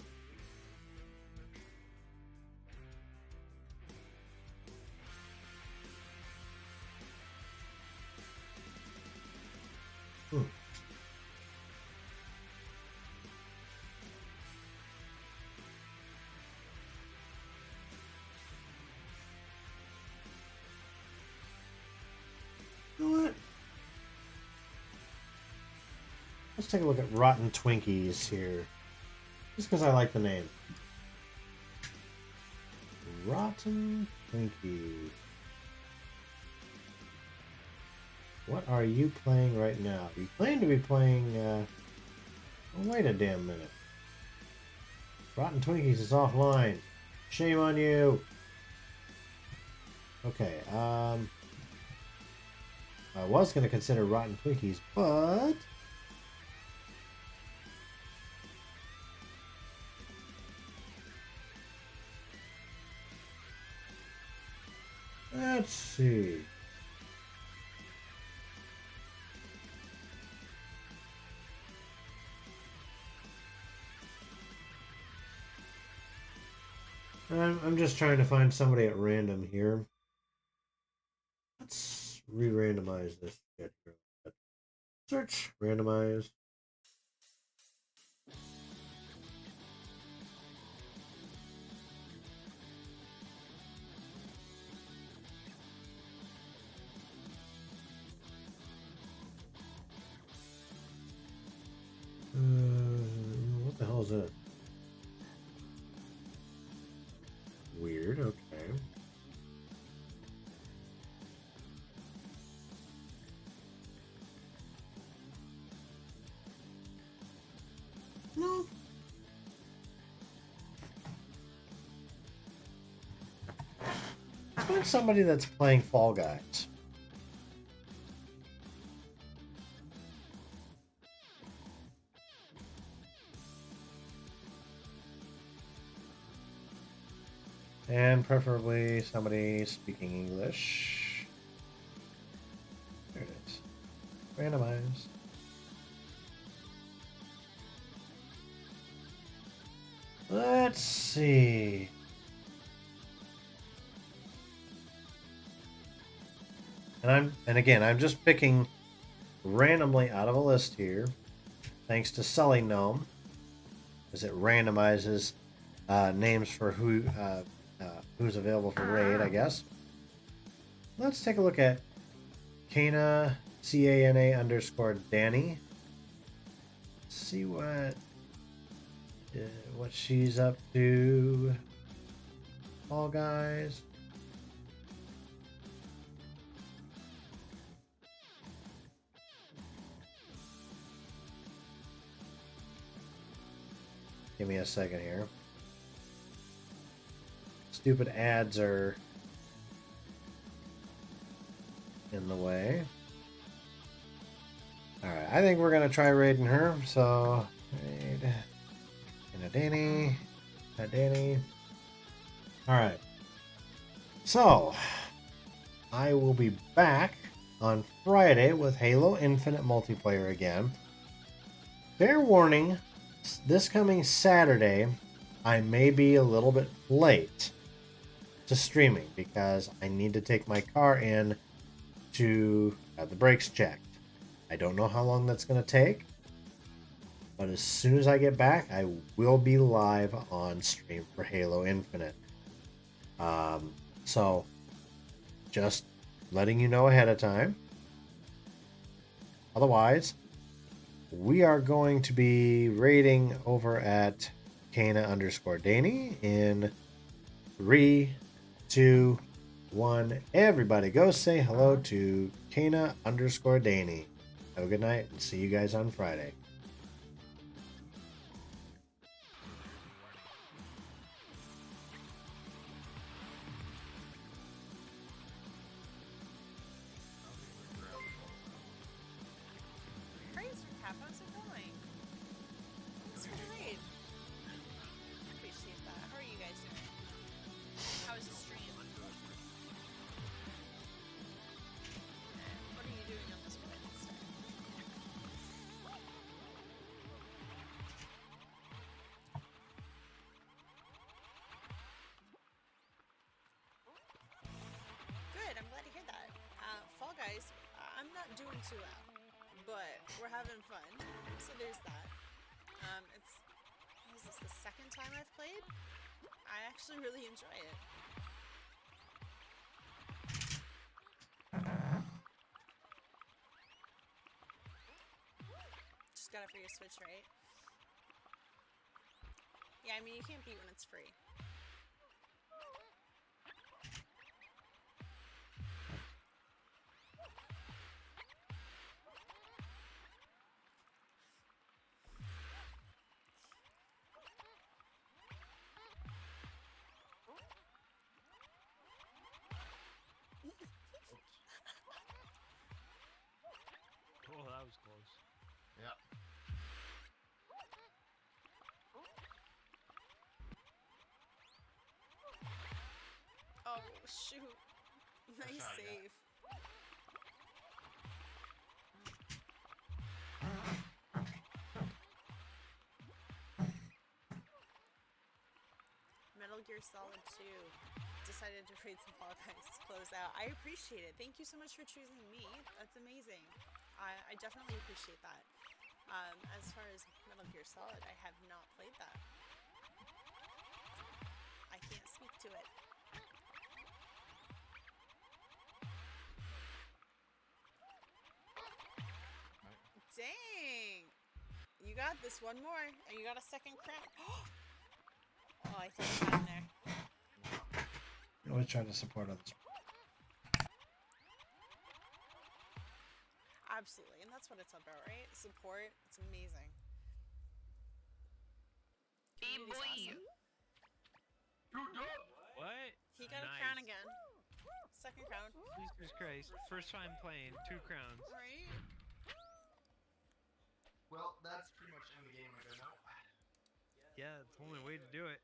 You know what? Let's take a look at Rotten Twinkies here. Just because I like the name. Rotten Twinkies. What are you playing right now? You claim to be playing, oh, wait a damn minute. Rotten Twinkies is offline. Shame on you. Okay, I was going to consider Rotten Twinkies, but... Let's see. I'm just trying to find somebody at random here. Let's re-randomize this shit here. Search, randomize. What the hell is that? Weird, okay. No. Let's find somebody that's playing Fall Guys. And preferably somebody speaking English. There it is. Randomize. Let's see. And again, I'm just picking randomly out of a list here, thanks to Sully Gnome, as it randomizes names for who's available for raid, I guess. Let's take a look at Kana, CANA _ Danny. See what she's up to. All guys. Give me a second here. Stupid ads are in the way. Alright, I think we're going to try raiding her. So, raid. And a Danny. Alright. So, I will be back on Friday with Halo Infinite multiplayer again. Fair warning, this coming Saturday, I may be a little bit late to streaming because I need to take my car in to have the brakes checked. I don't know how long that's going to take, but as soon as I get back, I will be live on stream for Halo Infinite. So, just letting you know ahead of time. Otherwise, we are going to be raiding over at Kana_Danny in 3, 2, 1. Everybody go say hello to Kana_Danny. Have a good night and see you guys on Friday. How's it going? Thanks for the raid. Appreciate that. How are you guys doing? How was the stream? What are you doing on this Wednesday? Good, I'm glad to hear that. Fall Guys, I'm not doing too well, but we're having fun, so there's that. Is this the second time I've played? I actually really enjoy it. Just got it for your Switch, right? Yeah, I mean, you can't beat when it's free. Oh, that was close. Yep. Oh, shoot. Nice save. Metal Gear Solid 2. Decided to raid some Fall Guys to close out. I appreciate it. Thank you so much for choosing me. That's amazing. I definitely appreciate that. As far as Metal Gear Solid, I have not played that. I can't speak to it. Dang! You got this, one more, and you got a second crown. Oh, I thought you got in there. Always trying to support others. Absolutely, and that's what it's about, right? Support. It's amazing. Awesome. What? He got a crown again. Second crown. Jesus Christ. First time playing, 2 crowns. Right? Well, that's pretty much in the game I go now. Yeah, it's the only way to do it.